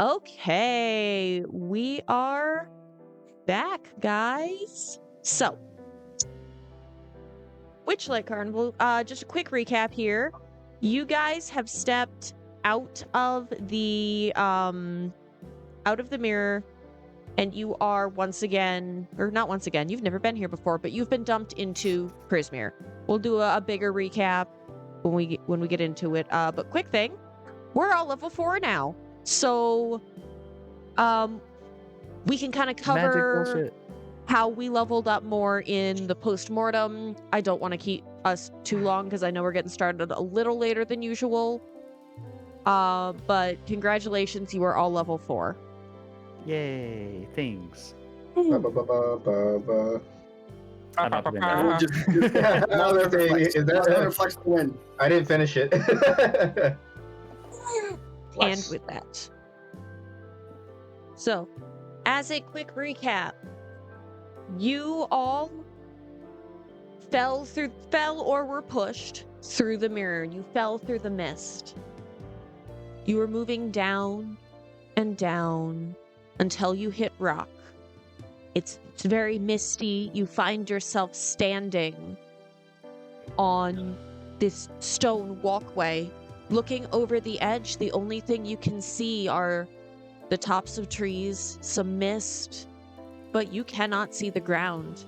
Okay, we are back, guys. So, Witchlight Carnival, just a quick recap here. You guys have stepped out of the mirror, and you are once again, or not once again, you've never been here before, but you've been dumped into Prismeer. We'll do a bigger recap when we get into it. But quick thing, we're all level 4 now. So, we can kind of cover how we leveled up more in the post-mortem. I don't want to keep us too long because I know we're getting started a little later than usual. But congratulations, you are all level 4. Yay, thanks. Another thing, is that flex to win? I didn't finish it. And with that. So, as a quick recap, you all fell or were pushed through the mirror. You fell through the mist. You were moving down and down until you hit rock. It's very misty. You find yourself standing on this stone walkway. Looking over the edge, the only thing you can see are the tops of trees, some mist, but you cannot see the ground.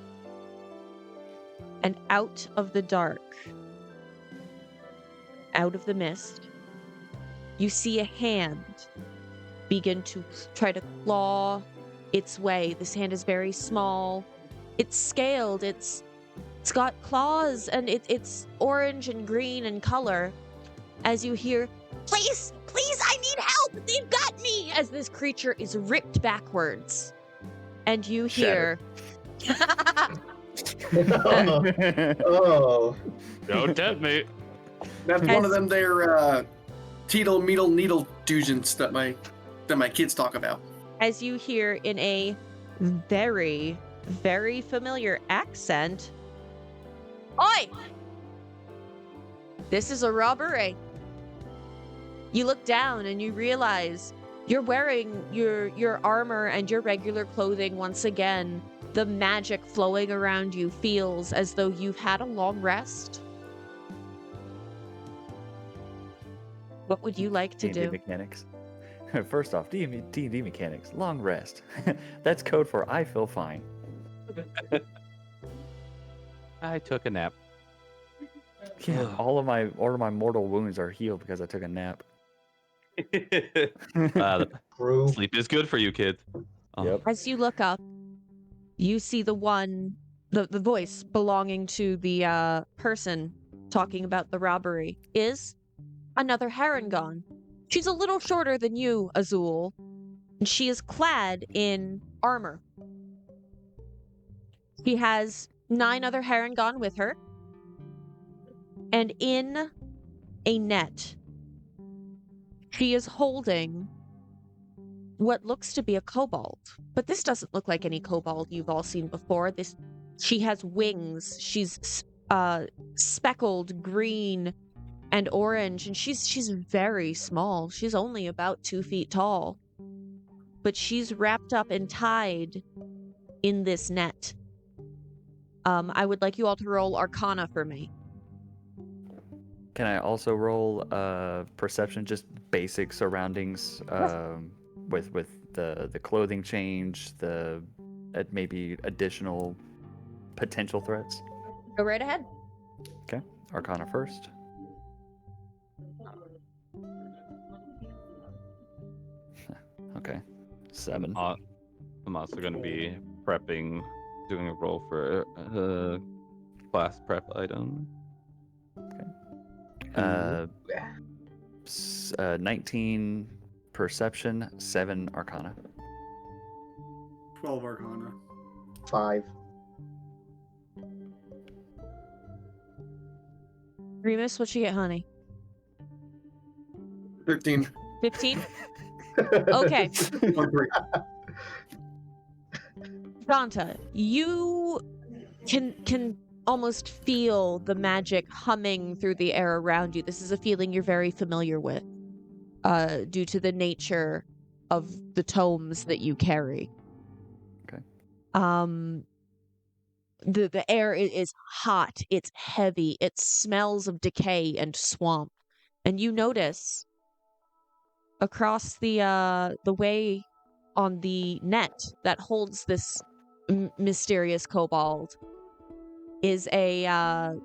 And out of the dark, out of the mist, you see a hand begin to try to claw its way. This hand is very small. It's scaled. It's got claws, and it's orange and green in color. As you hear, please, I need help! They've got me! As this creature is ripped backwards. And you hear... Oh. Don't tempt me. That's one of them there teetle meedle needle fusions that my kids talk about. As you hear in a very, very familiar accent, Oi! This is a robbery. You look down and you realize you're wearing your armor and your regular clothing once again. The magic flowing around you feels as though you've had a long rest. What would you like to do? Mechanics. First off, D&D mechanics. Long rest. That's code for I feel fine. I took a nap. Yeah, all of my mortal wounds are healed because I took a nap. Sleep is good for you, kids. Yep. As you look up, you see the voice belonging to the person talking about the robbery is another Harengon. She's a little shorter than you, Azul, and she is clad in armor. She has 9 other Harengon with her, and in a net, she is holding what looks to be a kobold. But this doesn't look like any kobold you've all seen before. She has wings. She's speckled green and orange, and she's very small. She's only about 2 feet tall. But she's wrapped up and tied in this net. I would like you all to roll Arcana for me. Can I also roll perception, just basic surroundings, with the clothing change, the maybe additional potential threats? Go right ahead. Okay, Arcana first. Okay, 7. I'm also going to be doing a roll for class prep item. Okay. 19 perception, 7 Arcana. 12 Arcana. 5. Remus, what you get, honey? 13. 15? Okay. 3. Danta, you can almost feel the magic humming through the air around you. This is a feeling you're very familiar with, due to the nature of the tomes that you carry. Okay. The air is hot, it's heavy, it smells of decay and swamp. And you notice across the way on the net that holds this mysterious kobold is a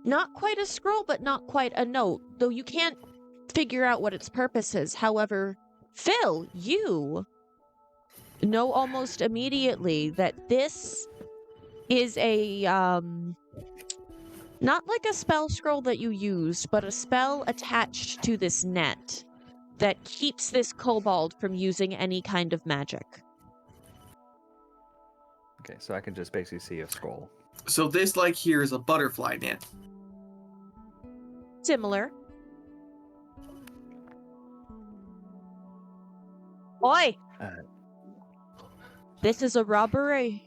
not quite a scroll, but not quite a note, though you can't figure out what its purpose is. However, Phil, you know almost immediately that this is a not like a spell scroll that you used, but a spell attached to this net that keeps this kobold from using any kind of magic. Okay, so I can just basically see a scroll. So this, like, here is a butterfly net. Similar. Oi! This is a robbery.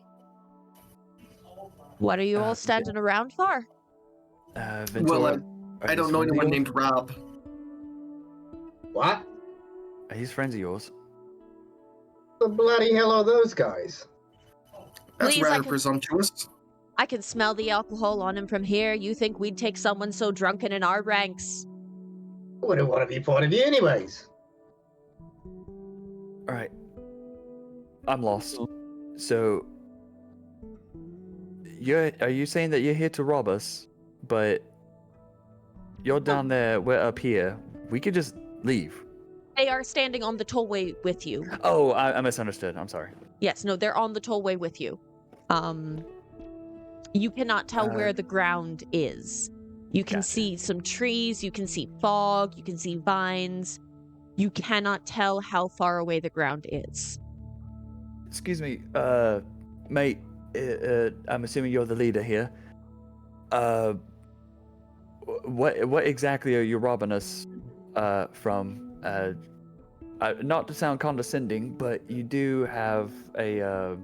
What are you all standing around for? Ventura, I don't know anyone named Rob. What? Are these friends of yours? The bloody hell are those guys? That's Please, rather presumptuous. I can smell the alcohol on him from here. You think we'd take someone so drunken in our ranks? I wouldn't want to be part of you anyways. All right. I'm lost. So, are you saying that you're here to rob us, but you're down there, we're up here. We could just leave. They are standing on the tollway with you. Oh, I misunderstood. I'm sorry. Yes, no, they're on the tollway with you. You cannot tell where the ground is. You can Gotcha. see some trees, you can see fog, you can see vines. You cannot tell how far away the ground is. Excuse me, mate. I'm assuming you're the leader here. What exactly are you robbing us from? Not to sound condescending, but you do have a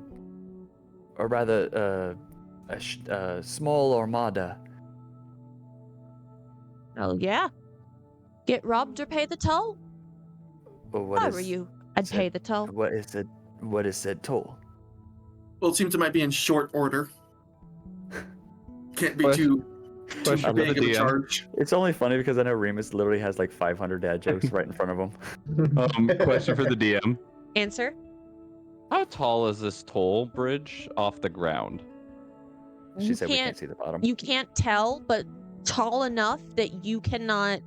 rather small armada. Oh, yeah? Get robbed or pay the toll? Or what How is are you? I'd pay the toll. What is said toll? Well, it seems it might be in short order. Can't be Question- too question for big the of a DM. charge. It's only funny because I know Remus literally has like 500 dad jokes right in front of him. Question for the DM. Answer? How tall is this toll bridge off the ground? She You said we can't- can't see the bottom. You can't tell, but tall enough that you cannot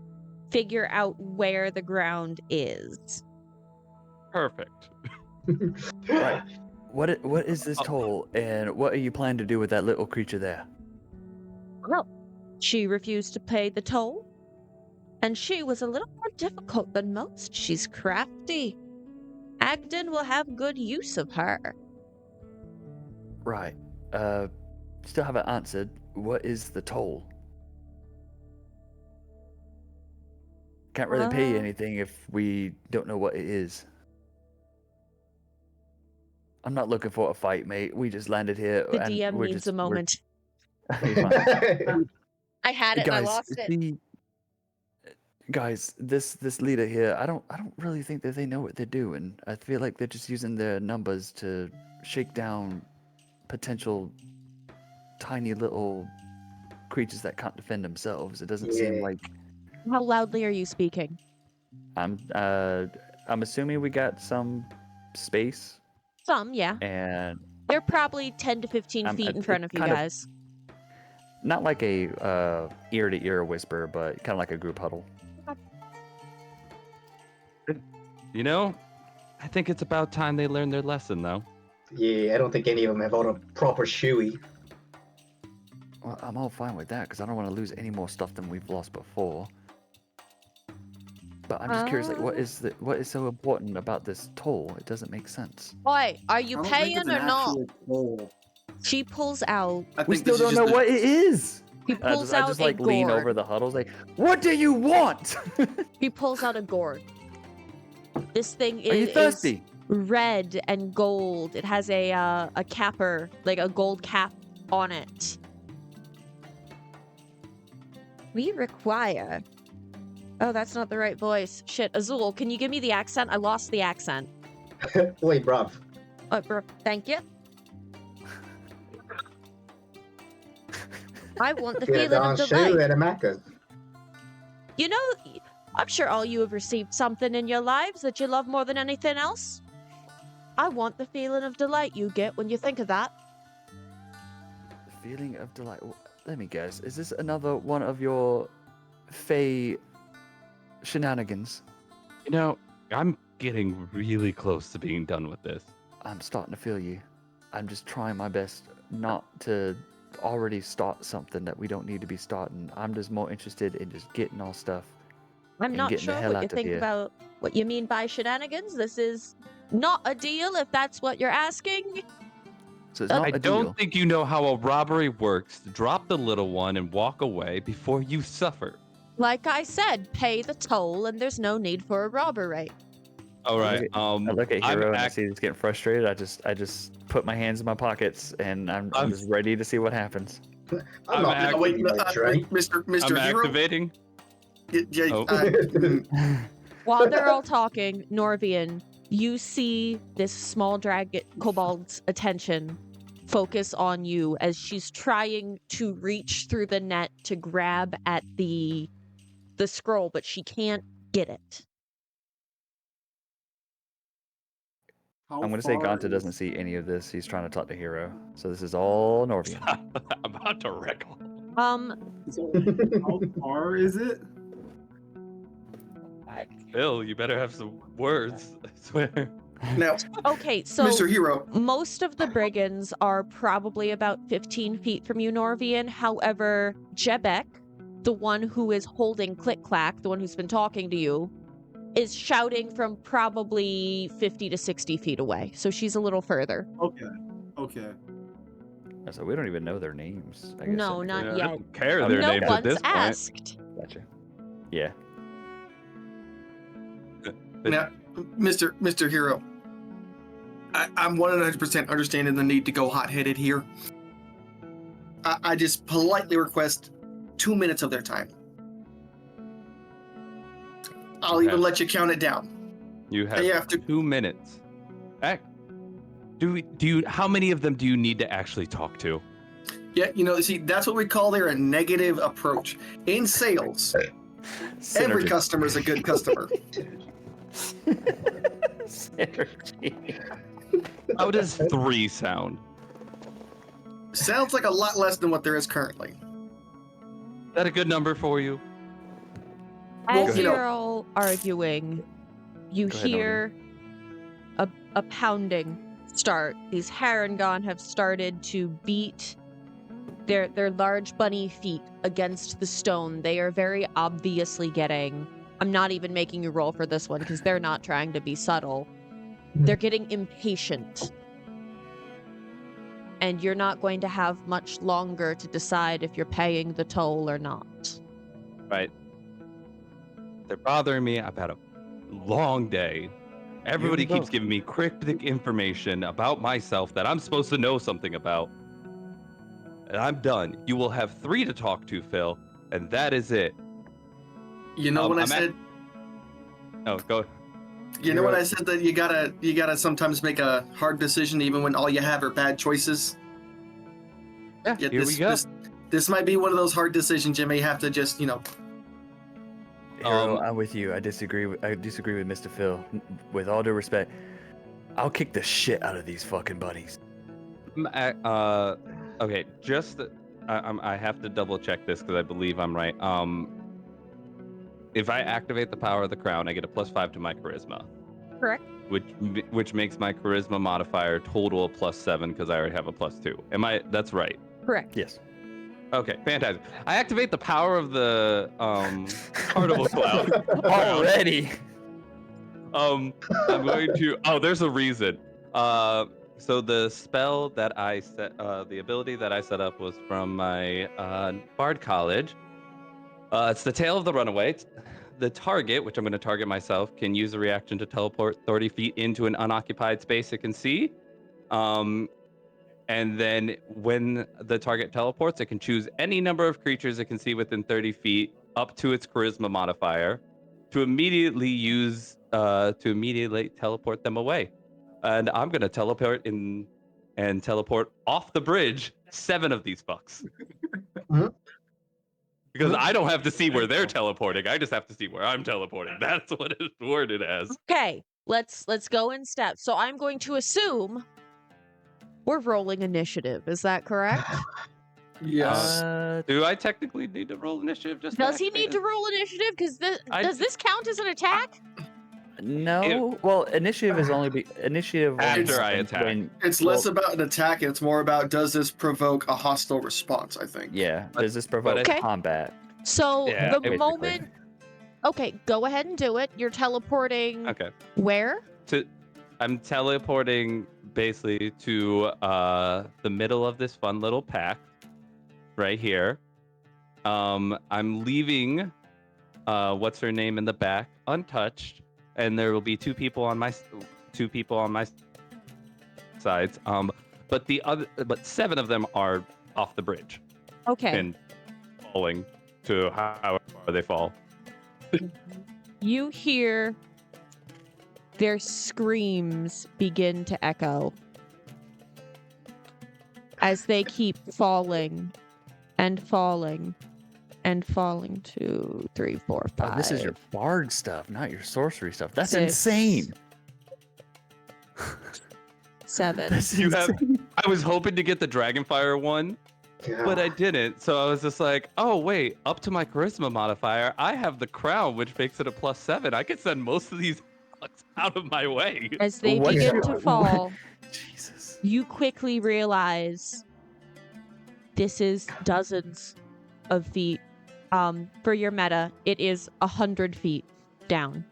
figure out where the ground is. Perfect. Right. What is this toll, and what are you planning to do with that little creature there? Well, she refused to pay the toll, and she was a little more difficult than most. She's crafty. Agden will have good use of her. Right. Still haven't answered. What is the toll? Can't really pay anything if we don't know what it is. I'm not looking for a fight, mate. We just landed here. The and DM we're needs just, a moment. We're fine. I had it and I Guys, lost it. guys, this leader here, I don't really think that they know what they're doing. I feel like they're just using their numbers to shake down potential tiny little creatures that can't defend themselves. It doesn't seem Yeah. like How loudly are you speaking? I'm assuming we got some space Some, yeah. and They're probably 10 to 15 I'm- feet in front of you kind of- guys. not like a ear to ear whisper, but kind of like a group huddle. You know, I think it's about time they learned their lesson, though. Yeah, I don't think any of them have on a proper shoey. Well, I'm all fine with that because I don't want to lose any more stuff than we've lost before. But I'm just curious, like, what is so important about this toll? It doesn't make sense. Oi, are I you don't think paying it's or an not? actual toll. She pulls out. I We think still this don't is know just a- what it is. He I pulls just, I out just a like lean gourd. over the huddles, like, what do you want? He pulls out a gourd. This thing Are you is thirsty? red and gold. It has a capper, like a gold cap on it. We require Oh, that's not the right voice. Shit, Azul, can you give me the accent? I lost the accent. Wait, bruv. Thank you. I want the Get feeling on of shoe delight. at a Macca's. You know, I'm sure all you have received something in your lives that you love more than anything else. I want the feeling of delight you get when you think of that. Feeling of delight. Let me guess. Is this another one of your Fey shenanigans? You know, I'm getting really close to being done with this. I'm starting to feel you. I'm just trying my best not to already start something that we don't need to be starting. I'm just more interested in just getting our stuff. I'm And not getting the sure hell what you out of think here. about what you mean by shenanigans. This is not a deal, if that's what you're asking. So it's not I a don't deal. think you know how a robbery works. Drop the little one and walk away before you suffer. Like I said, pay the toll, and there's no need for a robbery. All right. I look at I'm Hero and I act- see he's getting frustrated. I just put my hands in my pockets and I'm just ready to see what happens. I'm not act- giving you no drink. Mr. I'm Hero. activating. Oh. While they're all talking, Norvian, you see this small dragon kobold's attention focus on you as she's trying to reach through the net to grab at the scroll, but she can't get it. I'm going to say Ganta doesn't see any of this. He's trying to talk to Hero. So this is all Norvian. I'm about to wreck. So, how far is it? Phil, you better have some words. I swear. Now, Okay, so Mr. Hero, most of the brigands are probably about 15 feet from you, Norvian. However, Jebek, the one who is holding Click Clack, the one who's been talking to you, is shouting from probably 50 to 60 feet away. So she's a little further. Okay. So we don't even know their names. I guess No, not I yet. don't care Oh, their No names at one's this point. asked. Gotcha. Yeah. now, Mr. Hero, I'm 100% understanding the need to go hot-headed here. I just politely request 2 minutes of their time. I'll Okay. even let you count it down. You have You have to. 2 minutes. Do you? How many of them do you need to actually talk to? Yeah, see, that's what we call there a negative approach. In sales, every Synergy. customer is a good customer. Synergy. How does 3 sound? Sounds like a lot less than what there is currently. Is that a good number for you? Well, As you know- you're all arguing, you Go ahead, hear a pounding start. These Harengon have started to beat their large bunny feet against the stone. They are very obviously getting... I'm not even making you roll for this one because they're not trying to be subtle. They're getting impatient. And you're not going to have much longer to decide if you're paying the toll or not. Right. They're bothering me. I've had a long day. Everybody keeps giving me cryptic information about myself that I'm supposed to know something about. And I'm done. You will have 3 to talk to, Phil, and that is it. You know when I I'm said Oh, go. You know when I said that you gotta sometimes make a hard decision even when all you have are bad choices? Yeah, Yeah, here we go. This might be one of those hard decisions you may have to just, Hero, I'm with you. I disagree with Mr. Phil. With all due respect, I'll kick the shit out of these fucking bunnies. Okay, I have to double check this because I believe I'm right. If I activate the power of the crown, I get a +5 to my charisma. Correct. Which makes my charisma modifier total a +7 because I already have a +2. That's right. Correct. Yes. Okay, fantastic. I activate the power of the carnival cloud. Already. I'm going to. Oh, there's a reason. So the spell that I set, the ability that I set up was from my Bard College. It's the Tale of the Runaway. The target, which I'm going to target myself, can use a reaction to teleport 30 feet into an unoccupied space it can see. And then when the target teleports, it can choose any number of creatures it can see within 30 feet up to its charisma modifier. to immediately teleport them away. And I'm gonna teleport off the bridge 7 of these fucks. Mhm. Because I don't have to see where they're teleporting. I just have to see where I'm teleporting. That's what it's worded as. Okay, let's go in steps. So I'm going to assume we're rolling initiative. Is that correct? Yes. Do I technically need to roll initiative? Just Does he need to roll initiative? Because does this count as an attack? No. Well, initiative is only initiative After only I happens attack. when- It's less about an attack and it's more about does this provoke a hostile response, I think. Yeah. Does this provoke Okay. combat? So Yeah, the basically. moment. Okay, go ahead and do it. You're teleporting. Okay. Where? I'm teleporting basically to the middle of this fun little pack right here. I'm leaving what's her name in the back untouched, and there will be two people on my sides. But 7 of them are off the bridge Okay. and falling to however far they fall. You hear their screams begin to echo as they keep falling and falling and falling. 2, 3, 4, 5. Oh, this is your bard stuff, not your sorcery stuff. That's 6, insane. 7. That's You have- insane. I was hoping to get the Dragonfire one, Yeah. but I didn't. So I was just like, oh, wait, up to my charisma modifier, I have the crown, which makes it a +7. I could send most of these fucks out of my way. As they What begin is- to fall, Jesus. you quickly realize this is dozens of feet. For your meta, it is 100 feet down.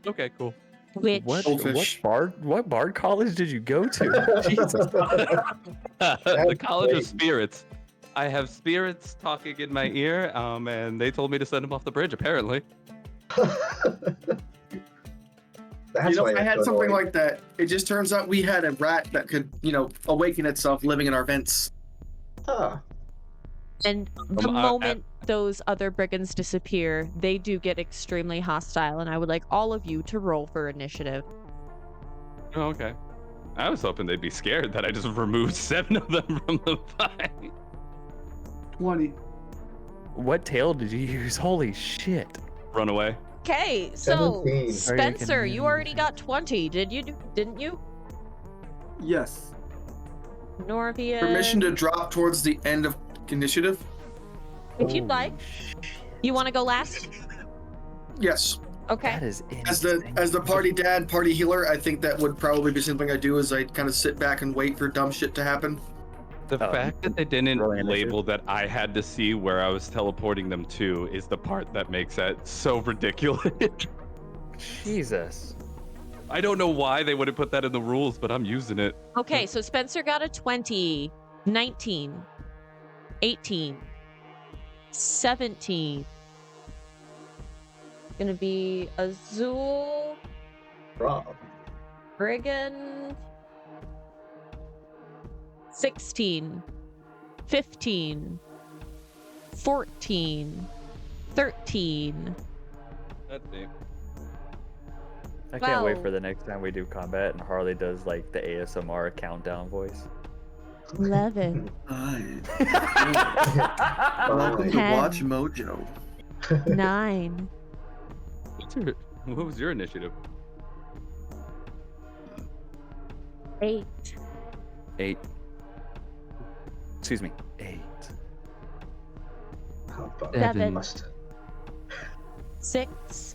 Okay, cool. Which What bard college did you go to? Jesus. The College crazy. of Spirits. I have spirits talking in my ear, and they told me to send them off the bridge, apparently. That's You know, why if I it's had so something annoying. like that. It just turns out we had a rat that could, awaken itself living in our vents. Ah, And the I- moment those other brigands disappear, they do get extremely hostile, and I would like all of you to roll for initiative. Oh, okay. I was hoping they'd be scared that I just removed 7 of them from the fight. 20. What tail did you use? Holy shit. Run away. Okay, so 17. Spencer, you already got 20, didn't you? Yes. Norvia. Permission to drop towards the end of initiative? If you'd like. You want to go last? Yes. Okay. That is As insane. the party dad, party healer, I think that would probably be something I do is I kind of sit back and wait for dumb shit to happen. The Oh, fact that they didn't rolling initiative. label that I had to see where I was teleporting them to is the part that makes that so ridiculous. Jesus. I don't know why they wouldn't put that in the rules, but I'm using it. Okay, so Spencer got a 20, 19, 18, 17. Gonna be Azul, Rob. Brigand, 16, 15, 14, 13. That's it. I can't wait Wow. for the next time we do combat and Harley does like the ASMR countdown voice. 11, Welcome to Ten. Watch Mojo. 9, What was your initiative? 8, 8. Excuse me. 8. Seven. Must. 6,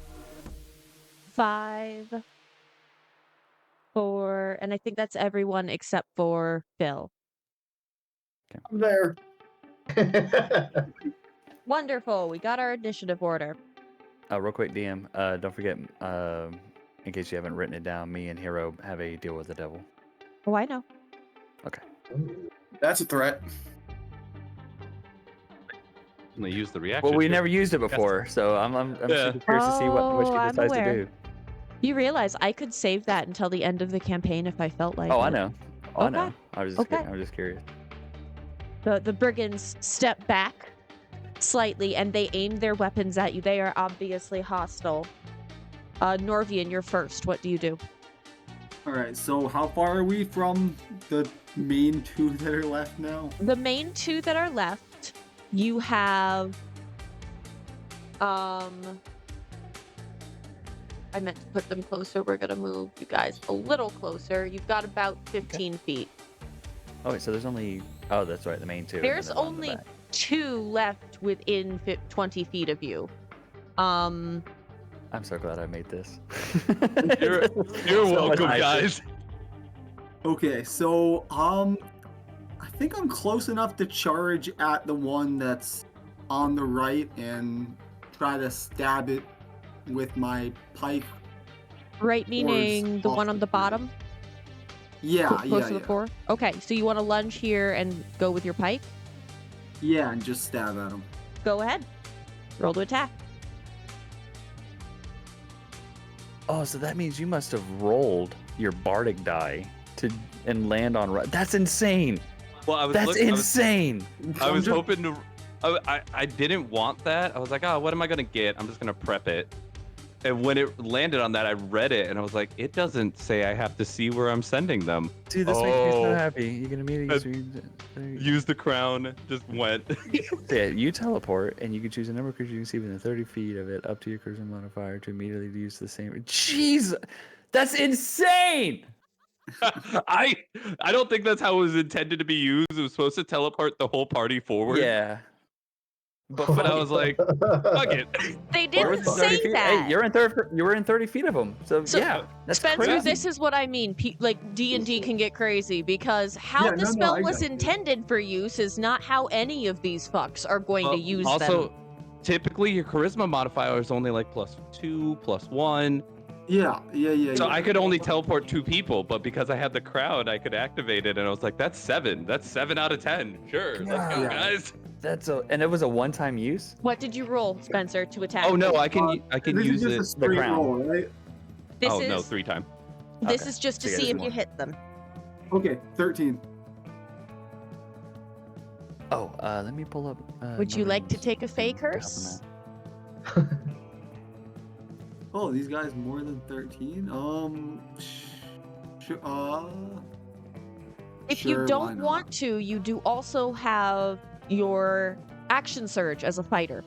5, 4, and I think that's everyone except for Phil. I'm there. Wonderful. We got our initiative order. Real quick, DM. Don't forget, in case you haven't written it down, me and Hero have a deal with the devil. Oh, I know. That's a threat. They used the reaction. Well, we here. never used it before, so I'm Yeah. super curious to see what Oh, she I'm decides to aware. do. You realize I could save that until the end of the campaign if I felt like Oh, it. I know. I Okay. know. I was just Okay. I'm just curious. The brigands step back, slightly, and they aim their weapons at you. They are obviously hostile. Norvian, you're first. What do you do? All right. So how far are we from the main two that are left now? The main two that are left, you have I meant to put them closer. We're gonna move you guys a little closer. You've got about 15 feet. Oh, wait, so there's only... Oh, that's right, the main two. and There's then the one in the only back. 2 left within 20 feet of you. I'm so glad I made this. You're So much welcome, nicer. guys. Okay. So I think I'm close enough to charge at the one that's on the right and try to stab it with my pike. Right, meaning the off one on the the tree. bottom? Yeah, Close yeah, to the yeah. 4? Okay, so you want to lunge here and go with your pike? Yeah, and just stab at him. Go ahead. Roll to attack. Oh, so that means you must have rolled your bardic die and land on... That's insane! Well, I was That's looking, insane! I was hoping to. I didn't want that. I was like, oh, what am I gonna get? I'm just gonna prep it. And when it landed on that, I read it and I was like, it doesn't say I have to see where I'm sending them. Dude, this makes me so Oh. happy. You can immediately Use the crown, just went. Yeah, you teleport, and you can choose a number of creatures you can see within 30 feet of it, up to your charisma modifier to immediately use the same. Jeez, that's insane! I don't think that's how it was intended to be used. It was supposed to teleport the whole party forward. Yeah, But I was like, fuck it. They You're didn't within 30 say feet. that. Hey, you were in 30 feet of them. So, So, yeah, that's Spencer, crazy. this is what I mean. Like D&D can get crazy because how Yeah, the no, spell I was got you. intended for use is not how any of these fucks are going to use also, them. typically your charisma modifier is only like +2, +1. Yeah. So yeah. I could only teleport 2 people, but because I had the crowd, I could activate it, and I was like, "That's 7. That's 7 out of 10. Sure, let's go, Yeah. guys." And it was a one-time use. What did you roll, Spencer, to attack? Oh no, them? I can This use is it. just a straight crown. roll, right? This Oh is no, 3 times. this Okay. is just to So, yeah, see this if is you one. hit them. Okay, 13. Oh, let me pull up. Would you like to Noreen's take a fey thing to help curse? him out. Oh, these guys more than 13? If you Sure, why don't not? want to, you do also have your action surge as a fighter.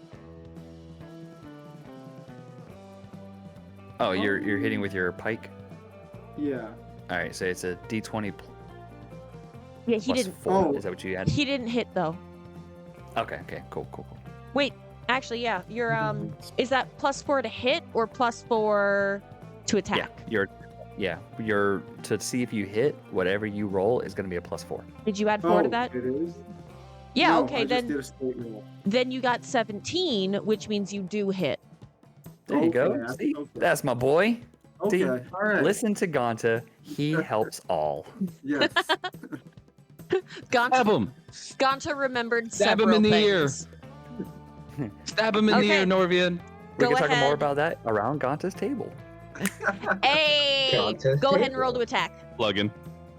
Oh, you're hitting with your pike. Yeah. All right, so it's a D20 Yeah, he plus didn't. 4. Oh. Is that what you had? He didn't hit though. Okay, cool. Wait, actually, yeah. Your is that +4 to hit or +4 to attack? Your to see if you hit, whatever you roll is going to be a +4. Did you add 4 to Oh, that? it is? Yeah. No, Okay, I just then did a straight roll. then you got 17, which means you do hit. There you go. Okay, See, okay. that's my boy. Okay, See, all right. Listen to Gonta. He helps all. Yes. Ganta, Stab him! Ganta remembered Stab him several in the ear. things. Stab him in the Okay. ear, Norvian. We Go can talk more ahead. about that around Gonta's table. Hey, Ganta go ahead and roll table. to attack. Plug-in.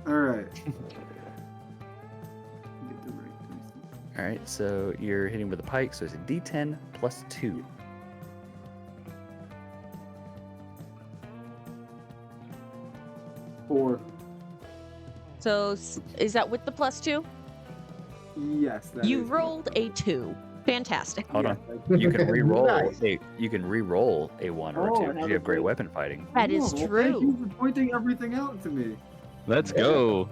All right. Get the right dice. All right, so you're hitting with a pike, so it's a D10 plus 2. Four. So is that with the +2? Yes. that You is- rolled a 2. Fantastic. Hold on. Yes, I- You can re-roll. Nice. You can re-roll a 1 or a Oh, 2. I 'cause have You have a great roll. weapon fighting. That is Oh, well, true. Thank you for pointing everything out to me. Let's Yeah. go.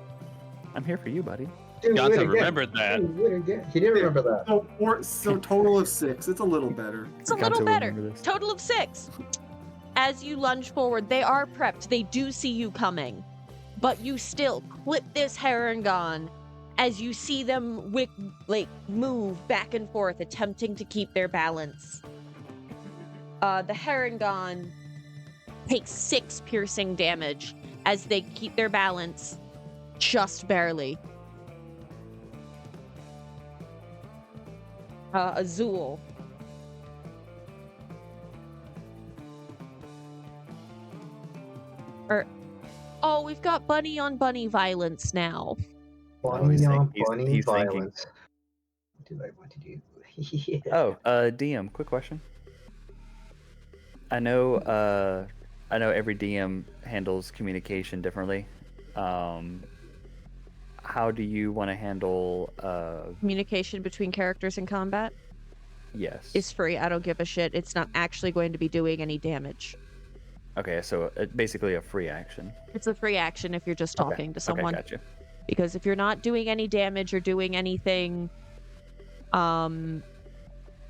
I'm here for you, buddy. Dude, Gonta win again. remembered that. Dude, win again. He didn't remember that. So total of 6. It's a little better. It's a Gonta little will better. remember this. Total of 6. As you lunge forward, they are prepped. They do see you coming. But you still clip this Harengon as you see them move back and forth, attempting to keep their balance. The Harengon takes 6 piercing damage as they keep their balance just barely. Azul. Oh, we've got bunny on bunny violence now. Oh, he's Bunny on thinking- bunny he's thinking. violence. What do I want to do Yeah. Oh, DM, quick question. I know every DM handles communication differently. How do you want to handle Communication between characters in combat yes. is free. I don't give a shit. It's not actually going to be doing any damage. Okay, so basically a free action. It's a free action if you're just talking to someone. Okay, gotcha. Because if you're not doing any damage or doing anything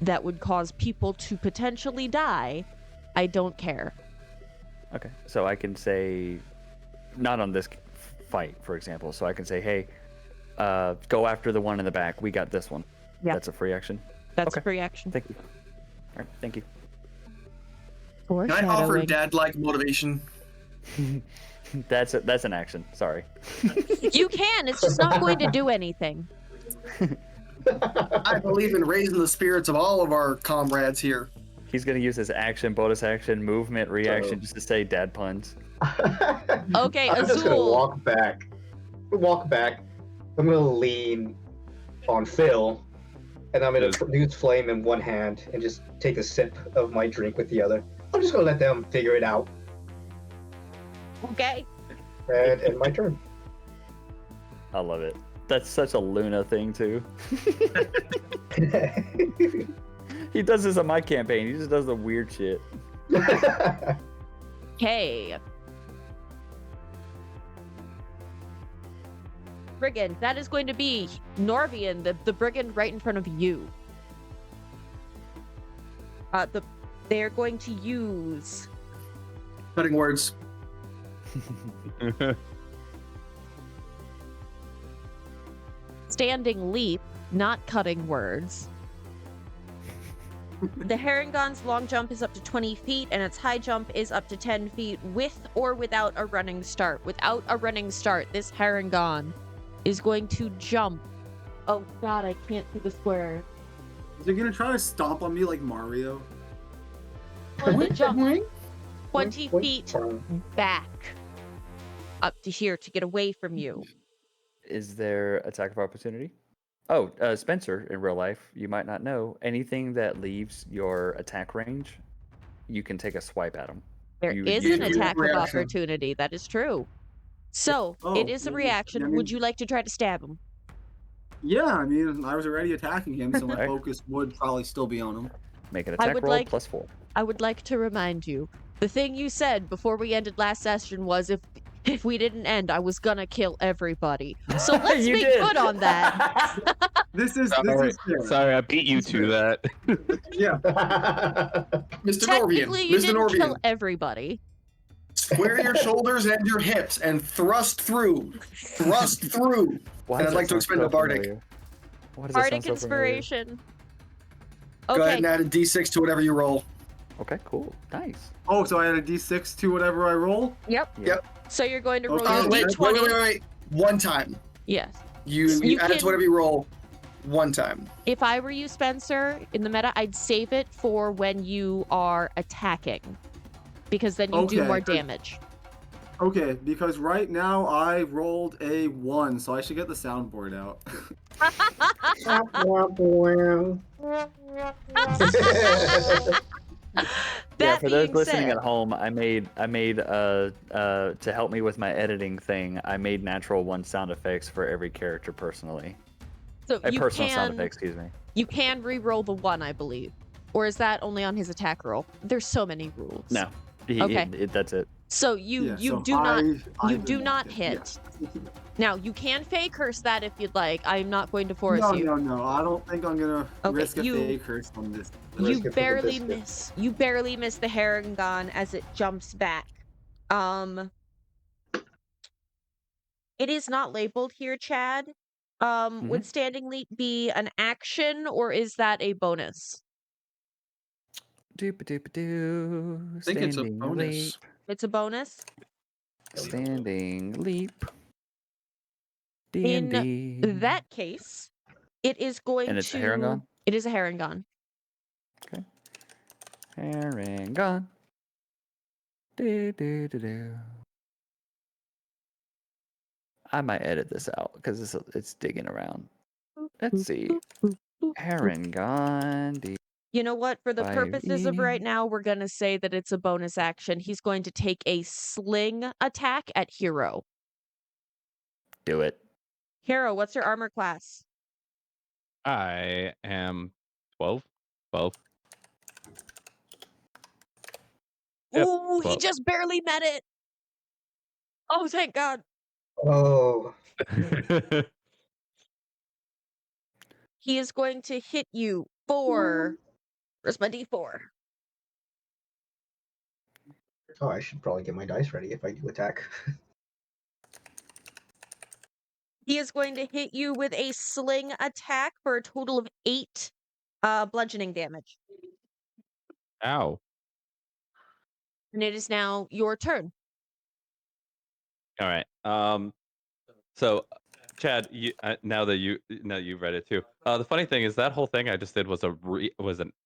that would cause people to potentially die, I don't care. Okay, so I can say, not on this fight, for example. So I can say, hey, go after the one in the back. We got this one. Yeah. That's a free action. That's Okay. a free action. Thank you. All right, thank you. Can I offer dad-like motivation? That's an action. Sorry. You can. It's just not going to do anything. I believe in raising the spirits of all of our comrades here. He's gonna use his action, bonus action, movement, reaction, just to say dad puns. Okay, I'm just gonna Azul. walk back. I'm gonna lean on Phil, and I'm gonna use flame in one hand and just take a sip of my drink with the other. I'm just gonna let them figure it out. Okay. And my turn. I love it. That's such a Luna thing too. He does this on my campaign. He just does the weird shit. Okay. Brigand, that is going to be Norvian, the brigand right in front of you. They're going to use Cutting words. standing leap, not cutting words. The Harengon's long jump is up to 20 feet, and its high jump is up to 10 feet, with or without a running start. Without a running start, this Harengon is going to jump. Oh god, I can't see the square. Is he gonna try to stomp on me like Mario? Going to jump 20 Wait, feet back up to here to get away from you. Is there attack of opportunity? Oh, Spencer, in real life, you might not know, anything that leaves your attack range, you can take a swipe at them. There is use an your attack of reaction. opportunity. That is true. So, Oh, it is a yeah, reaction. I mean- Would you like to try to stab him? Yeah, I mean, I was already attacking him, so my Alright. focus would probably still be on him. Make an I attack would roll like- +4. I would like to remind you, the thing you said before we ended last session was if we didn't end, I was gonna kill everybody. So let's You make did. good on that. This is Sorry, fair. sorry, I beat you to that. Yeah. Mr. Norvian. Technically, you Mr. didn't Norvian. kill everybody. Square your shoulders and your hips and thrust through. Thrust through. Why And does I'd like that to sound expend so a bardic. familiar? Why does that Bardic sound so familiar? inspiration. Go ahead Okay, and add a d6 to whatever you roll. Okay, cool. Nice. Oh, so I add a d6 to whatever I roll? yep. Yep. So you're going to roll Okay. your Wait, d20. wait. One time. Yes. You You add can- to whatever you roll one time. If I were you, Spencer, in the meta, I'd save it for when you are attacking. Because then you do Okay. more damage. Okay, because right now I rolled a 1, so I should get the soundboard out. Yeah, That for those being listening said, at home, I made to help me with my editing thing, I made natural one sound effects for every character personally. so A you personal sound can effects, excuse me. you can re-roll the 1, I believe. Or is that only on his attack roll? There's so many rules. No. Okay. That's it. So you Yeah, you so do not I you did do not yeah. hit. Now you can fake curse that if you'd like. I'm not going to force No, you. no, I don't think I'm gonna Okay, risk a you- fake curse on this. You Risk it for the barely biscuit. miss. You barely miss the Harengon as it jumps back. It is not labeled here, Chad. Would standing leap be an action or is that a bonus? Doop-a-doop-a-doo. I think it's a Standing bonus. leap. It's a bonus. Standing leap. In D&D. that case, it is going And it's to. a Harengon? It is a Harengon. Harengon. Do. I might edit this out because it's digging around. Let's see. Harengon. You know what? For the purposes of right 5e. now, we're going to say that it's a bonus action. He's going to take a sling attack at Hero. Do it. Hero, what's your armor class? I am 12. 12. Yep, Ooh, he 12. just barely met it. Oh, thank God. Oh, He is going to hit you for. Where's my d4? oh, I should probably get my dice ready if I do attack. He is going to hit you with a sling attack for a total of 8 bludgeoning damage. Ow. And it is now your turn. All right. So, Chad, now you've read it too. The funny thing is that whole thing I just did was a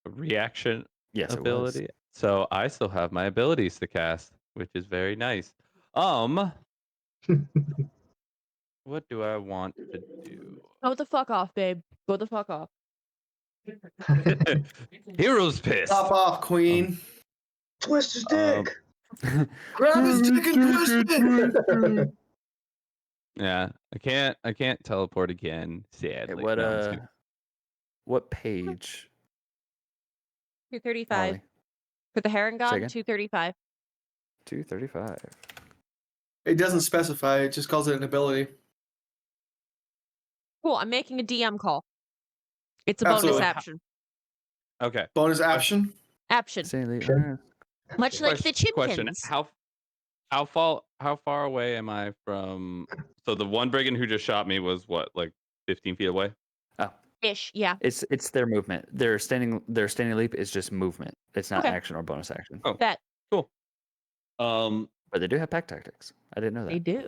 reaction Yes, ability. it So I still have my abilities to cast, which is very nice. What do I want to do? Go the fuck off, babe. Go the fuck off. Hero's pissed. Pop off, queen. Twist his dick. Grab his dick and twist it. Yeah, I can't teleport again. Sadly. was. No, I'm just kidding. What page? 235. Molly? For the Say Harengon, again? 235. 235. It doesn't specify. It just calls it an ability. Cool, I'm making a DM call. It's a bonus Absolutely. action. Okay. Bonus action. Action. Sanely, Sure. Much like the Question: Chimkins. How far away am I from? So the one brigand who just shot me was what, like 15 feet away? Oh, Ish, yeah. it's their movement. Their standing leap is just movement. It's not Okay. action or bonus action. Oh, That cool. But they do have pack tactics. I didn't know that. they do.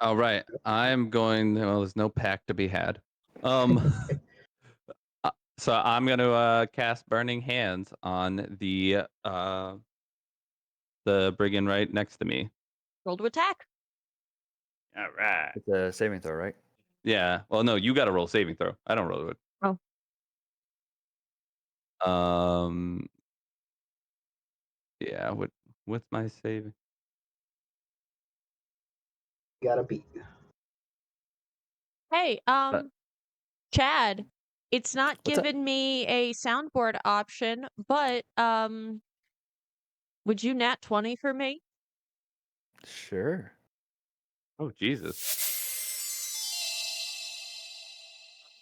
All right. I'm going. Well, there's no pack to be had. So I'm going to cast Burning Hands on the brigand right next to me. Roll to attack. All right. It's a saving throw, right? Yeah. Well, no, you got to roll saving throw. I don't roll it. Oh. Yeah. What's my saving? Gotta beat. Hey, Chad, it's not What's up? giving me a soundboard option, but would you nat 20 for me? Sure. Oh, Jesus.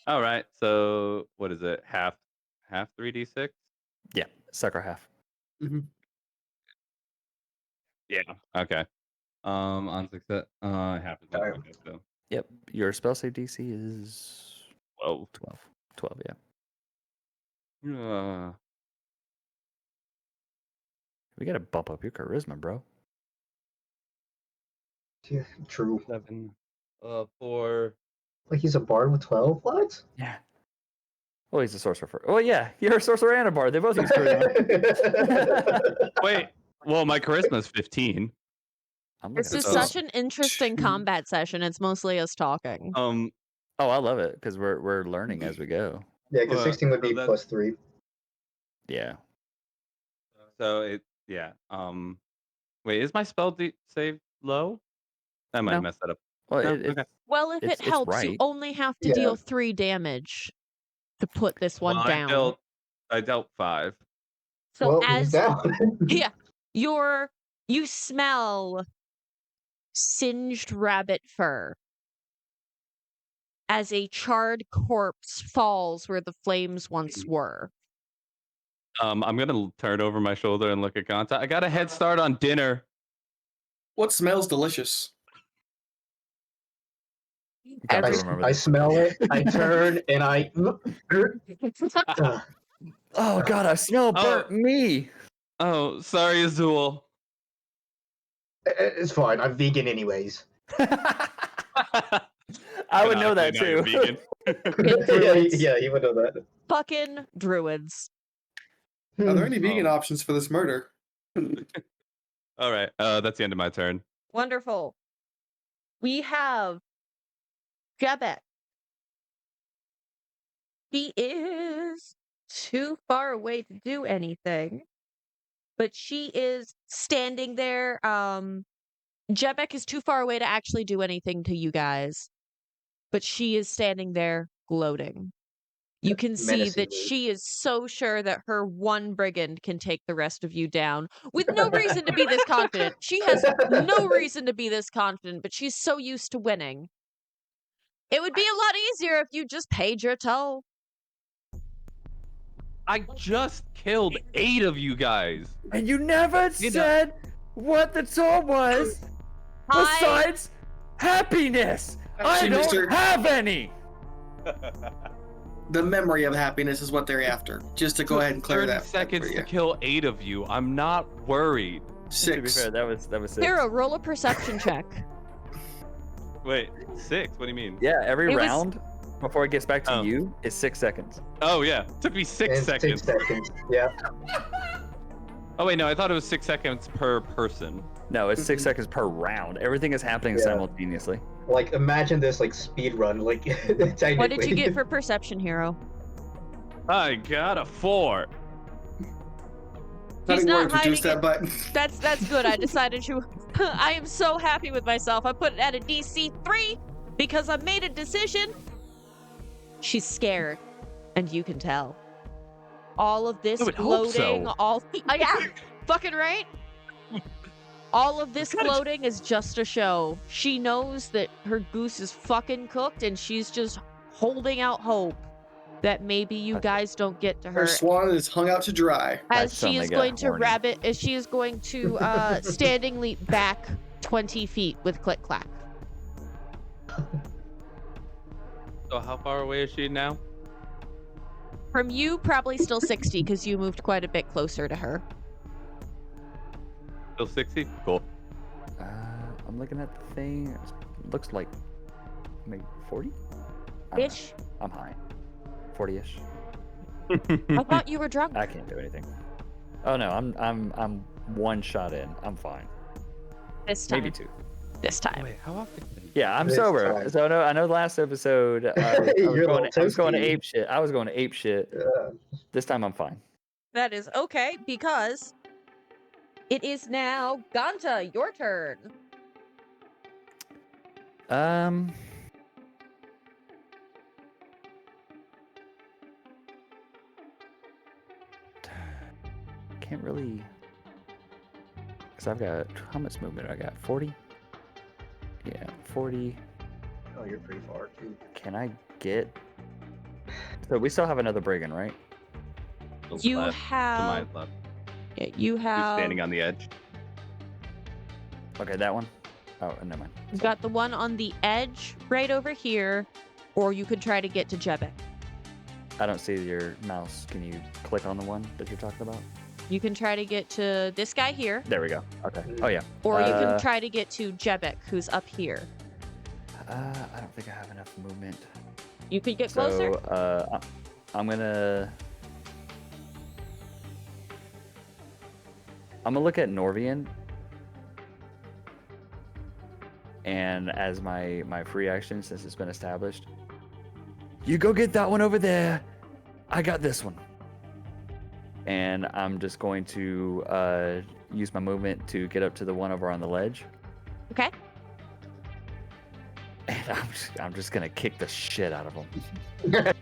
All right. So what is it? Half 3d6? Yeah, sucker half. Yeah. Okay. On success, half is Alright. okay, so Yep. Your spell save DC is 12. 12, yeah. We gotta bump up your charisma, bro. Yeah, true. 7. 4. Like he's a bard with 12? What? Yeah. Oh, he's a sorcerer. Oh, yeah. You're a sorcerer and a bard. They both use charisma. Wait. Well, my charisma is 15. I'm This looking is at such this. an interesting combat session. It's mostly us talking. Oh, I love it because we're learning as we go. Yeah, because 16 would be so plus 3. Yeah. So yeah. Wait, is my spell save low? I might have No. messed that up. Well, No? it Okay. Well, if it's it helps, you right. only have to Yeah. deal 3 damage to put this one Well, down. I dealt 5. So Well, he's as down. yeah, you smell singed rabbit fur as a charred corpse falls where the flames once were. I'm gonna turn over my shoulder and look at Gonta. I got a head start on dinner. What smells delicious? Got to Every- remember I that. smell it. I turn and I. Oh God, I smell burnt me. Oh, sorry, Azul. It's fine. I'm vegan anyways. I would know that Canonically, now too. you're vegan. Yeah, he would know that. Fucking druids. Are there any vegan Oh. options for this murder? All right. That's the end of my turn. Wonderful. We have Jebek. She is too far away to do anything, but she is standing there. Jebek is too far away to actually do anything to you guys, but she is standing there gloating. You can see that Menacingly. she is so sure that her one brigand can take the rest of you down with no reason to be this confident. She has no reason to be this confident, but she's so used to winning. It would be a lot easier if you just paid your toll. I just killed 8 of you guys. And you never You know- said what the toll was besides happiness. I Actually, don't Mr. have any. The memory of happiness is what they're after. Just to go ahead and clear 30 that. seconds for to you. kill 8 of you. I'm not worried. To be 6. fair, that was 6. Hero, roll a perception check. Wait, 6? What do you mean? Yeah, every It was- round before it gets back to Oh. you is 6 seconds. Oh yeah, took me 6 And seconds. 6 seconds. Yeah. Oh wait, no, I thought it was 6 seconds per person. No, it's 6 seconds per round. Everything is happening Yeah. simultaneously. Like, imagine this, like, speed run, like, technically. What did you get for perception, Hero? I got a 4. He's Having not words reduce hiding that it. button. That's good. I decided to. I am so happy with myself. I put it at a DC 3 because I made a decision. She's scared, and you can tell. All of this I would hope gloating, so. all yeah, fucking right. All of this gloating is just a show. She knows that her goose is fucking cooked, and she's just holding out hope that maybe you guys don't get to her. Her swan is hung out to dry. I As she suddenly is got going to horny. as she is going to standing leap back 20 feet with click clack. So how far away is she now? From you, probably still 60 because you moved quite a bit closer to her. Still 60? Cool. I'm looking at the thing. It looks like maybe 40? I don't know. Ish. I'm high. 40-ish. I thought you were drunk. I can't do anything. Oh no, I'm one shot in. I'm fine. This time. Maybe 2. This time. Wait, how often? Yeah, I'm This sober. time. So no, I know the last episode I was You're going a little to toasty. ape shit. I was going to ape shit. Yeah. This time I'm fine. That is okay because it is now Ganta, your turn. Can't really, because I've got, how much movement I got? 40? Yeah, 40. Oh, you're pretty far, too. Can I get, so we still have another brigand, right? You Left, to my have. left. Yeah, you Who's have. standing on the edge. Okay, that one. Oh, never mind. You've got the one on the edge right over here, or you could try to get to Jebek. I don't see your mouse. Can you click on the one that you're talking about? You can try to get to this guy here, There we go. Okay. Oh yeah. or you can Uh, try to get to Jebek, who's up here. I don't think I have enough movement. You could get So, closer. I'm gonna look at Norvian, and as my free action, since it's been established, you go get that one over there. I got this one, and I'm just going to use my movement to get up to the one over on the ledge, Okay. and I'm just gonna kick the shit out of him.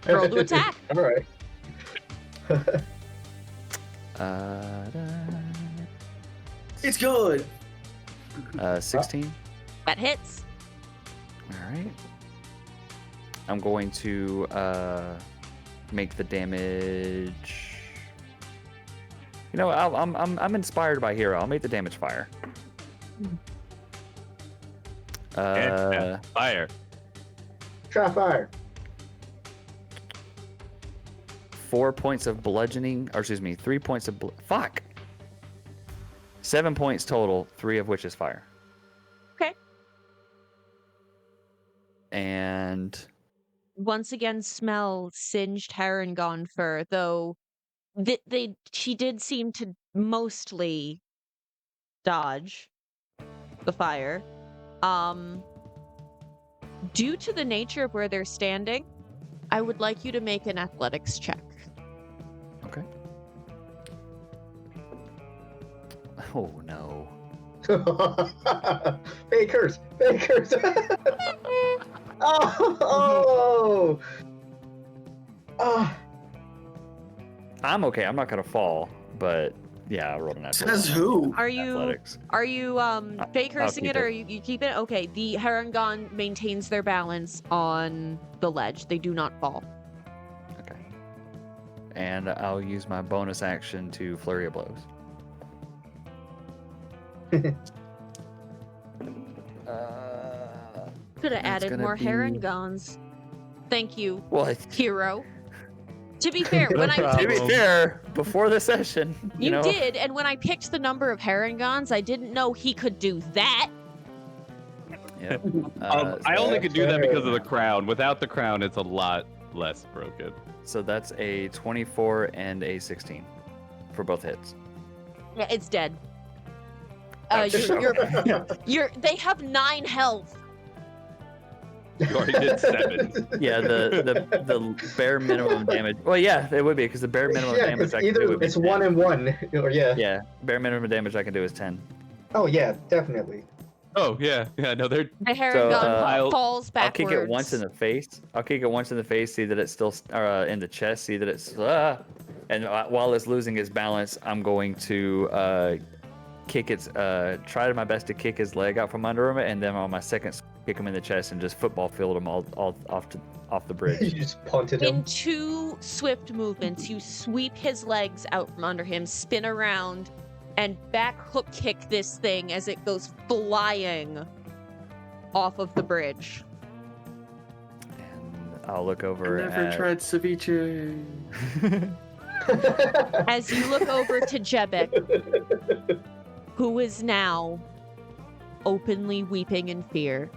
Roll to attack. All right. It's good. 16. That hits. All right. I'm going to make the damage. You know, I'm inspired by Hero. I'll make the damage fire. Fire. Try fire. 4 points of bludgeoning, or excuse me, 3 points of fuck. 7 points total, 3 of which is fire. Okay. And Once again, smell singed Harengon fur, though she did seem to mostly dodge the fire. Due to the nature of where they're standing, I would like you to make an athletics check. Okay. Oh no. Bakers! Oh! Oh! I'm okay. I'm not gonna fall, but yeah, I rolled an athletics. Says who? Are you Athletics. fakersing keep it, or it. you keep it? Okay, the Harengon maintains their balance on the ledge. They do not fall. Okay. And I'll use my bonus action to flurry of blows. Could have That's added gonna more be- Harengons. Thank you, What? hero. To be fair, when I To be picked, fair, before the session, you know, did, and when I picked the number of Harengons, I didn't know he could do that. Yep. I only that's could do that because of the fair. crown. Without the crown, it's a lot less broken. So that's a 24 and a 16 for both hits. Yeah, it's dead. Ouch. They have 9 health. You already did 7. Yeah, the bare minimum damage. Well, yeah, it would be because the bare minimum Yeah, damage it's I can either do would be it's 10. 1 and 1, or yeah. Yeah, bare minimum damage I can do is 10. Oh yeah, definitely. Oh yeah, no, they're The Harengon falls I'll backwards. kick it once in the face. See that it's still in the chest. See that it's and while it's losing its balance, I'm going to kick its try my best to kick his leg out from under him, and then on my second kick him in the chest and just football field him all off the You bridge. just punted him. In 2 swift movements, you sweep his legs out from under him, spin around, and back hook kick this thing as it goes flying off of the bridge. And I'll look over Never at. tried ceviche. As you look over to Jebek, who is now openly weeping in fear.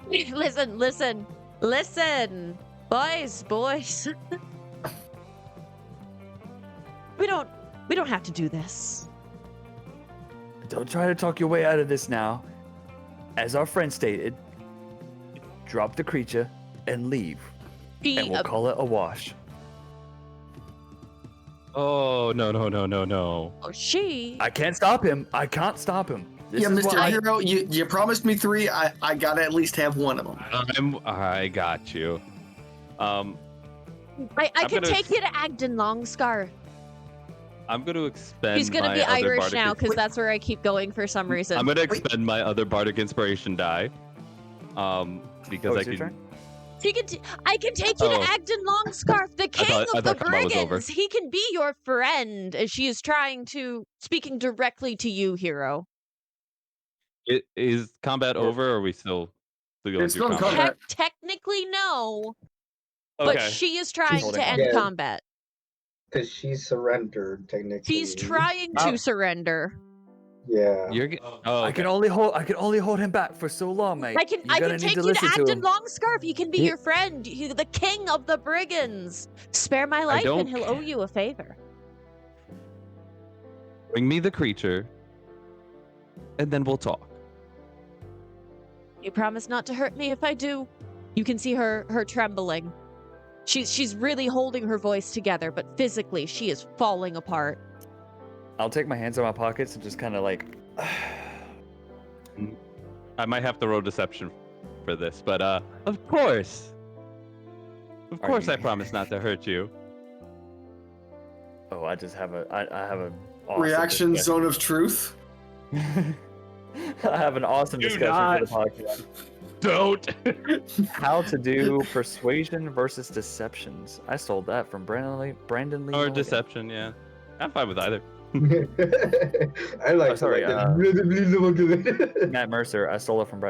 Listen. Boys. We don't have to do this. Don't try to talk your way out of this now. As our friend stated, drop the creature and leave, and we'll call it a wash. Oh no. She. I can't stop him. I can't stop him. This Yeah, is Mr. why- Hero, you promised me 3. I gotta at least have one of them. I got you. I I'm can gonna- take you to Agden Longscar. I'm going to expend. He's gonna my be other Irish bardic now because that's where I keep going for some reason. I'm going to expend my other bardic inspiration die. Because Oh, I it's your can. turn? I can take you Oh. to Agden Longscarf, the king I of the thought combat was over. brigands. He can be your friend. As she is speaking directly to you, hero. Is combat over, or are we still going It's through not combat? combat. Technically, no, Okay. but she is trying holding to on. end Yeah. combat. Because she's surrendered, technically. She's trying Oh. to surrender. Yeah. You're. Oh, I okay. can only hold him back for so long, mate. I can You're gonna need take to you to listen to Agden him. Longscarf. He can be He- your friend, the king of the brigands. Spare my life, don't and he'll owe you a favor. Bring me the creature, and then we'll talk. You promise not to hurt me if I do. You can see her trembling. She's really holding her voice together, but physically she is falling apart. I'll take my hands in my pockets and just kind of like. I might have to roll deception for this, but of course. Of Are course, you- I promise not to hurt you. Oh, I just have a. I have an awesome Reaction discussion. zone of truth. I have an awesome Do discussion for the podcast. Don't. How to do persuasion versus deceptions. I stole that from Brandon Lee. Or Morgan. deception, yeah. I'm fine with either. I like. Oh, sorry, that. Matt Mercer. I stole it from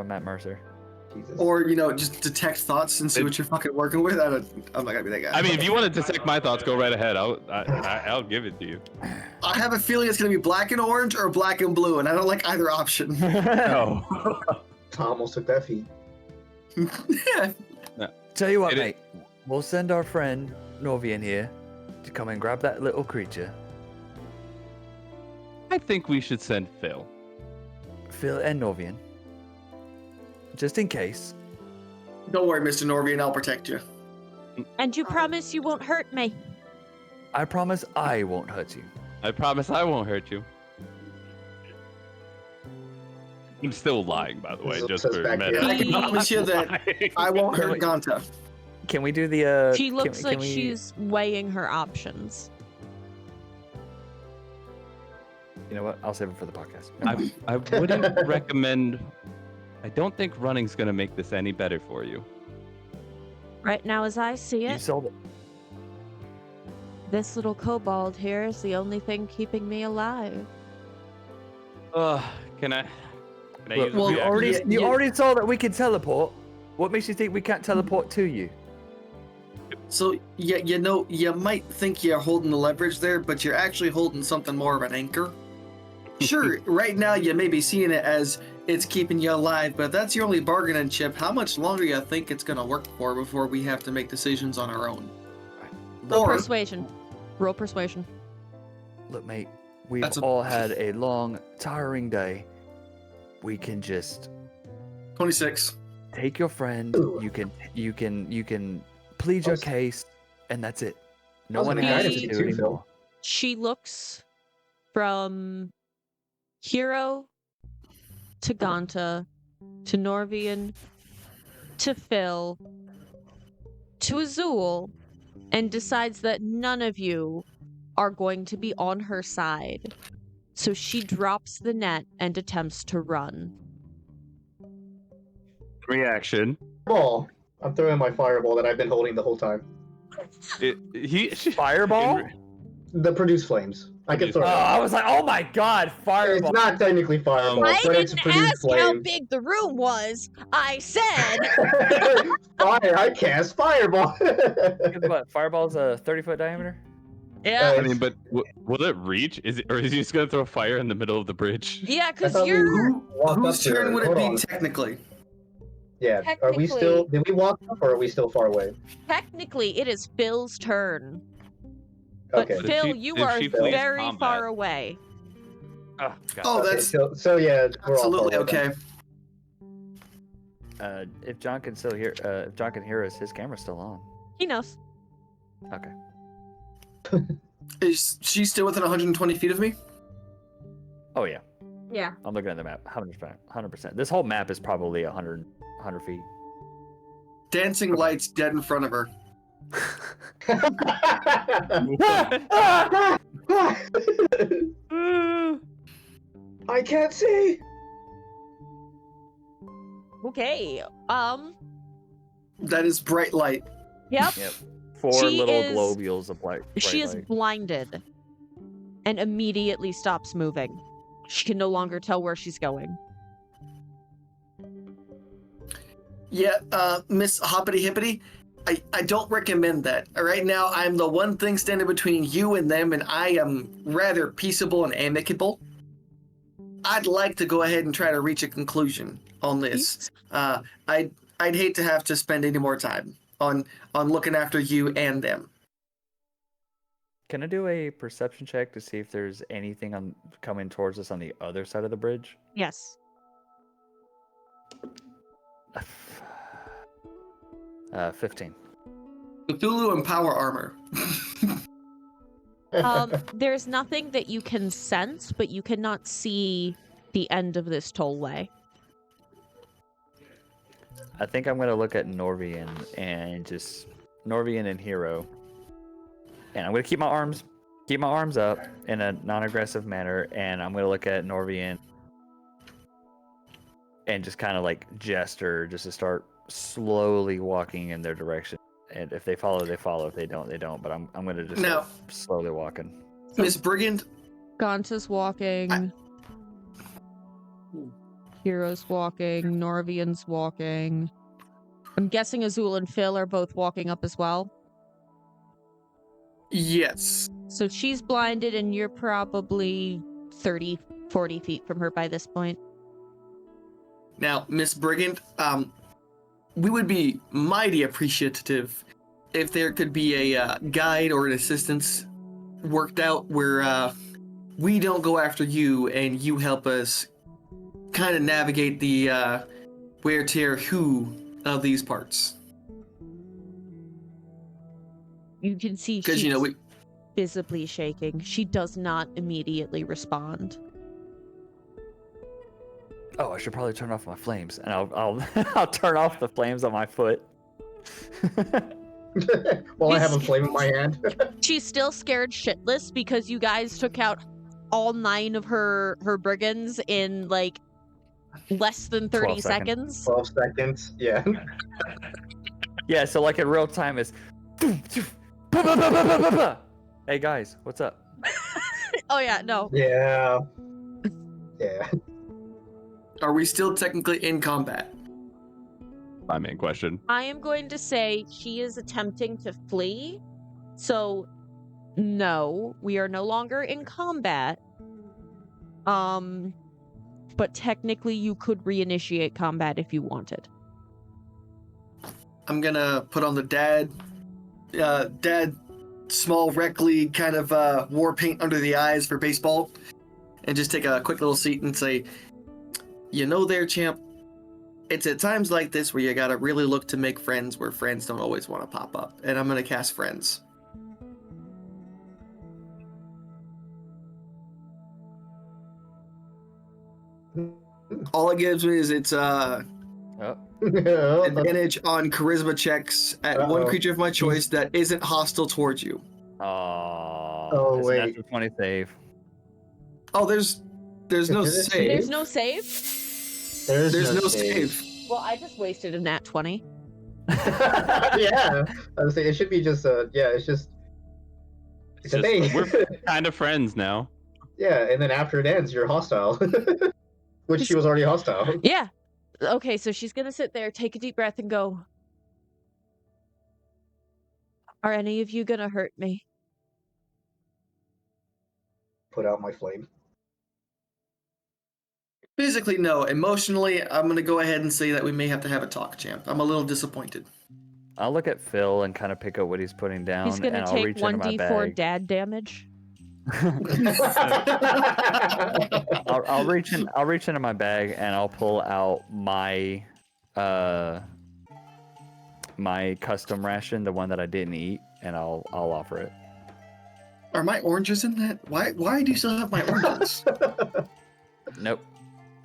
Matt Mercer. Jesus. Or, just detect thoughts and see what you're fucking working with. I'm not gonna be that guy. I mean, if you want to detect my thoughts, go right ahead. I'll give it to you. I have a feeling it's gonna be black and orange or black and blue, and I don't like either option. No. Tom almost took that feat. Yeah. Tell you what, It is- mate. We'll send our friend Novian here to come and grab that little creature. I think we should send Phil. Phil and Novian. Just in case. Don't worry, Mr. Norvian, I'll protect you. And you promise you won't hurt me. I promise I won't hurt you. I promise I won't hurt you. I'm still lying, by the way, Says just for back meta. here. I can promise you that I won't hurt Ganta. Can we do the? She can- looks can like we- she's weighing her options. You know what? I'll save it for the podcast. I wouldn't recommend. I don't think running's gonna make this any better for you. Right now, as I see You it, sold it. this little kobold here is the only thing keeping me alive. Can I Look, use well, a you reaction? already yeah, you yeah. already saw that we can teleport. What makes you think we can't teleport to you? So, yeah, you know, you might think you're holding the leverage there, but you're actually holding something more of an anchor. Sure, right now you may be seeing it as it's keeping you alive, but if that's your only bargaining chip, how much longer you think it's going to work for before we have to make decisions on our own? Roll Or- persuasion. Roll persuasion. Look, mate, we've That's a- all had a long, tiring day. We can just 26. take your friend. Ooh. You can plead your case, and that's it. No was one gonna has guide to it do too, anymore. She looks from Hero to Ganta to Norvian to Phil to Azul and decides that none of you are going to be on her side. So she drops the net and attempts to run. Reaction. Ball. I'm throwing my fireball that I've been holding the whole time. Fireball? The produce flames. I can Produce throw Oh, it. I was like, oh my god, It's fireball! not technically fireball, I but it's a didn't produce ask how flame. big the room was. I said Fire! I cast fireball. What? Fireball's a 30-foot diameter? yeah. I mean, but will it reach? Or is he just gonna throw fire in the middle of the bridge? Yeah, I because thought we you're walked Whose up here. turn would it Hold be on. technically? Yeah. Are we still? Technically- Did we walk up, or are we still far away? technically it is Phil's turn. But Okay. If Phil, she- you if are she flees very combat- far away. Oh, god. Oh, Okay, that's so yeah, we're all absolutely far away then. okay. If John can still hear, if John can hear us, his camera's still on. He knows. Okay. Is she still within 120 feet of me? Oh yeah, Yeah. I'm looking at the map. 100%. This whole map is probably 100 feet. Dancing lights dead in front of her. I can't see. Okay. That is bright light. Yep. Yep. Four She little is- globules of light. She bright is light. blinded and immediately stops moving. She can no longer tell where she's going. Yeah, Miss Hoppity Hippity, I don't recommend that. Right now, I'm the one thing standing between you and them, and I am rather peaceable and amicable. I'd like to go ahead and try to reach a conclusion on this. I'd hate to have to spend any more time on looking after you and them. Can I do a perception check to see if there's anything coming towards us on the other side of the bridge? Yes. 15. Cthulhu and power armor. There's nothing that you can sense, but you cannot see the end of this tollway. I think I'm gonna look at Norvian and just Norvian and Hero, and I'm gonna keep my arms up in a non-aggressive manner, and I'm gonna look at Norvian and just kind of like gesture just to start slowly walking in their direction. And if they follow, they follow. If they don't, they don't. But I'm gonna just Now- start slowly walking. Miss Brigand, Ganta's walking. Hero's walking. Norvian's walking. I'm guessing Azul and Phil are both walking up as well. yes. So she's blinded and you're probably 30, 40 feet from her by this point. Now, Miss Brigand, we would be mighty appreciative if there could be a guide or an assistance worked out where we don't go after you and you help us kind of navigate the where, tear, who of these parts. You can see Because, she's we... visibly shaking. She does not immediately respond. Oh, I should probably turn off my flames, and I'll I'll turn off the flames on my foot. While I have a flame in my hand. She's still scared shitless because you guys took out all 9 of her brigands in like less than 30 12 seconds. 12 seconds, yeah. Yeah, so like in real time it's hey guys, what's up? Oh yeah, no. Yeah. Yeah. Are we still technically in combat? My main question. I am going to say she is attempting to flee. So no, we are no longer in combat. But technically you could reinitiate combat if you wanted. I'm gonna put on the dad small rec league kind of war paint under the eyes for baseball, and just take a quick little seat and say, there, champ, it's at times like this where you gotta really look to make friends where friends don't always want to pop up, and I'm gonna cast friends. All it gives me is it's advantage on charisma checks at one creature of my choice that isn't hostile towards you. Oh, it's wait. a natural 20 save. Oh, there's no save. There's no save? There's no save. Well, I just wasted a nat 20. Yeah. I was saying it should be just it's just it's a thing. We're kind of friends now. Yeah, and then after it ends, you're hostile. Which she was already hostile. Yeah. Okay, so she's gonna sit there, take a deep breath, and go, are any of you gonna hurt me? Put out my flame. Physically, no. Emotionally, I'm gonna go ahead and say that we may have to have a talk, champ. I'm a little disappointed. I'll look at Phil and kind of pick up what he's putting down, He's gonna and I'll take reach into my 1d4 bag. dad damage. I'll reach into my bag and I'll pull out my my custom ration, the one that I didn't eat, and I'll offer it. Are my oranges in that? Why do you still have my oranges? Nope.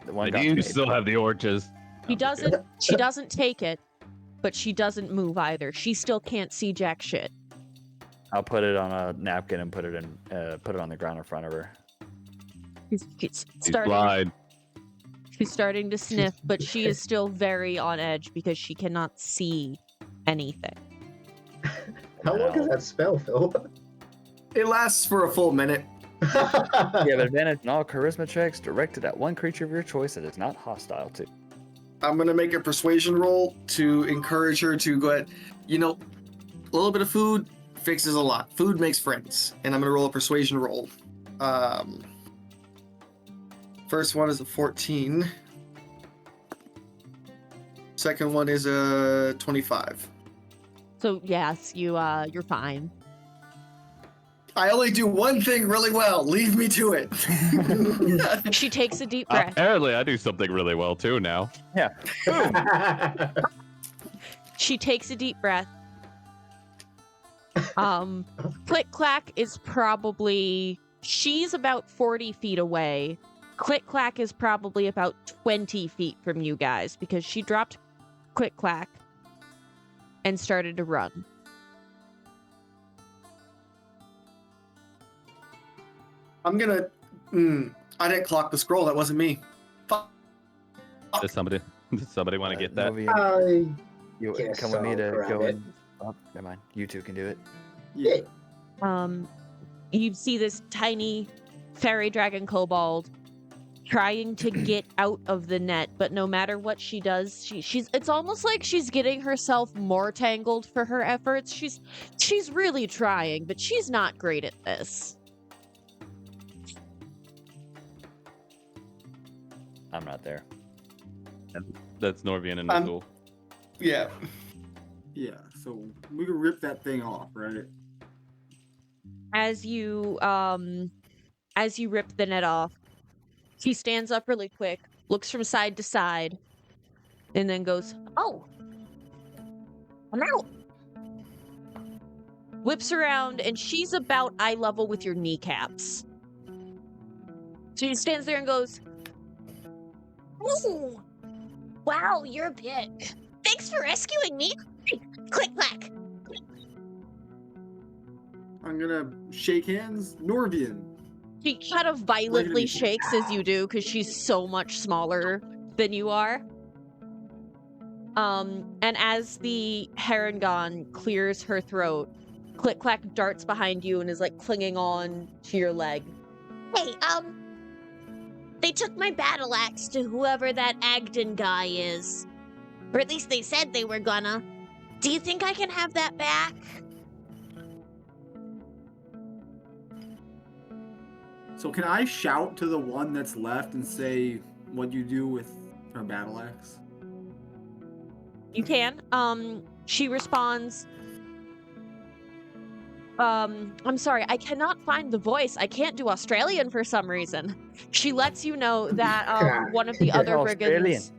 The one I got do made. still have the oranges. She doesn't take it, but she doesn't move either. She still can't see jack shit. I'll put it on a napkin and put it on the ground in front of her. She's She's starting. blind. She's starting to sniff, but she is still very on edge because she cannot see anything. How long is that spell, Phil? It lasts for a full minute. You have advantage on all charisma checks directed at one creature of your choice that is not hostile to. I'm gonna make a persuasion roll to encourage her to go ahead. A little bit of food fixes a lot. Food makes friends, and I'm gonna roll a persuasion roll. First one is a 14. Second one is a 25. So yes, you're fine. I only do one thing really well. Leave me to it. She takes a deep breath. Apparently, I do something really well too now. Yeah. She takes a deep breath. Click Clack is probably... She's about 40 feet away. Click Clack is probably about 20 feet from you guys because she dropped Click Clack and started to run. I'm gonna... I didn't clock the scroll. That wasn't me. Fuck. Does somebody want to get that? Novi, you guess come with me I'll to grab go it. and... Oh, never mind. You two can do it. Yeah. You see this tiny fairy dragon kobold trying to get out of the net, but no matter what she does, she's it's almost like she's getting herself more tangled for her efforts. She's really trying, but she's not great at this. I'm not there. That's Norvian and I'm- Nizul. Yeah. Yeah, so we can rip that thing off, right? As you rip the net off, he stands up really quick, looks from side to side, and then goes, "Oh, I'm out. Whips around, and she's about eye level with your kneecaps. So she stands there and goes, "Ooh, wow, you're big. Thanks for rescuing me. Click clack." I'm gonna shake hands. Norvian. She kind of violently shakes as you do because she's so much smaller than you are. And as the Harengon clears her throat, Click Clack darts behind you and is like clinging on to your leg. Hey, they took my battle axe to whoever that Agden guy is. Or at least they said they were gonna. Do you think I can have that back? So can I shout to the one that's left and say what you do with her battle axe? You can. She responds, I'm sorry, I cannot find the voice. I can't do Australian for some reason. She lets you know that one of the other brigands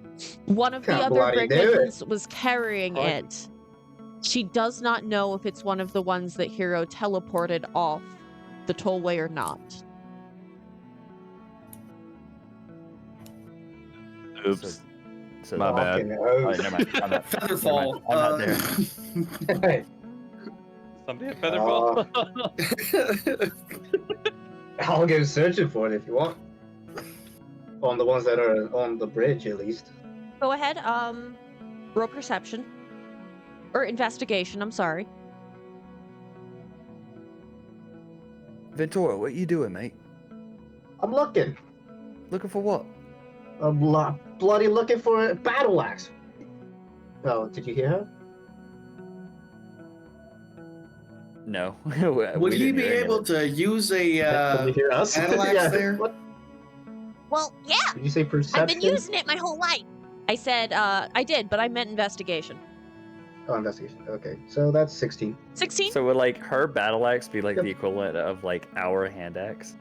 was carrying it. She does not know if it's one of the ones that Hero teleported off the tollway or not. Oops. So My bad. Oh, never mind. I'm not, Featherfall. I'm not there. Hey, Somebody at Featherfall. I'll go searching for it if you want. On the ones that are on the bridge, at least. Go ahead, roll perception. Or investigation, I'm sorry. Ventura, what you doing, mate? I'm looking. Looking for what? I'm bloody looking for a battle axe. Oh, did you hear her? No. Would he be able to use a Can you hear us? battle axe Yeah. there? What? Well, yeah, Did you say perception? I've been using it my whole life. I said, I did, but I meant investigation. Oh, investigation. Okay, so that's 16. 16? So would like her battle axe be like Yep. the equivalent of like our hand axe?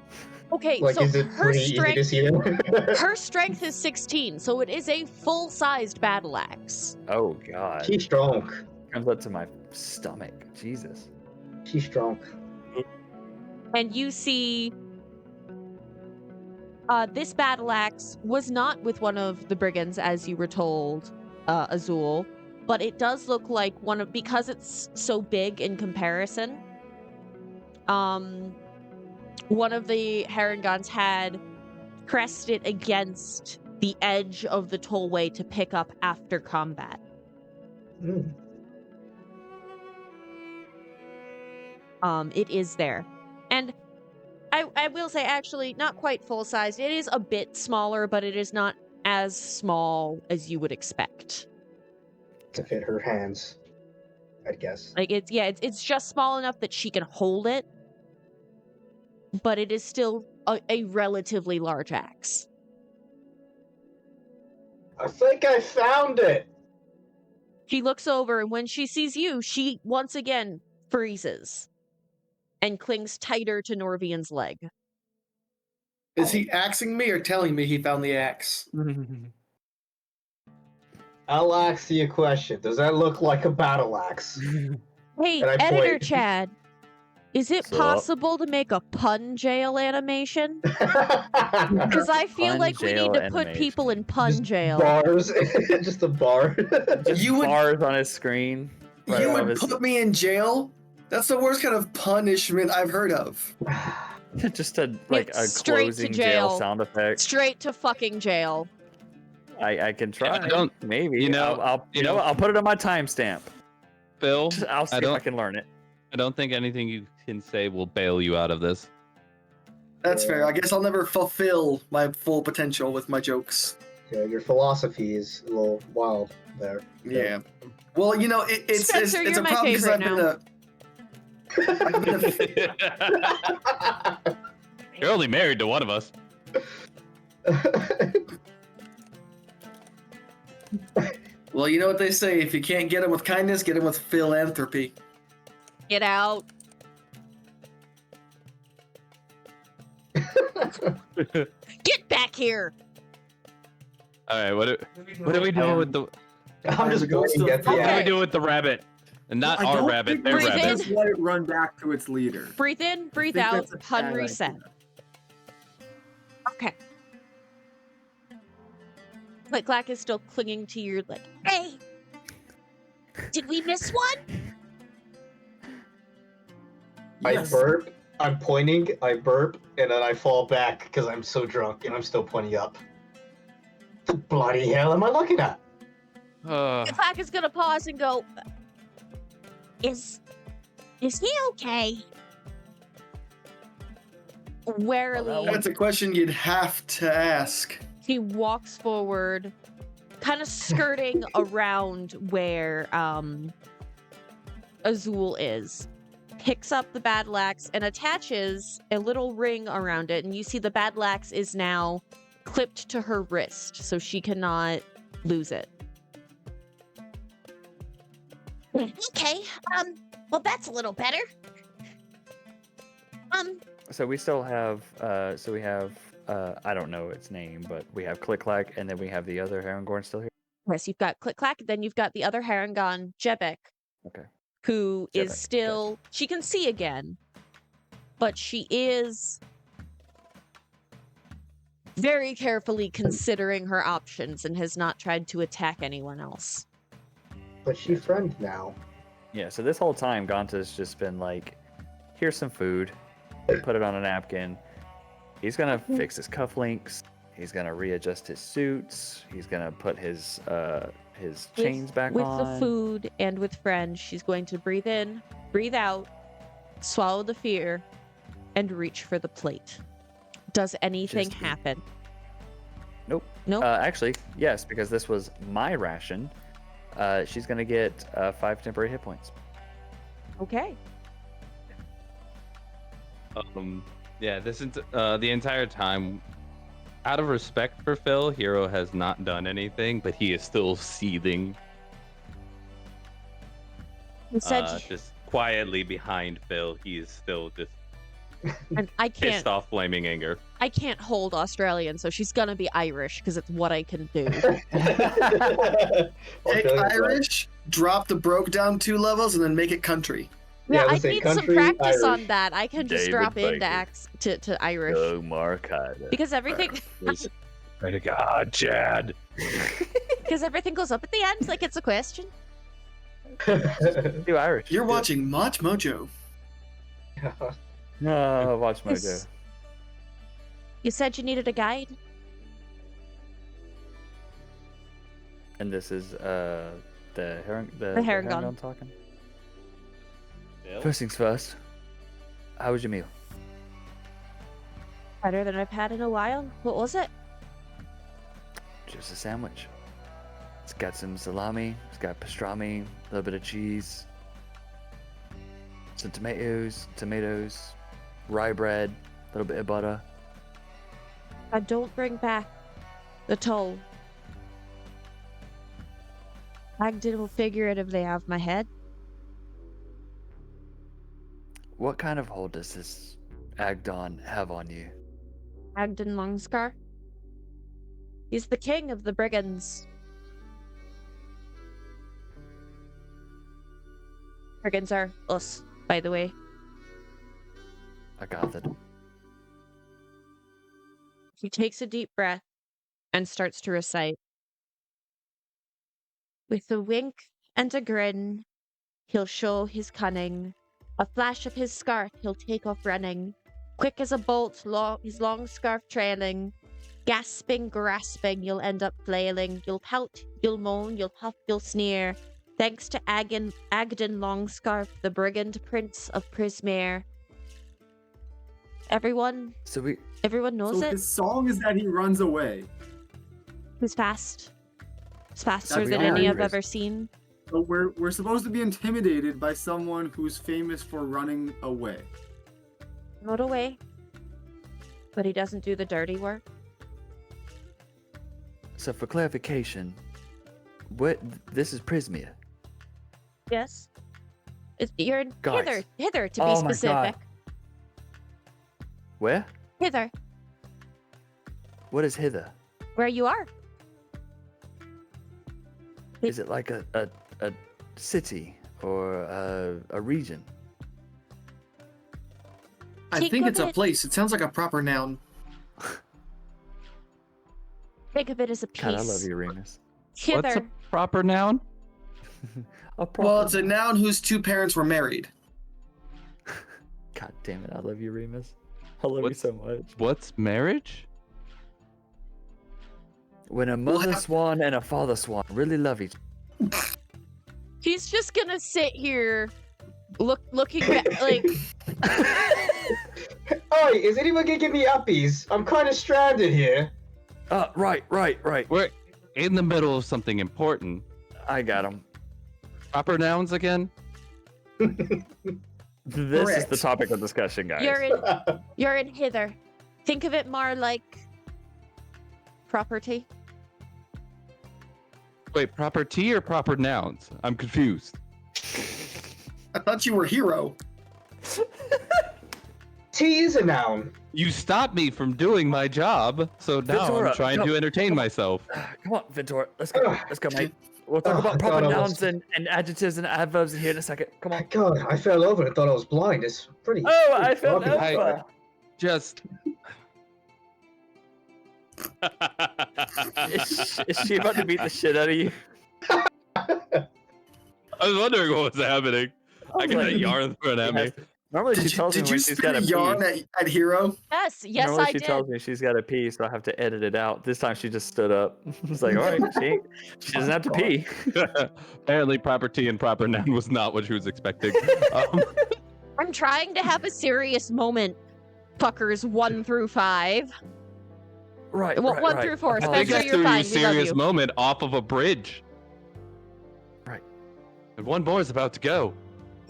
Okay, Like, so is it her pretty easy to strength, see them? her strength is 16, so it is a full-sized battle axe. Oh god. She's strong. Comes up to my stomach. Jesus. She's strong. And you see, this battle axe was not with one of the brigands, as you were told, Azul, but it does look like one of, because it's so big in comparison, one of the Harengons had pressed it against the edge of the tollway to pick up after combat. Mm. It is there. And I will say, actually, not quite full-sized. It is a bit smaller, but it is not as small as you would expect. To fit her hands, I guess. Like, it's just small enough that she can hold it, but it is still a relatively large axe. I think I found it. She looks over, and when she sees you, she once again freezes and clings tighter to Norvian's leg. Is he axing me or telling me he found the axe? I'll ask you a question. Does that look like a battle axe? Hey, And I Editor point. Chad, is it What's up? possible to make a pun jail animation? Because I feel Pun like we jail need to put animation. people in pun Just jail. Bars. Just a bar. You would- Bars on his screen. right You above would his- put me in jail? That's the worst kind of punishment I've heard of. just a like a Straight to closing jail. jail sound effect. Straight to fucking jail. I can try. I don't- maybe. you know- I'll you know- I'll put it on my timestamp. Phil, I'll see if I can learn it. I don't think anything you can say will bail you out of this. That's fair. I guess I'll never fulfill my full potential with my jokes. Yeah, your philosophy is a little wild there. Yeah. Well, you know, it's Spencer, it's you're a my problem because favorite I've been a You're only married to one of us. Well, you know what they say: if you can't get him with kindness, get him with philanthropy. Get out. Get back here. All right, what are we doing with the I'm just Go going to still- get the what are we Okay. axe. doing with the rabbit? And not I our don't rabbit, think their we should rabbit. just let it run back to its leader. Breathe in, breathe think out, that's a pun bad reset. idea. Okay. Click Clack is still clinging to your leg. Hey! Did we miss one? Yes. I burp. I'm pointing. I burp, and then I fall back because I'm so drunk, and I'm still pointing up. The bloody hell am I looking at? Click Clack is gonna pause and go, Is he okay? Warily, That's a question you'd have to ask. he walks forward, kind of skirting around where Azul is, picks up the battle axe and attaches a little ring around it, and you see the battle axe is now clipped to her wrist, so she cannot lose it. Okay, well that's a little better. So we still have, I don't know its name, but we have Click Clack, and then we have the other Harengon still here. Yes, you've got Click Clack, then you've got the other Harengon, Jebek, Okay. who is Jebek, still, she can see again, but she is very carefully considering her options and has not tried to attack anyone else. But she's friend now. Yeah, so this whole time, Gonta's just been like, here's some food, put it on a napkin. He's gonna fix his cufflinks. He's gonna readjust his suits. He's gonna put his chains back With on. the food and with friends, she's going to breathe in, breathe out, swallow the fear, and reach for the plate. Does anything Just- happen? Nope. Nope. Actually, yes, because this was my ration. She's gonna get 5 temporary hit points. Okay. Yeah, this is the entire time. Out of respect for Phil, Hero has not done anything, but he is still seething, Instead, just quietly behind Phil. He is still just and I pissed can't. off, flaming anger. I can't hold Australian, so she's gonna be Irish because it's what I can do. Take Irish, drop the broke down 2 levels, and then make it country. Yeah, let's I say need some country, practice on Irish. that. I can just David drop into Baker. to Irish Go Markada. because everything Right to God, Chad. because everything goes up at the end like it's a question. Do Irish. You're Do it. watching Mach Mojo. No, watch Mojo. Yes. You said you needed a guide. And this is the Harengon. Harengon talking. First things first. How was your meal? Better than I've had in a while. What was it? Just a sandwich. It's got some salami. It's got pastrami. A little bit of cheese. Some tomatoes. Rye bread. A little bit of butter. I don't bring back the toll. Agden will figuratively have my head. What kind of hold does this Agdon have on you? Agden Longscar. He's the king of the brigands. Brigands are us, by the way. I gathered. He takes a deep breath and starts to recite. With a wink and a grin, he'll show his cunning. A flash of his scarf, he'll take off running. Quick as a bolt, his long scarf trailing. Gasping, grasping, you'll end up flailing. You'll pout, you'll moan, you'll puff, you'll sneer. Thanks to Agden Longscarf, the brigand prince of Prismeer. Everyone knows So it. his song is that he runs away. He's fast. He's faster That's than any I've hilarious. ever seen. So we're supposed to be intimidated by someone who's famous for running away. Not away. But he doesn't do the dirty work. So for clarification, this is Prismeer. Yes. You're Guys. hither to be Oh my specific. God. Where? Hither, What is hither? where you are. Is it like a city or a region? I think it's a place. It sounds like a proper noun. Think of it as a piece. God, I love you, Remus. Hither. What's a proper noun? Well, it's a noun whose two parents were married. God damn it, I love you, Remus. I love you What's- so much. What's marriage? When a mother swan and a father swan really love each He's just gonna sit here, looking back, like. Oi, is anyone gonna give me uppies? I'm kind of stranded here. Right. We're in the middle of something important. I got him. Proper nouns again? This is Correct. the topic of discussion, guys. You're in hither. Think of it more like property. Wait, property or proper nouns? I'm confused. I thought you were Hero. T is a noun. You stopped me from doing my job, so now Ventura, I'm trying no, to entertain myself. Come on, Ventura. Let's go, mate. We'll talk about I proper thought I nouns was- and adjectives and adverbs in here in a second. Come on. God, I fell over and thought I was blind. It's pretty. Oh, I pretty fell obvious. over. Just. Is she about to beat the shit out of you? I was wondering what was happening. I got a yarn thrown at me. Normally she Did tells me you when she's spit got a to yarn pee. at Hero? Yes, Normally I she did. tells me she's got to pee, so I have to edit it out. This time she just stood up. It's like, all right, she doesn't have to pee. Apparently, property and proper noun was not what she was expecting. I'm trying to have a serious moment. Fuckers 1 through 5. Right, Well, right, 1 right. through 4, I think Spencer, that's you're through a fine. We love serious you. moment off of a bridge. Right. And one more is about to go.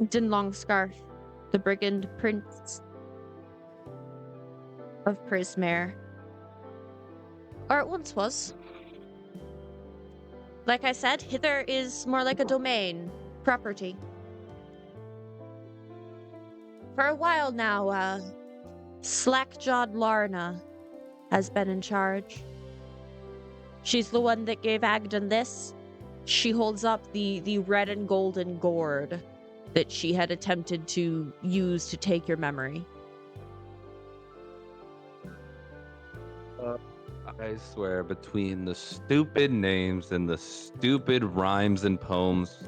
Din Longscarf, the brigand prince of Prismeer. Or it once was. Like I said, hither is more like a domain, property. For a while now, slack-jawed Larna has been in charge. She's the one that gave Agdon this. She holds up the red and golden gourd that she had attempted to use to take your memory. I swear, between the stupid names and the stupid rhymes and poems,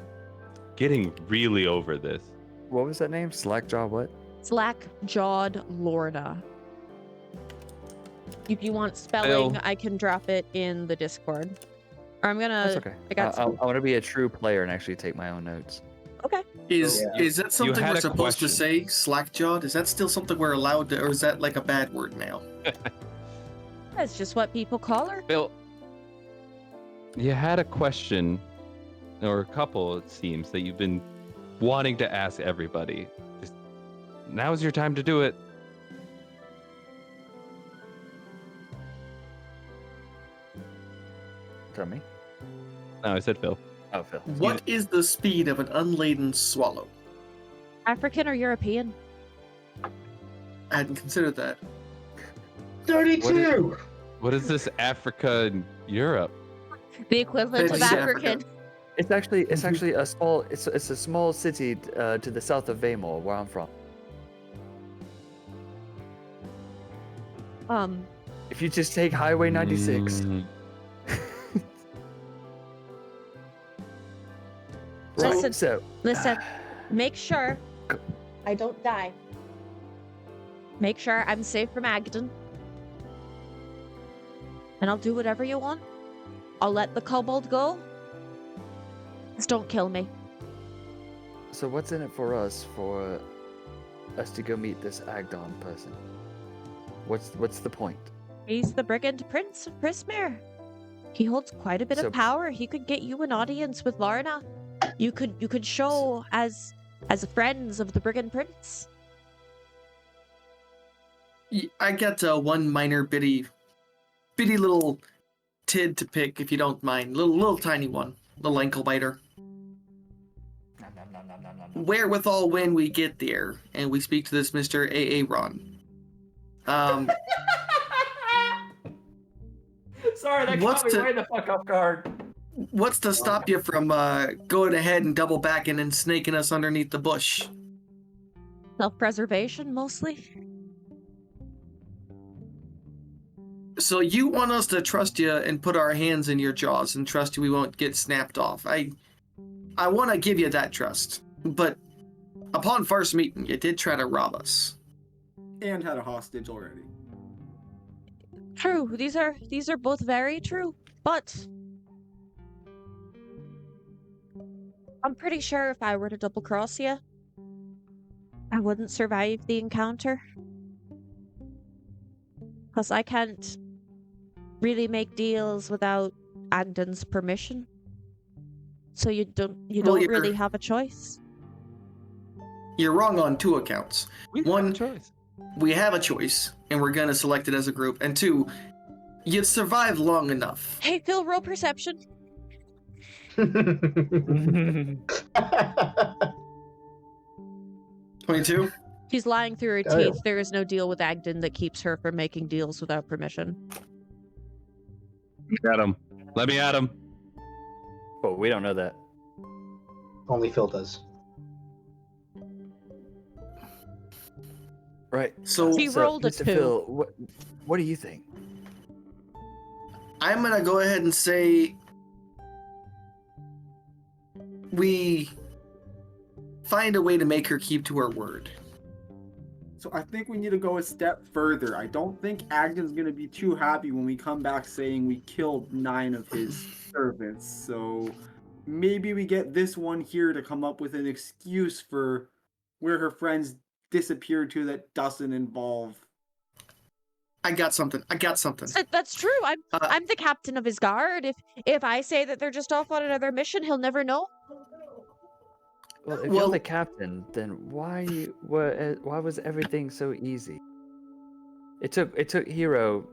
getting really over this. What was that name? Slackjaw what? Slack-jawed Lorna. If you want spelling, Phil. I can drop it in the Discord. Or I'm gonna. That's okay. I got I some. want to be a true player and actually take my own notes. Okay. Is Yeah. that something had we're a supposed to question. say? Slack-jawed? Is that still something we're allowed to, or is that like a bad word now? That's just what people call her. Bill, you had a question, or a couple, it seems, that you've been wanting to ask everybody. Just now's your time to do it. Tell me. No, I said Phil. Oh, Phil. What is the speed of an unladen swallow? African or European? I hadn't considered that. 32. What is this Africa and Europe? The equivalent of It's African. It's actually a small. It's a small city to the south of Vaymore, where I'm from. If you just take Highway 96. Mm, Listen. So Listen, make sure Go- I don't die. Make sure I'm safe from Agdon. And I'll do whatever you want. I'll let the kobold go. Just don't kill me. So what's in it for us to go meet this Agdon person? What's the point? He's the brigand prince of Prismeer. He holds quite a bit So- of power. He could get you an audience with Larna. You could show as friends of the brigand prince. I got one minor bitty little tid to pick, if you don't mind. Little tiny one. Little ankle biter. Wherewithal, when we get there and we speak to this Mr. Aaron. Sorry, that caught me right the fuck off guard. What's to stop you from going ahead and double backing and snaking us underneath the bush? Self-preservation, mostly. So you want us to trust you and put our hands in your jaws and trust you we won't get snapped off. I want to give you that trust. But upon first meeting, you did try to rob us. And had a hostage already. True. These are both very true. But I'm pretty sure if I were to double cross you, I wouldn't survive the encounter. Because I can't really make deals without Agden's permission. So you don't really have a choice. You're wrong on two accounts. One, choice. we have a choice, and we're gonna select it as a group. And two, you'd survive long enough. Hey, Phil, roll perception. 22? She's lying through her Oh, yeah. teeth. There is no deal with Agden that keeps her from making deals without permission. At him. Let me at him. But we don't know that. Only Phil does. Right. So He rolled a Mr. 2. Phil, what do you think? I'm gonna go ahead and say we find a way to make her keep to her word. So I think we need to go a step further. I don't think Agden's going to be too happy when we come back saying we killed 9 of his servants. So maybe we get this one here to come up with an excuse for where her friends disappeared to that doesn't involve. I got something. That's true. I'm the captain of his guard. If I say that they're just off on another mission, he'll never know. Well, if Well- you're the captain, then why was everything so easy? It took Hero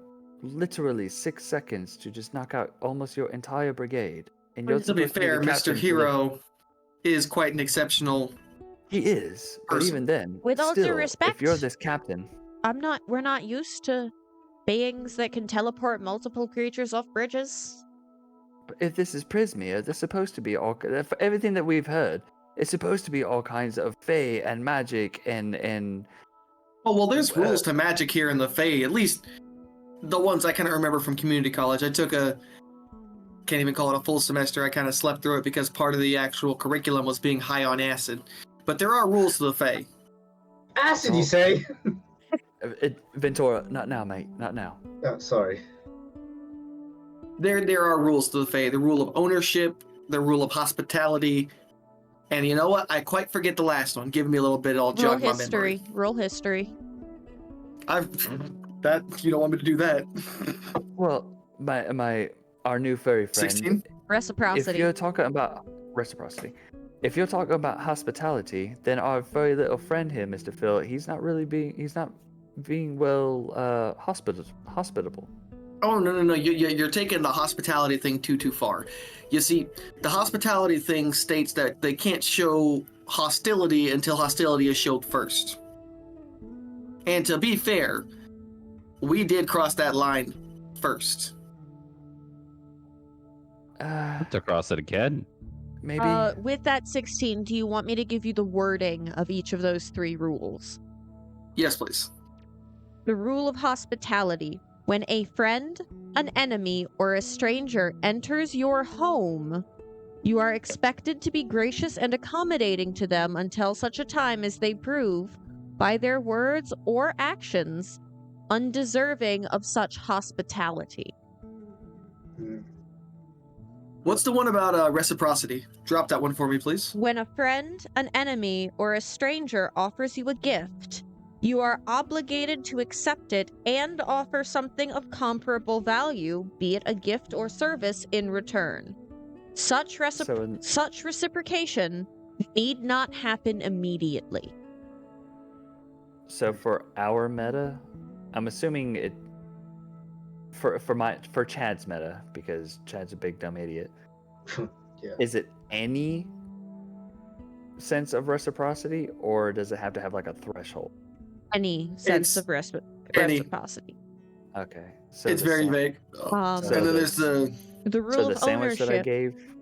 literally 6 seconds to just knock out almost your entire brigade. And you're To be supposed fair, the Mr. captain for Hero is quite an exceptional. He is, but person. even then, With all due still, respect- if you're this captain, We're not used to beings that can teleport multiple creatures off bridges. but if this is Prismeer, there's supposed to be all for everything that we've heard. It's supposed to be all kinds of fae and magic and Oh well, there's rules to magic here in the Fae. At least the ones I kind of remember from community college. I took can't even call it a full semester. I kind of slept through it because part of the actual curriculum was being high on acid. But there are rules to the Fae. Acid, you say? Ventura, not now, mate, not now. Oh, sorry. There are rules to the Fae. The rule of ownership, the rule of hospitality, and you know what? I quite forget the last one. Give me a little bit, I'll Roll jog my history. memory. Roll history. That you don't want me to do that. Well, our new furry friend. 16? If Reciprocity. you're talking about reciprocity, if you're talking about hospitality, then our very little friend here, Mr. Phil, he's not being well hospitable. Oh no! You're taking the hospitality thing too far. You see, the hospitality thing states that they can't show hostility until hostility is showed first. And to be fair, we did cross that line first. To cross it again. Maybe. With that 16, do you want me to give you the wording of each of those 3 rules? Yes, please. The rule of hospitality. When a friend, an enemy, or a stranger enters your home, you are expected to be gracious and accommodating to them until such a time as they prove, by their words or actions, undeserving of such hospitality. What's the one about reciprocity? Drop that one for me, please. When a friend, an enemy, or a stranger offers you a gift, you are obligated to accept it and offer something of comparable value, be it a gift or service, in return. Such reciprocation need not happen immediately. So for our meta, I'm assuming it for Chad's meta, because Chad's a big dumb idiot. Yeah. Is it any sense of reciprocity, or does it have to have like a threshold? Any sense It's of any. reciprocity. Okay. So It's the very same- vague. So And then there's the The rule So the of sandwich that I ownership. gave.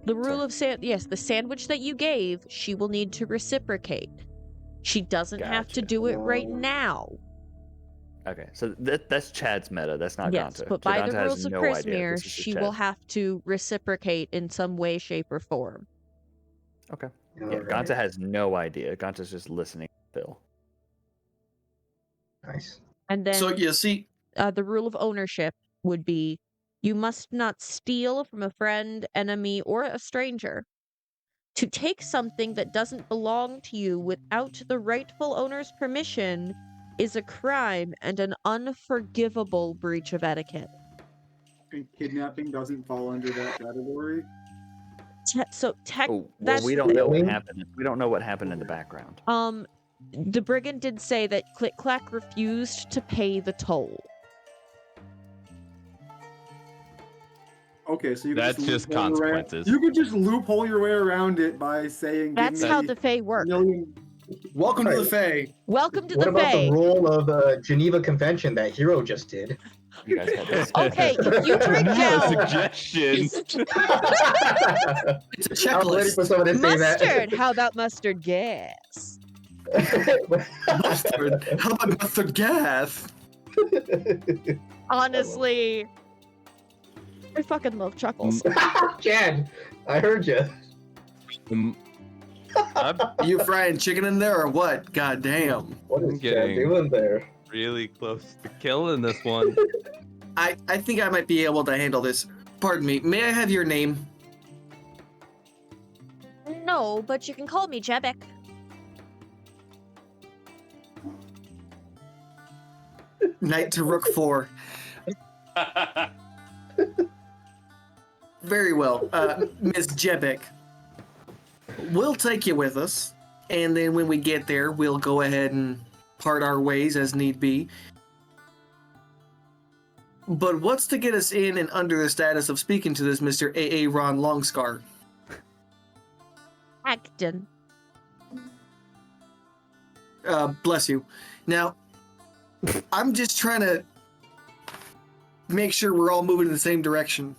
The rule Sorry. of yes, the sandwich that you gave, she will need to reciprocate. She doesn't have to Gotcha. do it right now. Okay, so that's Chad's meta. That's not Yes, Ganta. but So by the Ganta has rules of no idea. Prismeer, This is just she will Chad. have to reciprocate in some way, shape, or form. Okay. Yeah, Alright. Ganta has no idea. Ganta's just listening to Phil. Nice. And then So you see, the rule of ownership would be you must not steal from a friend, enemy, or a stranger. To take something that doesn't belong to you without the rightful owner's permission is a crime and an unforgivable breach of etiquette. And kidnapping doesn't fall under that category. So tech Oh, well, that's we the don't know what Really? happened. We don't know what happened in the background. The brigand did say that Click Clack refused to pay the toll. Okay, so you can That's just loophole your way- consequences. You could just loophole your way around it by saying, That's "Give how me the Fae work. a million." welcome to the Right. Fae. Welcome to What the about Fae. the rule of Geneva Convention that Hero just did? You guys had this. Okay, if you break New down suggestion. It's a I was waiting checklist. for someone to say mustard, how about mustard gas? Mustard. How about mustard gas? Honestly, I fucking love chuckles. Chad, I heard you. I'm You frying chicken in there or what? God damn. What is I'm Chad getting- doing there? really close to killing this one. I think I might be able to handle this. Pardon me. May I have your name? No, but you can call me Jebek. Knight to Rook 4. Very well. Miss Jebek. We'll take you with us. And then when we get there, we'll go ahead and part our ways as need be. But what's to get us in and under the status of speaking to this Mr. A.A. Ron Longscar? Acton. Bless you. Now, I'm just trying to make sure we're all moving in the same direction.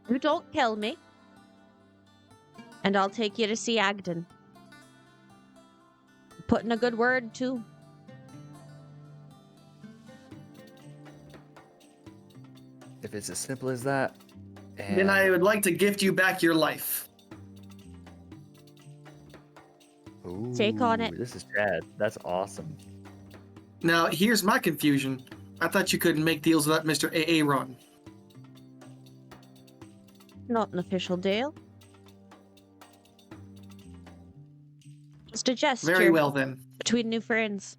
You don't kill me. And I'll take you to see Agden. Put in a good word, too. If it's as simple as that, and Then I would like to gift you back your life. Take on it. Ooh, this is Chad. That's awesome. Now, here's my confusion. I thought you couldn't make deals without Mr. A.A. Ron. Not an official deal. Just a gesture. Very well, then. Between new friends.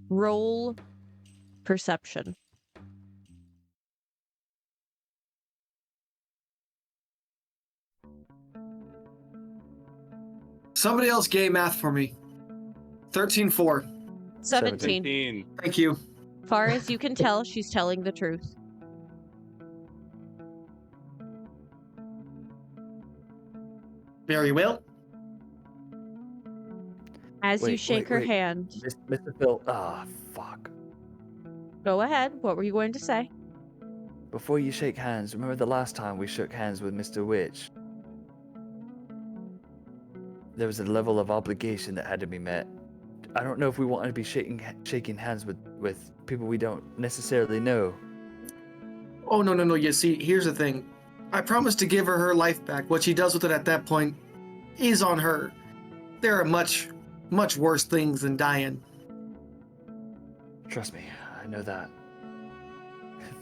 Roll perception. Somebody else gay math for me. 13-4. 17. 17. Thank you. Far as you can tell, she's telling the truth. Very well. As you Wait, shake wait, her wait. hand, Mr. Phil. Ah, fuck. go ahead. What were you going to say? Before you shake hands, remember the last time we shook hands with Mr. Witch? There was a level of obligation that had to be met. I don't know if we want to be shaking hands with people we don't necessarily know. Oh, no. You see, here's the thing. I promised to give her life back. What she does with it at that point is on her. There are much worse things than dying. Trust me, I know that.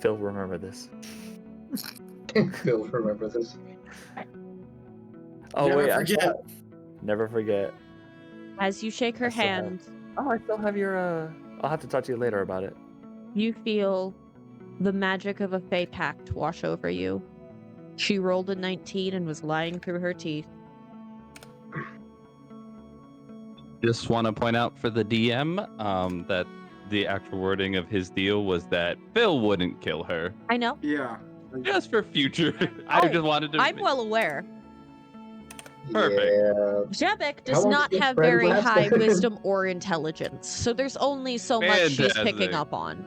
Phil, remember this. Phil, remember this. Oh Never wait, forget. Never forget. As you shake her I still have- hand, Oh, I still have your. I'll have to talk to you later about it. you feel the magic of a Fey Pact wash over you. She rolled a 19 and was lying through her teeth. Just want to point out for the DM that the actual wording of his deal was that Phil wouldn't kill her. I know. Yeah. Just for future. I Oh, just wanted to. I'm well aware. Perfect. Yeah. Jebek How does long not did have friends very last? high wisdom or intelligence, so there's only so much she's picking Fantastic. up on.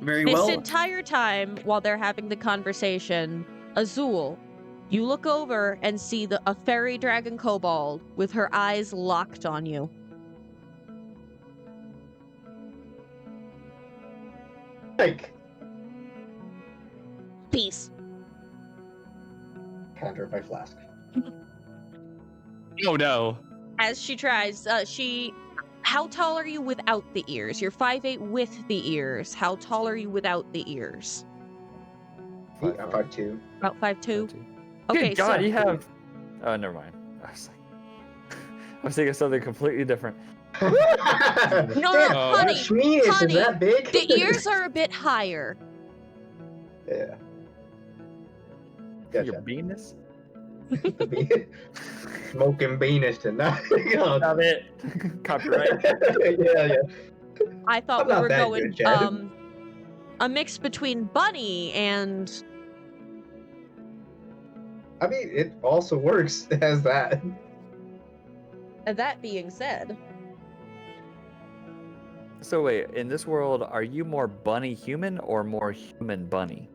Very This well. entire time, while they're having the conversation, Azul, you look over and see a fairy dragon kobold with her eyes locked on you. Like, Peace. hand her my flask. Oh no. As she tries, how tall are you without the ears? You're 5'8" with the ears. How tall are you without the ears? I'm 5'2". About 5'2". Good Okay, God, so you have. Oh, never mind. I was thinking of something completely different. No, Oh, honey, Swedish is honey, that big? the ears are a bit higher. Yeah. Your Gotcha. penis? Smoking Venus tonight. Stop it. Copyright. yeah. I thought I'm we not were that going good, Chad. a mix between bunny and I mean, it also works as that. that being said. So wait, in this world, are you more bunny human or more human bunny?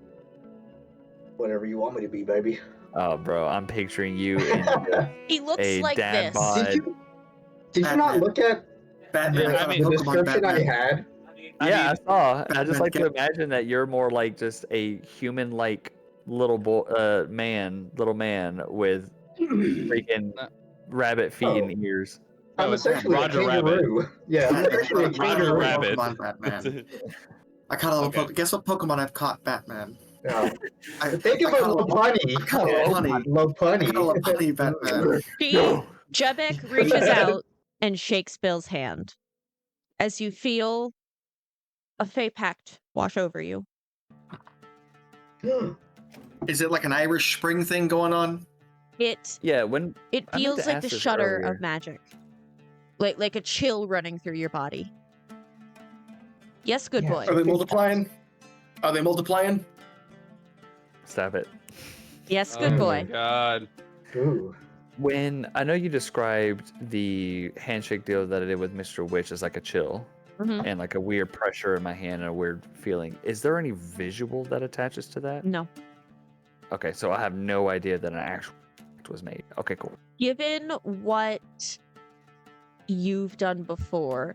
Whatever you want me to be, baby. Oh, bro, I'm picturing you in He looks a like dad this. bod. Did you not Batman. look at Batman. I mean, the Pokemon description I Batman. had? Yeah, I saw. I just Batman like to get- imagine that you're more like just a human-like little boy, little man with freaking rabbit feet and ears. I'm No, it's essentially Roger a Rabbit. kangaroo. Yeah, I'm essentially a Roger kangaroo. Rabbit. Pokemon Batman. I caught a little. Okay. Guess what Pokemon I've caught? Batman. Yeah. I Think I about caught a- Lopunny. I caught a Lopunny. Lopunny. I caught a Lopunny, Batman. Jebek reaches out and shakes Bill's hand as you feel a Fey Pact wash over you. Is it like an Irish Spring thing going on? It Yeah, it I meant feels to like ask the this shudder earlier. of magic, like a chill running through your body. Yes, good Yeah. boy. Are they multiplying? Are they multiplying? Stop it. Yes, Oh good my boy. God. Ooh. When I know you described the handshake deal that I did with Mr. Witch as like a chill Mhm. and like a weird pressure in my hand and a weird feeling. Is there any visual that attaches to that? No. Okay, so I have no idea that an actual act was made. Okay, cool. Given what you've done before,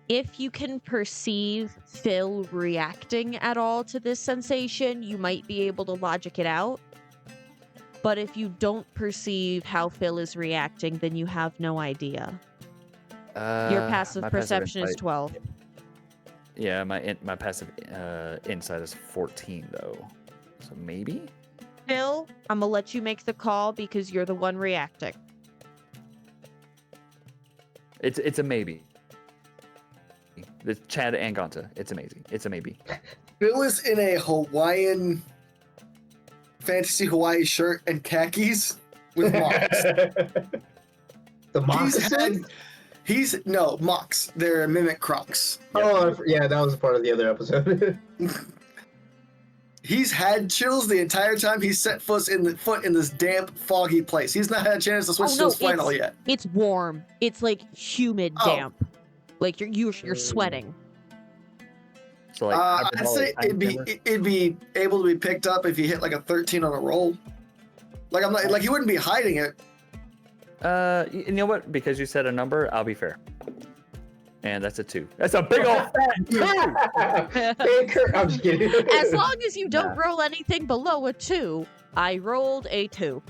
if you can perceive Phil reacting at all to this sensation, you might be able to logic it out. But if you don't perceive how Phil is reacting, then you have no idea. Your passive my perception is insight- 12. Yeah, my passive insight is 14 though. So maybe? Phil, I'm gonna let you make the call because you're the one reacting. It's a maybe. It's Chad and Gonta. It's amazing. It's a maybe. Bill is in a Hawaiian, fantasy Hawaii shirt and khakis with mocks. The moccasin? No mocks. They're mimic Crocs. Oh, yeah, that was part of the other episode. He's had chills the entire time he's set foot in this damp, foggy place. He's not had a chance to switch Oh, to no, his flannel yet. It's warm. It's like humid, Oh. damp. Like you're sweating. So like I'd hyperbolic say time chamber? it'd be able to be picked up if you hit like a 13 on a roll. Like I'm not like you wouldn't be hiding it. You know what? Because you said a number, I'll be fair. And that's a 2. That's a big old fat 2! Baker, I'm just kidding. As long as you don't roll anything below a 2, I rolled a 2.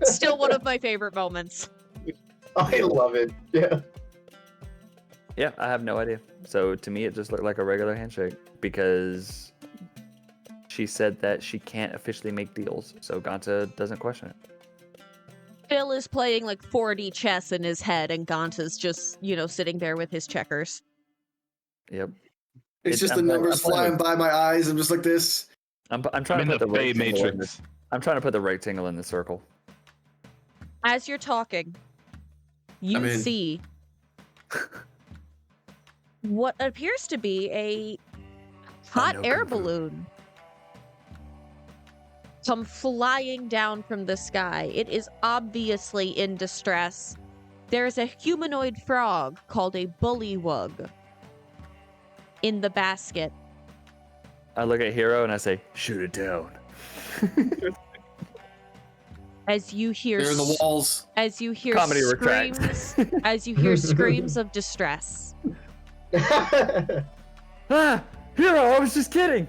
Still one of my favorite moments. I love it. Yeah. Yeah, I have no idea. So to me, it just looked like a regular handshake because she said that she can't officially make deals. So Gonta doesn't question it. Phil is playing like 4D chess in his head, and Gonta's just, sitting there with his checkers. Yep. It's just the I'm numbers playing flying by my eyes. I'm just like this. I'm I'm trying in to the put the Fey rectangle in Matrix. I'm trying to put the rectangle in the circle. As you're talking, you I'm in. see what appears to be a hot no air kung fu. balloon come flying down from the sky. It is obviously in distress, There's a humanoid frog called a bullywug in the basket. I look at Hero and I say, shoot it down. As you hear There are the walls. as you hear Comedy screams retract. as you hear screams of distress. Ah, Hero, I was just kidding.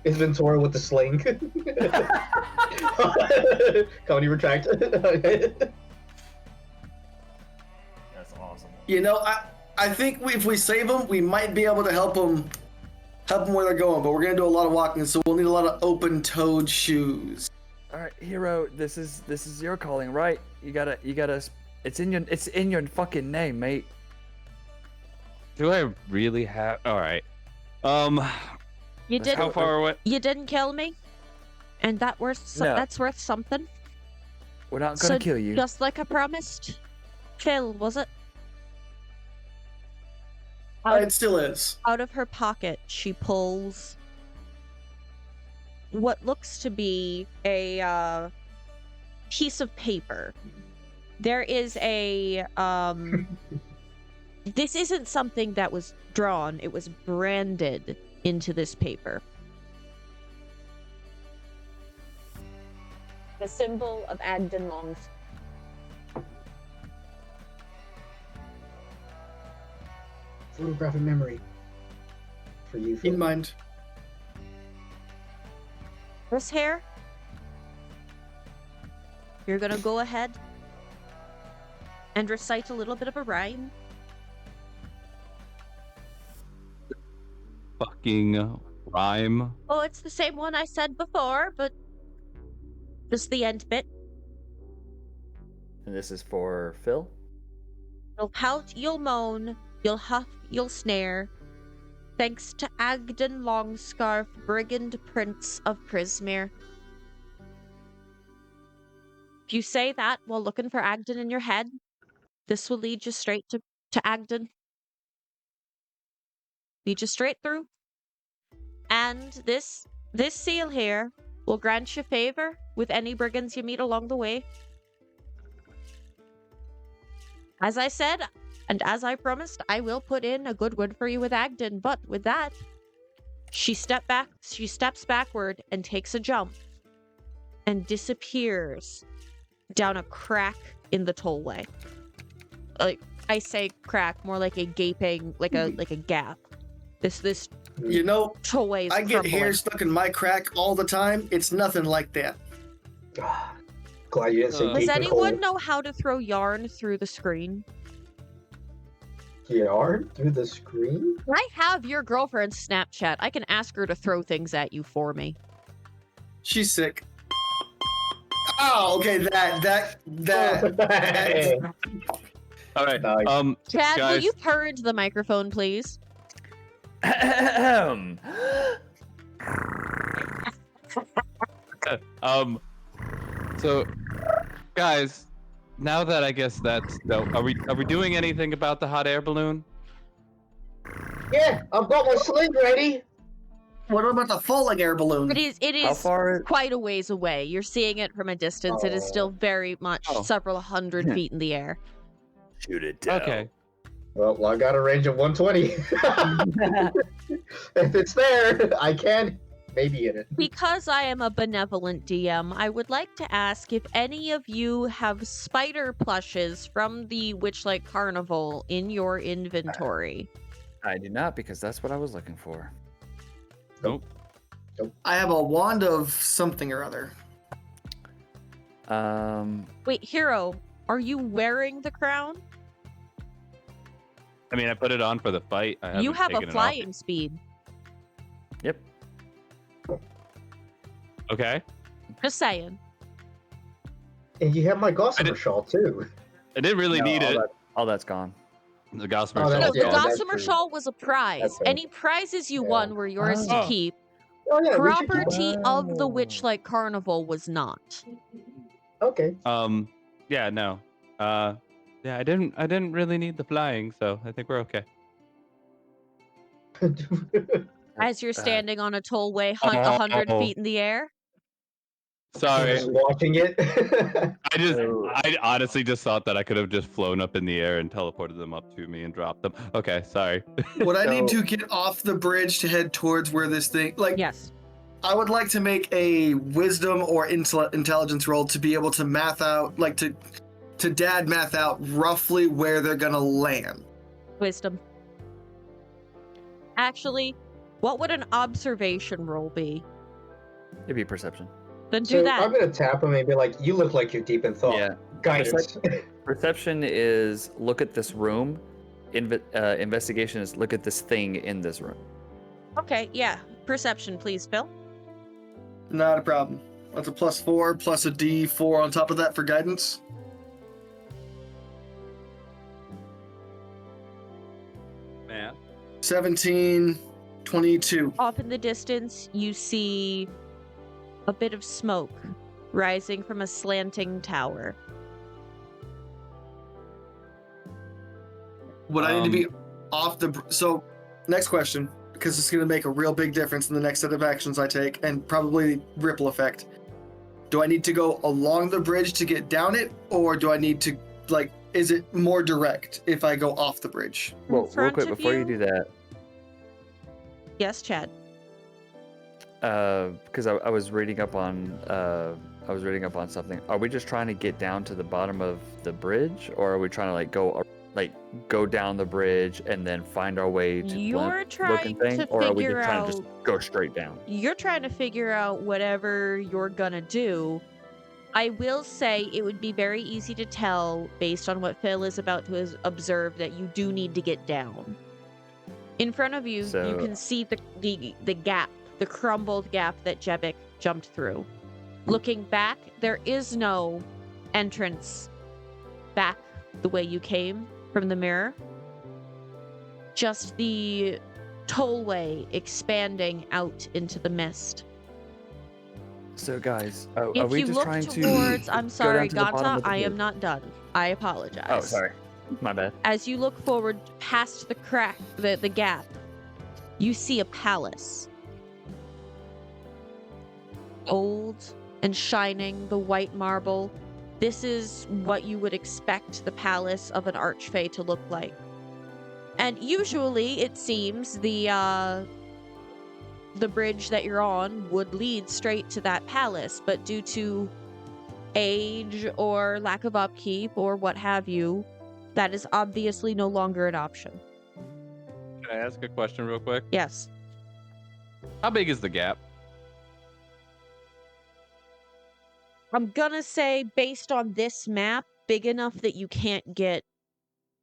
Inventory with the sling. Comedy retract. That's awesome. You know, I think if we save them, we might be able to help them where they're going. But we're gonna do a lot of walking, so we'll need a lot of open-toed shoes. All right, Hero, this is your calling, right? You gotta. It's in your fucking name, mate. Do I really have? All right. You That's How didn't far away? you didn't kill me, and No. that's worth something. We're not gonna So kill you. Just like I promised. Phil, was it? It still is. Out of her pocket, she pulls what looks to be a piece of paper. There is a this isn't something that was drawn, it was branded into this paper. The symbol of Agden Longs. Photographic memory. For you, Phil. In mind. This hair, you're gonna go ahead and recite a little bit of a rhyme. Fucking rhyme. Oh, it's the same one I said before, but just the end bit. And this is for Phil. You'll pout, you'll moan, you'll huff, you'll snare. Thanks to Agden Longscarf, Brigand Prince of Prismeer. If you say that while looking for Agden in your head, this will lead you straight to Agden. Lead you straight through. And this seal here will grant you favor with any brigands you meet along the way. As I said, and as I promised, I will put in a good word for you with Agden, but with that, she steps backward and takes a jump and disappears down a crack in the tollway. Like, I say crack, more like a gaping, like a gap. This You know, tollway is I get crumbling. hair stuck in my crack all the time. It's nothing like that. Glad you didn't say Does deep and anyone cold. know how to throw yarn through the screen? Yarn through the screen? I have your girlfriend's Snapchat. I can ask her to throw things at you for me. She's sick. Oh, okay. That. Hey. All right. Nice. Chad, will Guys. you purge the microphone, please? So, guys, now that I guess that's are we doing anything about the hot air balloon? Yeah, I've got my sling ready. What about the falling air balloon? It How is far? quite a ways away. You're seeing it from a distance. It is still very much Oh. several hundred feet in the air. Shoot it down. Okay. Well, I got a range of 120. If it's there, I can maybe hit it. Because I am a benevolent DM, I would like to ask if any of you have spider plushes from the Witchlight Carnival in your inventory. I do not, because that's what I was looking for. Nope. I have a wand of something or other. Wait, Hero, are you wearing the crown? I mean, I put it on for the fight. I You haven't have a taken it off. flying speed. Yep. Okay. Just saying. And you have my I gossamer did- shawl too. I didn't really No, need all it. all that's gone. The Gossamer Oh, Shawl. No, that's- the yeah, that's Gossamer true. Shawl was a prize. That's fair. Any prizes you Yeah. won were yours to Oh. keep. Oh yeah, we should keep Property it. of the Witchlight Carnival was not. Okay. Yeah, no. Yeah, I didn't really need the flying, so I think we're okay. As you're standing on a tollway 100 Oh. feet in the air. Sorry. Just watching it. I honestly just thought that I could have just flown up in the air and teleported them up to me and dropped them. Okay, sorry. Would I need So- to get off the bridge to head towards where this thing, like, Yes. I would like to make a wisdom or intelligence roll to be able to math out, like to dad math out roughly where they're gonna land. Wisdom. Actually, what would an observation roll be? It'd be perception. Then do So that. I'm gonna tap him and be like, "You look like you're deep in thought." Yeah. Guidance. Perception is look at this room. Investigation is look at this thing in this room. Okay, yeah. Perception, please, Phil. Not a problem. That's a +4 plus a D4 on top of that for guidance. Man. 17, 22. Off in the distance, you see a bit of smoke rising from a slanting tower. Would I need to be off the... So, next question, because it's going to make a real big difference in the next set of actions I take, and probably ripple effect. Do I need to go along the bridge to get down it, or do I need to, like, is it more direct if I go off the bridge? Well, real front quick of before you you? do that, Yes, Chad. because I was reading up on something. Are we just trying to get down to the bottom of the bridge, or are we trying to go down the bridge and then find our way to You're looking trying thing, to or are we figure just trying out... to just go straight down? You're trying to figure out whatever you're gonna do. I will say it would be very easy to tell based on what Phil is about to observe that you do need to get down. In front of you, you So- can see the gap, the crumbled gap that Jebic jumped through. Looking back, there is no entrance back the way you came from the mirror. Just the tollway expanding out into the mist. So guys, are If we you just look trying towards, to? I'm sorry, to the bottom Ganta, of the I am bridge? not done. I apologize. Oh, sorry, my bad. As you look forward past the crack, the gap, you see a palace. Old and shining, the white marble. This is what you would expect the palace of an archfey to look like. And usually, it seems, the bridge that you're on would lead straight to that palace, but due to age or lack of upkeep or what have you, that is obviously no longer an option. Can I ask a question real quick? Yes. How big is the gap? I'm gonna say, based on this map, big enough that you can't get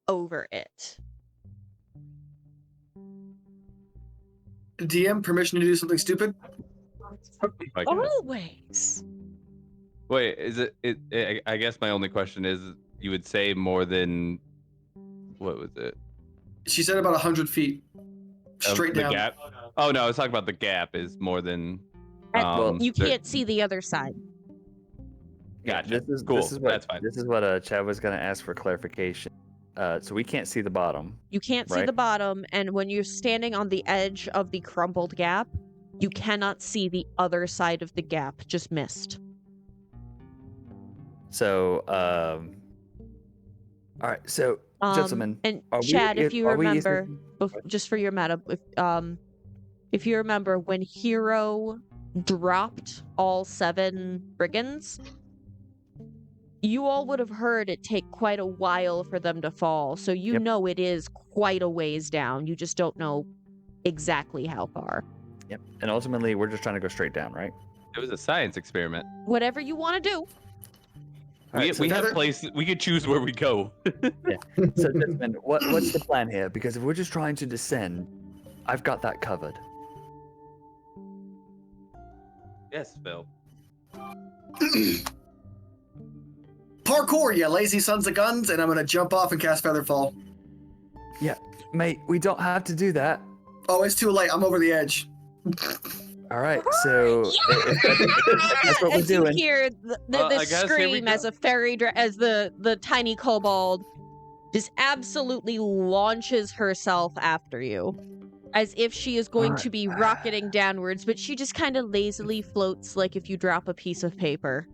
over it. DM, permission to do something stupid? Like, Always. wait, is it? I guess my only question is, you would say more than, what was it? She said about 100 feet. Of Straight the down. gap? Oh no, I was talking about the gap is more than. And you there- can't see the other side. Gotcha. This is Cool. This is what, That's fine. This is what Chad was gonna ask for clarification. So we can't see the bottom. You can't see Right. the bottom, and when you're standing on the edge of the crumbled gap, you cannot see the other side of the gap, just mist. So, all right. So, gentlemen, And are we- Chad, if you are we remember, using- just for your meta, if you remember when Hero dropped all 7 brigands, you all would have heard it take quite a while for them to fall. So you Yep. know it is quite a ways down. You just don't know exactly how far. Yep. And ultimately, we're just trying to go straight down, right? It was a science experiment. Whatever you want to do. All right, we have Heather- places. We could choose where we go. So, gentlemen, what's the plan here? Because if we're just trying to descend, I've got that covered. Yes, Phil. Parkour, you lazy sons of guns, and I'm gonna jump off and cast Featherfall. Mate, we don't have to do that. Oh, it's too late. I'm over the edge. All right. So, if that's what we're As you doing. hear the I guess here we scream go. as a as the tiny kobold just absolutely launches herself after you. as if she is going Alright. to be rocketing downwards, but she just kind of lazily floats like if you drop a piece of paper.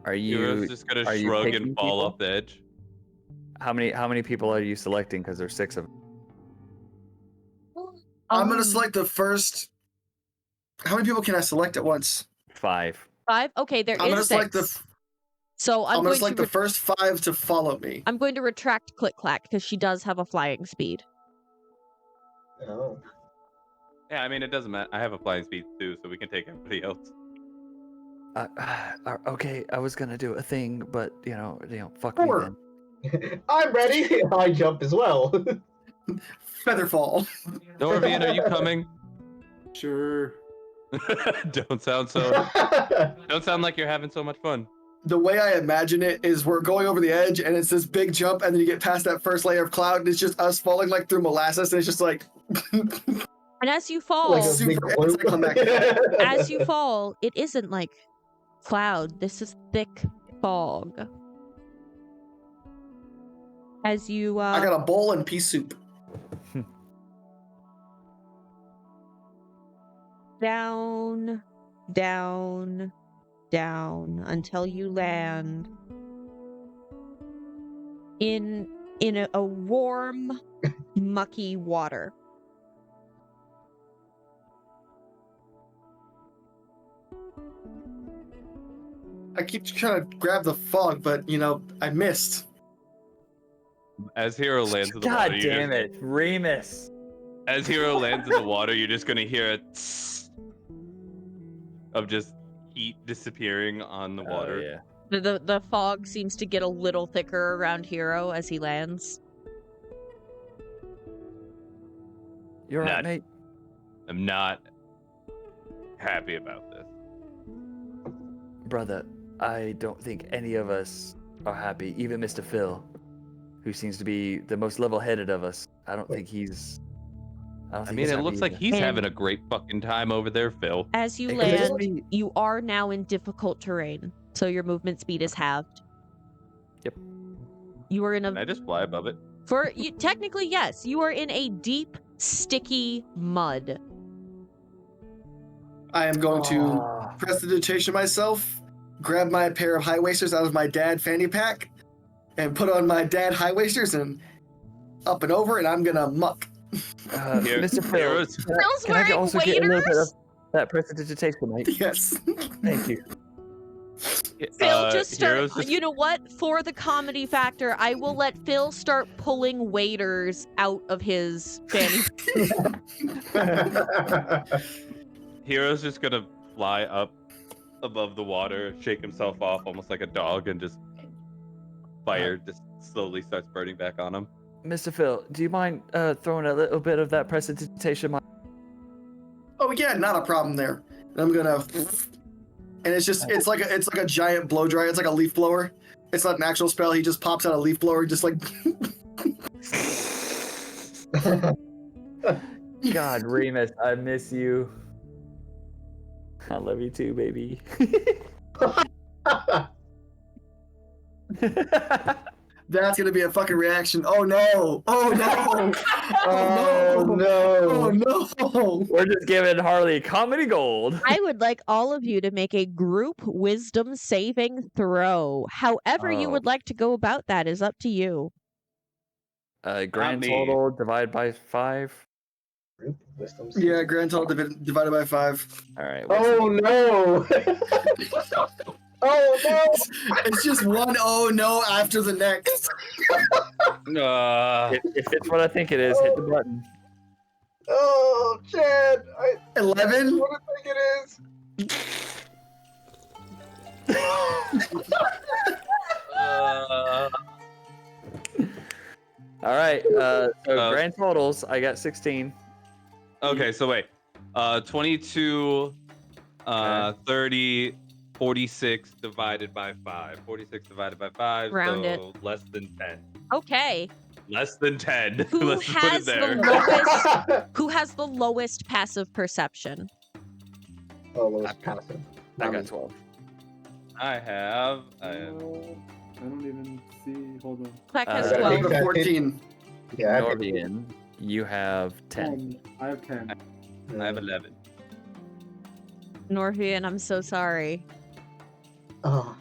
Are Hero's you? just gonna are you shrug picking and fall people? off the edge. How many people are you selecting? Because there's 6 of them. I'm gonna select the first. How many people can I select at once? 5. 5? Okay, there I'm gonna is select 6. the. So I'm gonna going select to the first 5 to follow me. I'm going to retract Click Clack because she does have a flying speed. Oh. Yeah, I mean it doesn't matter. I have a flying speed too, so we can take everybody else. Okay, I was gonna do a thing, but fuck me Sure. then. I'm ready. I jump as well. Featherfall. Norvian, are you coming? Sure. Don't sound like you're having so much fun. The way I imagine it is we're going over the edge and it's this big jump and then you get past that first layer of cloud and it's just us falling like through molasses and it's just like And as you fall, Like a big super globe. anticlimactic. as you fall, it isn't like cloud. This is thick fog. As you I got a bowl and pea soup. down, down, down until you land in a warm, mucky water. I keep trying to grab the fog, but I missed. As Hero lands in the God water, damn it, Remus! As Hero lands in the water, you're just gonna hear a tss of just heat disappearing on the water. Oh, yeah. The fog seems to get a little thicker around Hero as he lands. You're right, Not- mate. I'm not happy about this. Brother, I don't think any of us are happy. Even Mr. Phil, who seems to be the most level-headed of us. I don't think he's. I mean, it looks like he's And- having a great fucking time over there, Phil. As you It could land, just be- you are now in difficult terrain, so your movement speed is halved. Yep. You are in Can I a just fly above it? technically yes, you are in a deep, sticky mud. I am going to Ah. prestidigitation myself, grab my pair of high waisters out of my dad fanny pack, and put on my dad high waisters and up and over, and I'm gonna muck. Here- Mr. Phil, Hero's- Phil's can I wearing also get a little bit of waders. that prestidigitation, mate? Yes. Thank you. Phil, just start. Hero's just- You know what? For the comedy factor, I will let Phil start pulling waders out of his fanny. Hero's just gonna fly up above the water, shake himself off almost like a dog, and just fire just slowly starts burning back on him. Mr. Phil, do you mind throwing a little bit of that prestidigitation? Oh yeah, not a problem there. And I'm gonna, and it's like a giant blow dryer. It's like a leaf blower. It's not an actual spell. He just pops out a leaf blower, just like. God, Remus, I miss you. I love you too, baby. That's gonna be a fucking reaction. Oh no! Oh no! Oh Oh no! no! We're just giving Harley comedy gold. I would like all of you to make a group wisdom saving throw. However you Oh. would like to go about that is up to you. Grand me. total divided by 5. Wisdom. Yeah, grand total divided by 5. All right. Oh no! Oh no! It's just one oh no after the next. If it's what I think it is, hit the button. Oh, Chad! 11. What do you think it is? All right. So Uh, grand totals, I got 16. Okay, so wait. 22, 30, 46 divided by 5. 46 divided by 5, Round it. so less than 10. Okay. Less than 10. Who Let's just put has it the there. lowest who has the lowest passive perception? Oh, lowest passive. I got 12. I have. I don't even see. Hold on. Quack has I I 12. got 14. Yeah, I think- Norvian. You have 10. I have 10. I have 11. Norvian, I'm so sorry. Oh,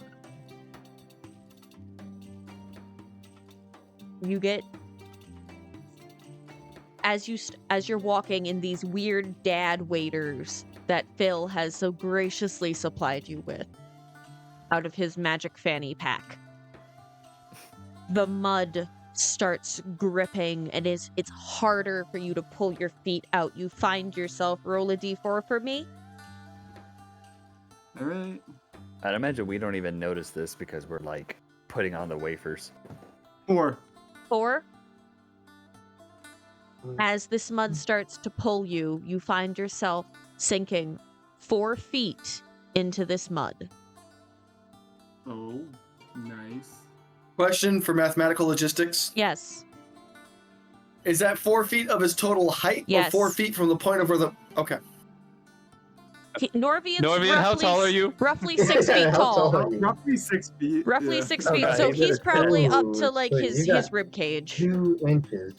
You get as you're walking in these weird dad waders that Phil has so graciously supplied you with out of his magic fanny pack. The mud starts gripping and it's harder for you to pull your feet out. You find yourself, roll a d4 for me. All right. I'd imagine we don't even notice this because we're like putting on the wafers. 4. 4. As this mud starts to pull you, you find yourself sinking 4 feet into this mud. Oh, nice. Question for mathematical logistics. Yes. Is that 4 feet of his total height? Yes. Or 4 feet from the point of where the... Okay. Norvian's Norvian, how tall are you? Roughly 6 feet How tall. tall are you? Roughly 6 feet. Roughly yeah. 6 feet. Okay, So he's he's a probably up to two, like so his you got rib cage. 2 inches.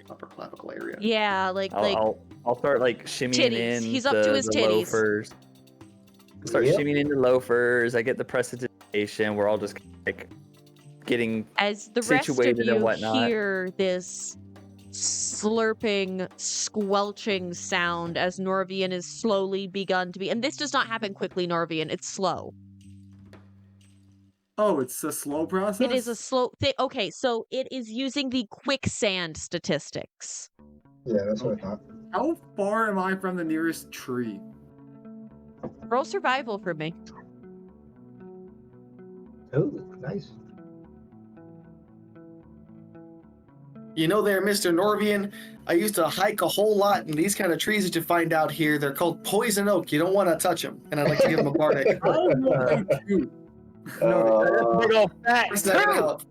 Upper clavicle area. Yeah, I'll start like shimmying Titties. in. He's up to his the titties. Loafers. Start Yep. shimmying into loafers. I get the prestidigitation. We're all just like getting as the rest of situated and you whatnot. hear this slurping, squelching sound as Norvian is slowly begun to be, and this does not happen quickly, Norvian. It's slow. Oh, it's a slow process? It is a slow thing. Okay, so it is using the quicksand statistics. Yeah, that's what I thought. How far am I from the nearest tree? Roll survival for me. Oh, nice. You know there, Mr. Norvian, I used to hike a whole lot in these kind of trees that you find out here. They're called poison oak. You don't want to touch them. And I'd like to give him a bardic. Oh, no, dude. Big ol' fat What's that too. about?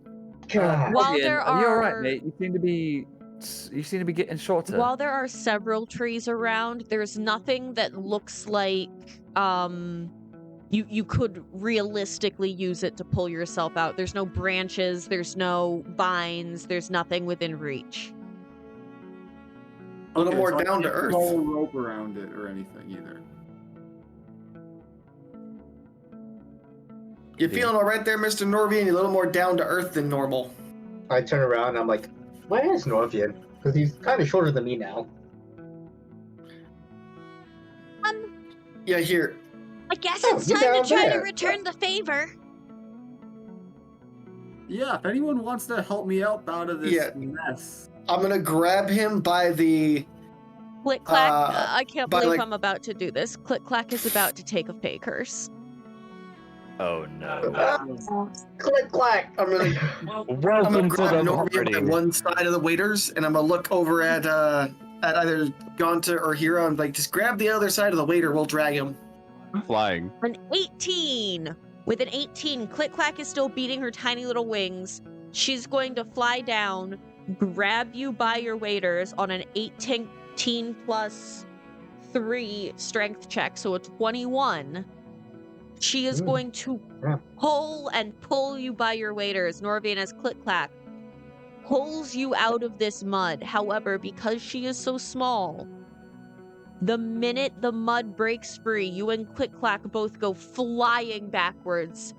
God. While Norvian, there are you all right, are- mate? You seem to be getting shorter. While there are several trees around, there's nothing that looks like you could realistically use it to pull yourself out. There's no branches, there's no vines, there's nothing within reach. A little more so I down to can't earth. throw a rope around it or anything either. You feeling all right there, Mr. Norvian? You're a little more down to earth than normal. I turn around and I'm like, where is Norvian? Because he's kind of shorter than me now. Yeah, here. I guess Oh, it's you time down to try to there. return the favor. Yeah, if anyone wants to help me out of this Yeah. mess. I'm going to grab him by the... Click clack, Uh, I can't but, believe like- I'm about to do this. Click clack is about to take a fake curse. Oh no. Click clack. I'm going to Welcome to grab the Norvian by party. one side of the waiters, and I'm going to look over at either Gonta or Hero and like, just grab the other side of the waiter. We'll drag him. Flying. An 18. With an 18, Click Clack is still beating her tiny little wings. She's going to fly down, grab you by your waders on an 18 plus 3 strength check, so a 21. She is going to Yeah. pull you by your waders. Norvian as Click Clack pulls you out of this mud. However, because she is so small, the minute the mud breaks free, you and Click Clack both go flying backwards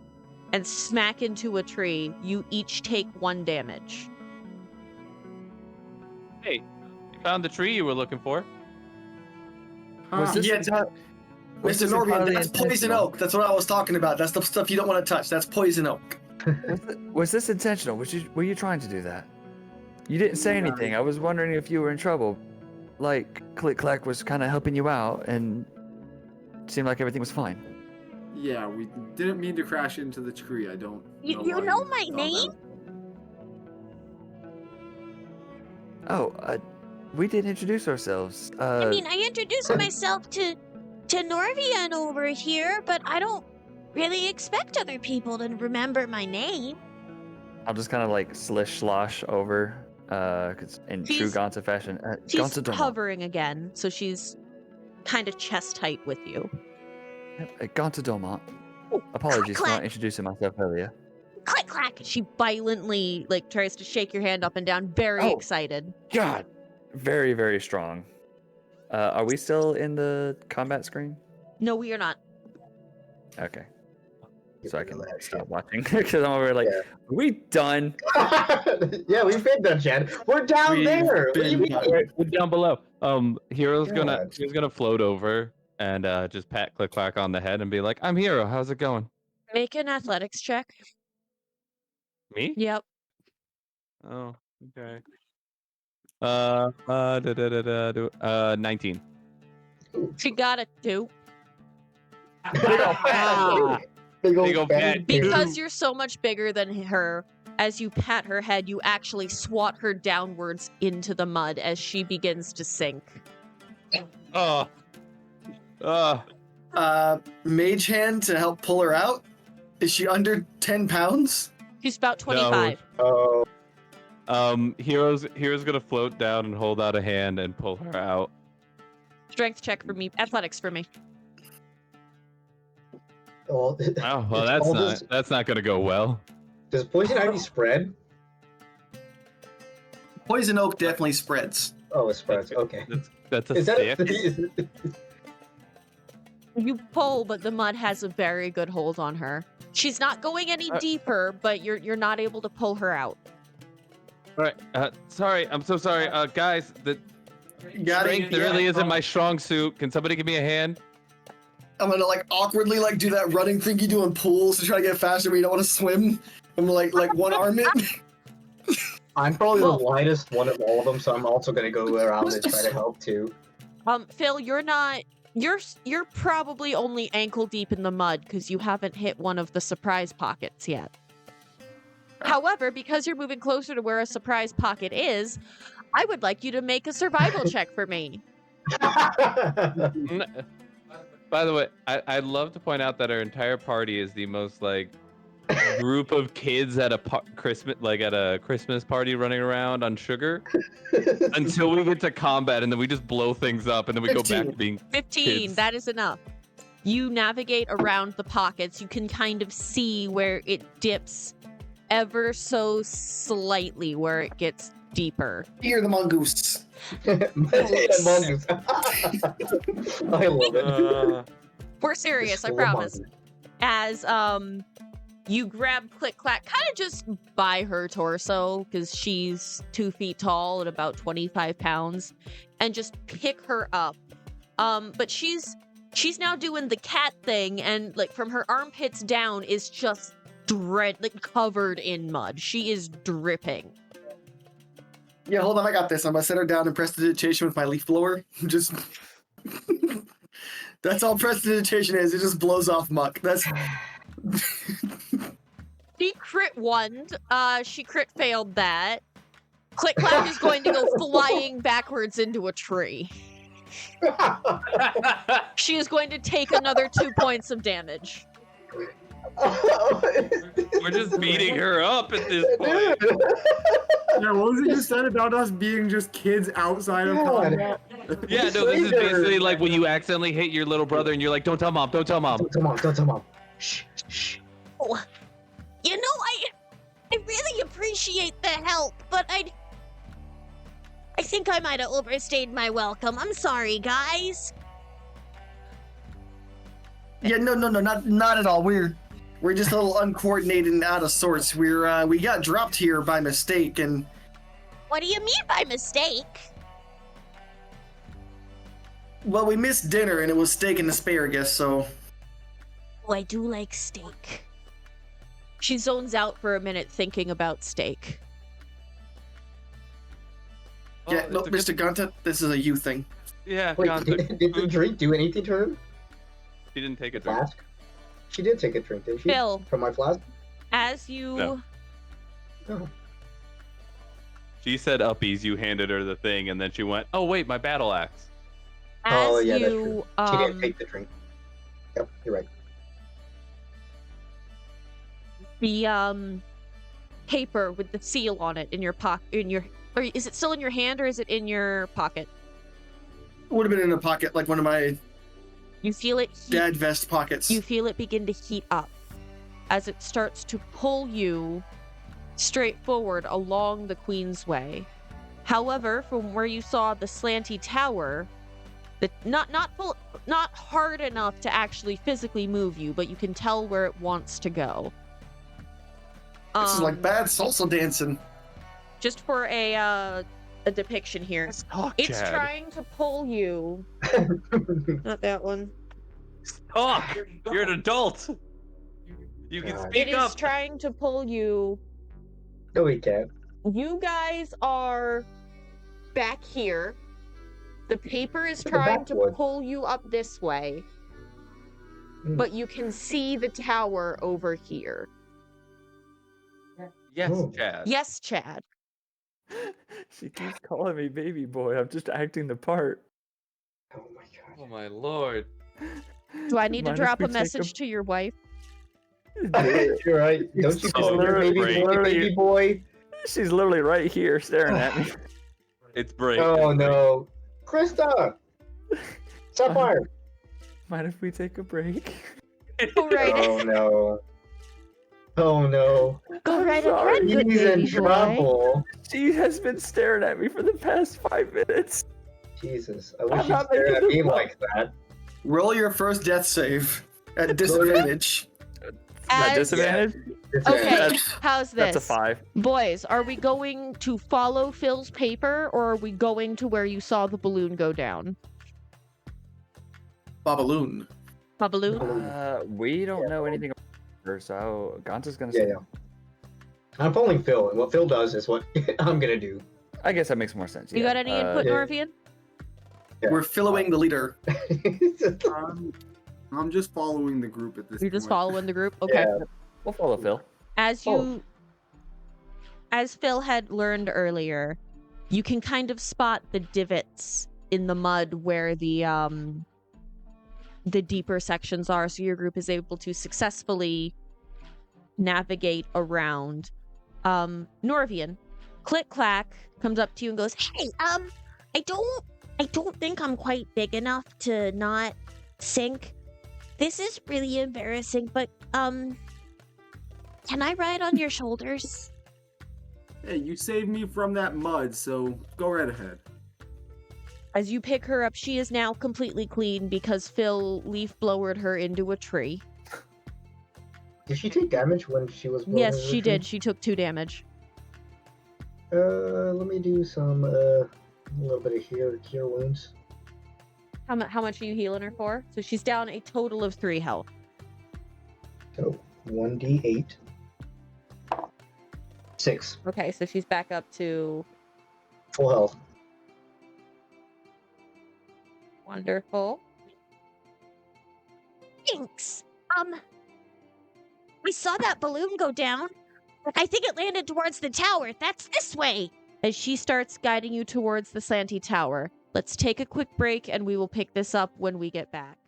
and smack into a tree. You each take 1 damage. Hey, you found the tree you were looking for. Was Huh. this Yeah, enti- was Mr. this Norvian, entirely that's poison intentional? oak. That's what I was talking about. That's the stuff you don't want to touch. That's poison oak. Was this intentional? Were you trying to do that? You didn't say No. anything. I was wondering if you were in trouble. Like Click Clack was kind of helping you out, and it seemed like everything was fine. Yeah, we didn't mean to crash into the tree. I don't You why know my thought name? that. Oh, we did introduce ourselves. I mean, I introduced myself to Norvian over here, but I don't really expect other people to remember my name. I'll just kind of like slish slosh over, 'cause in true She's- Gonta fashion. She's Gonta Doma. hovering again, so she's kind of chest height with you. Gonta Doma. Apologies for Clack. not introducing myself earlier. Click clack. She violently like tries to shake your hand up and down, very excited. God, very, very strong. Are we still in the combat screen? No, we are not. Okay. So I can stop watching because I'm over like, are we done? Yeah, we've been done, Chad. We're down We've there. What do you been mean? done. We're down below. He's God. gonna float over and just pat Click Clack on the head and be like, "I'm Hero. How's it going?" Make an athletics check. Me? Yep. Oh, okay. 19. She got a 2. Big Big fat old fat dude. Because you're so much bigger than her, as you pat her head, you actually swat her downwards into the mud as she begins to sink. Oh. Mage hand to help pull her out. Is she under 10 pounds? She's about 25. Oh, Hero's gonna float down and hold out a hand and pull her out. Strength check for me. Athletics for me. well, Oh, well, that's not gonna go well. does poison ivy spread? Poison oak definitely spreads. Oh, it spreads. Okay. That's a Is that stick. You pull, but the mud has a very good hold on her. She's not going any deeper, but you're not able to pull her out. All right. Sorry. I'm so sorry. Guys, the Got strength it. really isn't my strong suit. Can somebody give me a hand? I'm gonna like awkwardly like do that running thing you do in pools to try to get faster, but you don't want to swim. I'm like one arm it. I'm probably Well- the lightest one of all of them, so I'm also gonna go around and try to help too. Phil, you're not. You're probably only ankle deep in the mud because you haven't hit one of the surprise pockets yet. However, because you're moving closer to where a surprise pocket is, I would like you to make a survival check for me. By the way, I'd love to point out that our entire party is the most like group of kids at a Christmas party running around on sugar until we get to combat, and then we just blow things up, and then we go back to being 15, kids. that is enough. You navigate around the pockets. You can kind of see where it dips ever so slightly, where it gets deeper. Hear the mongoose. Mongoose. I love it. We're serious, Just I full of promise. mongoose. As you grab Click Clack kind of just by her torso because she's 2 feet tall and about 25 pounds, and just pick her up. But she's now doing the cat thing, and like from her armpits down is just covered in mud. She is dripping. Yeah, hold on, I got this. I'm gonna set her down and prestidigitation with my leaf blower. Just that's all prestidigitation is. It just blows off muck. That's She crit one. She crit failed that. Click Clack is going to go flying backwards into a tree. She is going to take another 2 points of damage. We're just beating her up at this point. Yeah, what was it you said about us being just kids outside of combat? Yeah, no, this is basically like when you accidentally hit your little brother and you're like, don't tell mom, don't tell mom. Don't tell mom, don't tell mom. Shh, shh. Oh, you know, I really appreciate the help, but I think I might have overstayed my welcome. I'm sorry, guys. yeah, no, not at all. We're just a little uncoordinated and out of sorts. We got dropped here by mistake, and What do you mean by mistake? well, we missed dinner and it was steak and asparagus. So Oh, I do like steak. She zones out for a minute thinking about steak. yeah, no, it's a good- Mr. Gunta, this is a you thing. Yeah, Wait, Gunther. did the drink do anything to her? She didn't take a drink. Flask? She did take a drink, didn't she? Phil, From my flask? as you No. No. She said uppies, you handed her the thing, and then she went, oh wait, my battle axe. Oh, as yeah, that's you true. She didn't take the drink. Yep, you're right. the paper with the seal on it in your pocket, or is it still in your hand or is it in your pocket? Would have been in a pocket, like one of my You feel it heat. dad vest pockets. You feel it begin to heat up. as it starts to pull you straight forward along the Queensway. However, from where you saw the slanty tower, not hard enough to actually physically move you, but you can tell where it wants to go. This is like bad salsa dancing. Just for a depiction here. It's Chad. trying to pull you. Not that one. Stop! You're an adult. You can God. speak It up. is trying to pull you. No, we can't. You guys are back here. The paper is To the trying to backwood. pull you up this way, Mm. but you can see the tower over here. Yes, Oh. Chad. Yes, Chad. She keeps calling me baby boy. I'm just acting the part. Oh my god. Oh my lord. Do I need to Mind if drop we a take message to your wife? You're right. Don't you so call your baby great. boy baby boy? She's literally right here staring at me. It's break. Oh it's break. no. Krista! Sapphire! Mind if we take a break? Go right, Oh no. Oh no. go right sorry. ahead, good He's in baby boy. trouble. She has been staring at me for the past 5 minutes. Jesus. I wish I'm you'd not stare making at this me up. like that. Roll your first death save at disadvantage. That As- disadvantage? Okay, That's- how's this? That's a 5. Boys, are we going to follow Phil's paper, or are we going to where you saw the balloon go down? Babaloon. A balloon? We don't Yeah. know anything about her, so Ganta's gonna Yeah, say. yeah. I'm following Phil, and what Phil does is what I'm gonna do. I guess that makes more sense. You yeah. got any input, yeah. Norvian? Yeah. We're following the leader. I'm just following the group at this You're point. just following the group? Okay. Yeah. We'll follow Phil. As Oh. as Phil had learned earlier, you can kind of spot the divots in the mud where the deeper sections are, so your group is able to successfully navigate around. Norvian, Click Clack comes up to you and goes, Hey, I don't think I'm quite big enough to not sink. This is really embarrassing, but can I ride on your shoulders? Hey, you saved me from that mud, so go right ahead. as you pick her up, she is now completely clean because Phil leaf blowered her into a tree. Did she take damage when she was blown Yes, into she the tree? did. She took 2 damage. Let me do some a little bit of cure wounds. How much are you healing her for? So she's down a total of 3 health. So 1d8. 6 Okay, so she's back up to full health. wonderful. Thanks. We saw that balloon go down. I think it landed towards the tower. That's this way. As she starts guiding you towards the Slanty Tower. Let's take a quick break and we will pick this up when we get back.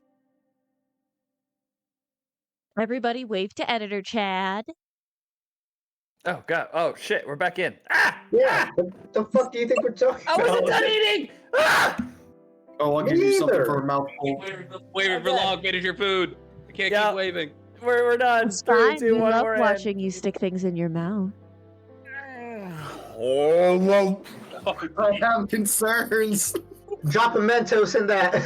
Everybody wave to editor Chad. Oh god! Oh shit! We're back in. Ah! Yeah. What the fuck do you think we're talking I about? wasn't done eating. Ah! Oh, I'll Me give you something neither. for a mouthful. Waving for long. Finish your food. I can't Yeah. keep waving. We're done. It's 3, fine. 2, We 1, love we're in. watching you stick things in your mouth. I have concerns. Drop a Mentos in that.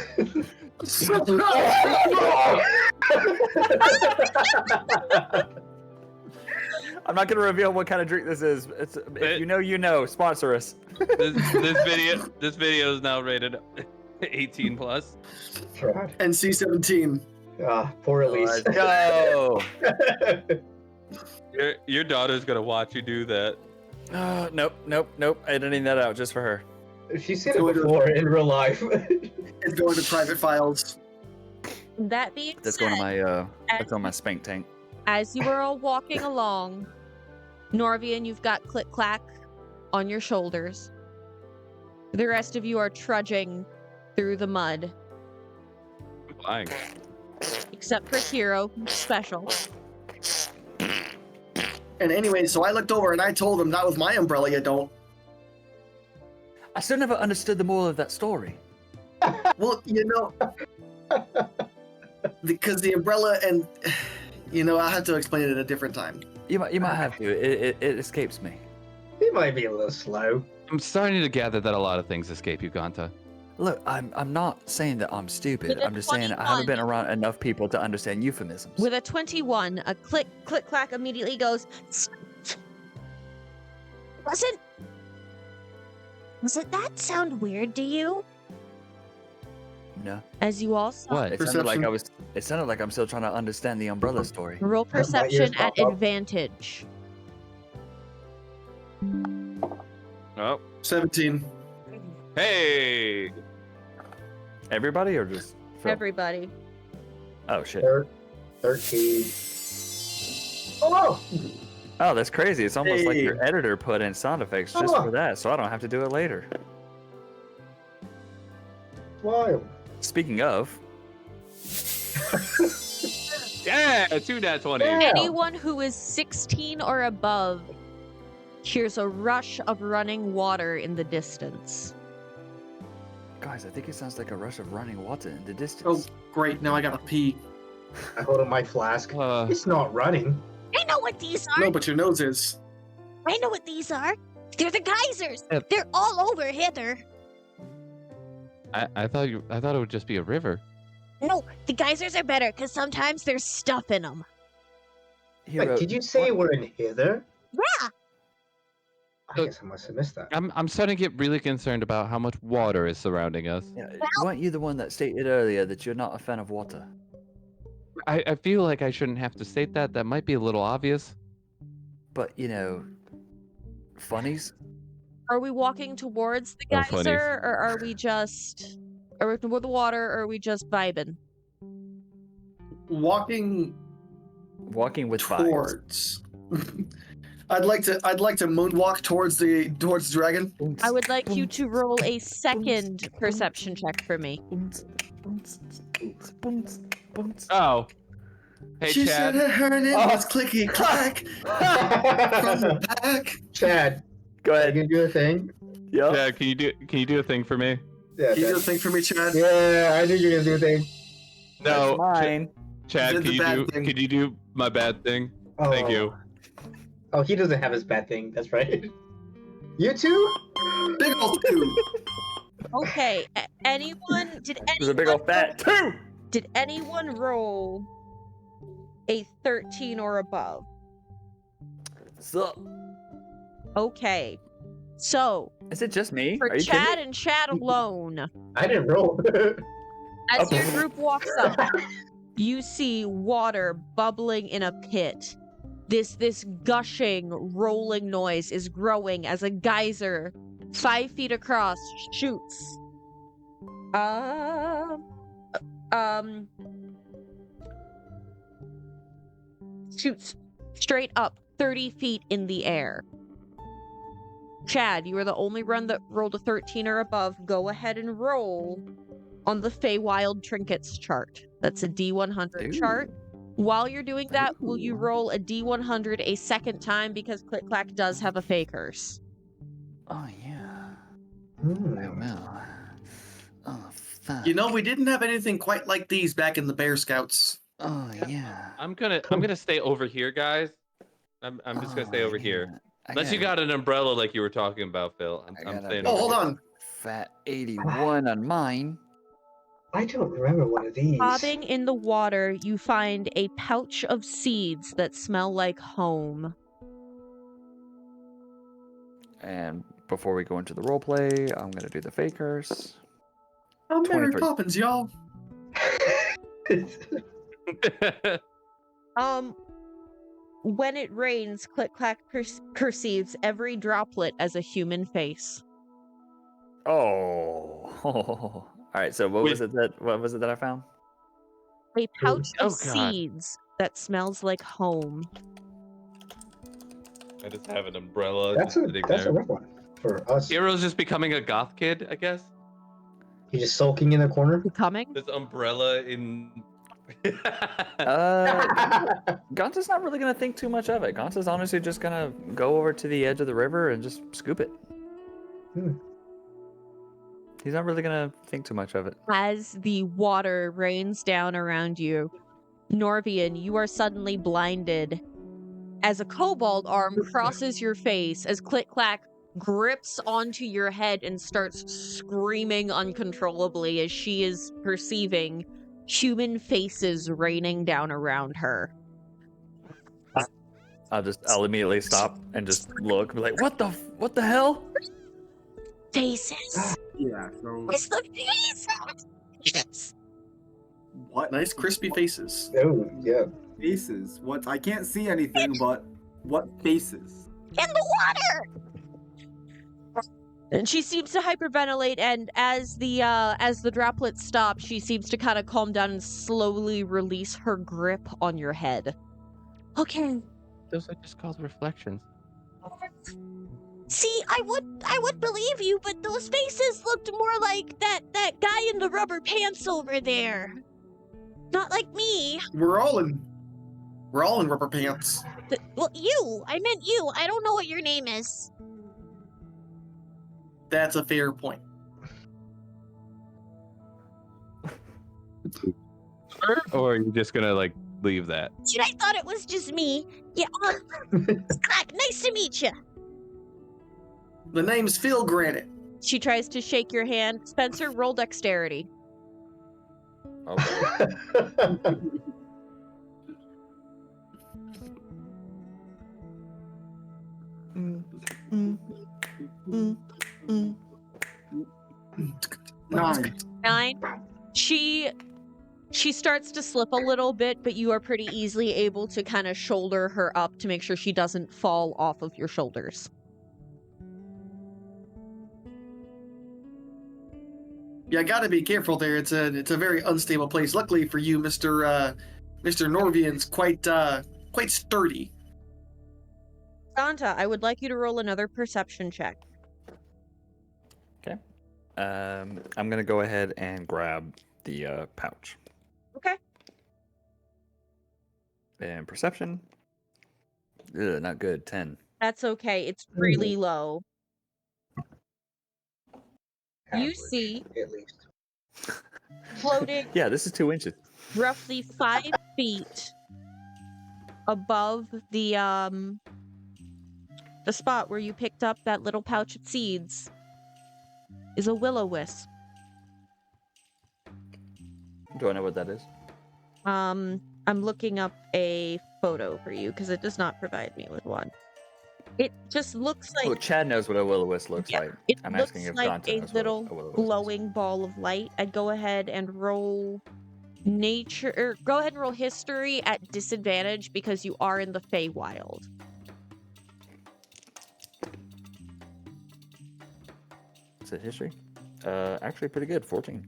I'm not gonna reveal what kind of drink this is. It's if you know, you know. Sponsor us. This video is now rated 18 plus. God. NC-17. Ah, poor Elise. Let's go. Your daughter's gonna watch you do that. Nope. Editing that out just for her. She's seen it before in real life. It's going to private files. That being That's said, going to my that's on my spank tank. as you are all walking along, Norvian, you've got Click Clack on your shoulders. The rest of you are trudging through the mud, Lying. except for Hero, special. And anyway, so I looked over and I told him that was my umbrella, you don't. I still never understood the moral of that story. Well, you know, because the umbrella and I'll have to explain it at a different time. You might have to. It escapes me. He might be a little slow. I'm starting to gather that a lot of things escape you, Ganta. Look, I'm not saying that I'm stupid. With a I'm just saying I haven't been 21. around enough people to understand euphemisms. With a 21, a click, clack immediately goes. Doesn't that sound weird to you? No. As you all saw, What? It sounded like Perception. it sounded like I'm still trying to understand the umbrella story. roll My ears perception at pop up. advantage. Oh, 17. hey! Everybody or just Phil? Everybody. Oh shit. 13. Oh! Oh, that's crazy. It's almost like Hey. your editor put in sound effects just Oh. for that, so I don't have to do it later. Wild. Speaking of, Yeah, 2 nat 20. Yeah. Anyone who is 16 or above hears a rush of running water in the distance. guys, I think it sounds like a rush of running water in the Oh, distance. great. Now I gotta pee. I hold up my flask. It's not running. I know what these are. No, but your nose is. I know what these are. They're the geysers. Yep. They're all over hither. I thought it would just be a river. No, the geysers are better because sometimes there's stuff in them. Hero, Wait, did you say what- we're in hither? Yeah. I So- guess I must have missed that. I'm starting to get really concerned about how much water is surrounding us. Yeah, weren't you the one that stated earlier that you're not a fan of water? I feel like I shouldn't have to state that. That might be a little obvious. But funnies? Are we walking towards the Oh, funnies. geyser, or are we just, are we toward the water, or are we just vibing? Walking Walking with vibes. towards. I'd like to moonwalk towards the dragon. I would like you to roll a second perception check for me. Oh. Hey, She Chad. said her name Oh. was Clicky Clack from the back. Chad, Go are you ahead. gonna do a thing? Yep. Chad, can you do a thing for me? Yeah, Can you do a Chad. thing for me, Chad? Yeah, I knew you were gonna do a thing. No, That's mine. Chad, Did the bad thing. can you do my bad thing? Thank you. Oh, he doesn't have his bad thing. That's right. You too? Big old two. Okay, anyone? There's a big old fat two. Did anyone roll a 13 or above? Sup? Okay, so Is it just me? for Are you Chad kidding? and Chad alone, I didn't roll. as your Okay. group walks up, you see water bubbling in a pit. This gushing, rolling noise is growing as a geyser 5 feet across shoots. Shoots straight up 30 feet in the air. Chad, you are the only one that rolled a 13 or above. Go ahead and roll on the Feywild Trinkets chart. That's a D100 Ooh. chart. While you're doing that, will you roll a D100 a second time because Click Clack does have a Fey curse? Oh yeah. Hmm. Oh well. Oh fuck. We didn't have anything quite like these back in the Bear Scouts. Oh yeah. I'm gonna stay over here, guys. I'm just gonna stay over here. Unless you got an umbrella like you were talking about, Phil. I'm got a staying Oh, over hold here. on. Fat 81 on mine. I don't remember one of these. Bobbing in the water, you find a pouch of seeds that smell like home. And before we go into the roleplay, I'm gonna do the fake curse. I'm Mary 23. Poppins, y'all. When it rains, Click Clack perceives every droplet as a human face. Oh. All right. So what Wait. was it that I found? A pouch Oh, of God. seeds that smells like home. I just have an umbrella. That's just a sitting that's a there. rough one for us. Hero's just becoming a goth kid, I guess. He's just sulking in the corner. You coming? This umbrella in. Gonta's not really gonna think too much of it. Gonta's honestly just gonna go over to the edge of the river and just scoop it. Hmm. He's not really gonna think too much of it. As the water rains down around you, Norvian, you are suddenly blinded as a kobold arm crosses your face as Click Clack grips onto your head and starts screaming uncontrollably as she is perceiving human faces raining down around her. I'll immediately stop and just look and be like, what the hell? Faces. Yeah, so It's the faces. what? Nice crispy faces. Oh, yeah. Faces? What? I can't see anything, but what faces? In the water. And she seems to hyperventilate, and as the droplets stop, she seems to kind of calm down and slowly release her grip on your head. Okay. Those are just called reflections. See, I would believe you, but those faces looked more like that guy in the rubber pants over there. Not like me. We're all in rubber pants. Well, you. I meant you. I don't know what your name is. That's a fair point. Or are you just gonna like leave that? Dude, I thought it was just me. Yeah, Clack, nice to meet you. The name's Phil Granite. She tries to shake your hand. Spencer, roll dexterity. Okay. Nine. 9. She starts to slip a little bit, but you are pretty easily able to kind of shoulder her up to make sure she doesn't fall off of your shoulders. Yeah, I gotta be careful there. It's a very unstable place. Luckily for you, Mr. Norvian's quite sturdy. Santa, I would like you to roll another perception check. Okay. I'm gonna go ahead and grab the pouch. Okay. And perception. Ugh, not good. 10. That's okay. It's really low. You Average, see at least. floating Yeah, this is 2 inches. roughly 5 feet above the spot where you picked up that little pouch of seeds is a will-o-wisp. Do I know what that is? I'm looking up a photo for you because it does not provide me with one. It just looks like Oh, Chad knows what a will-o-wisp looks Yeah, like. it I'm looks asking if like Dante a knows what little a will-o-wisp is. glowing ball of light. I'd go ahead and roll nature, or go ahead and roll history at disadvantage because you are in the Feywild. Is it history? Actually pretty good. 14.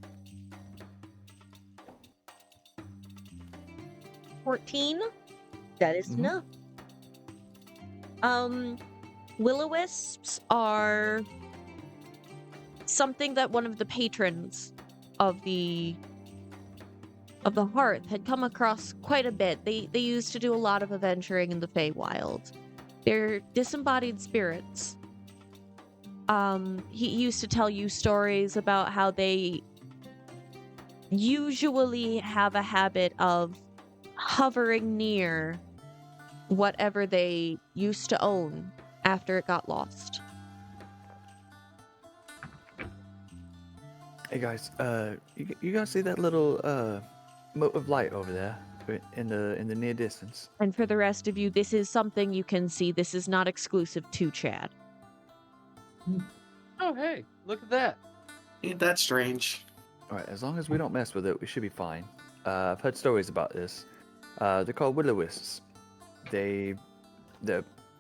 14? That is Mhm. enough. Will-o-wisps are something that one of the patrons of the Hearth had come across quite a bit. They used to do a lot of adventuring in the Feywild. They're disembodied spirits. He used to tell you stories about how they usually have a habit of hovering near whatever they used to own after it got lost. Hey guys, you guys see that little mote of light over there in the near distance? And for the rest of you, this is something you can see. This is not exclusive to Chad. Oh, hey, look at that. Ain't that strange? All right, as long as we don't mess with it, we should be fine. I've heard stories about this. They're called will-o-wisps. They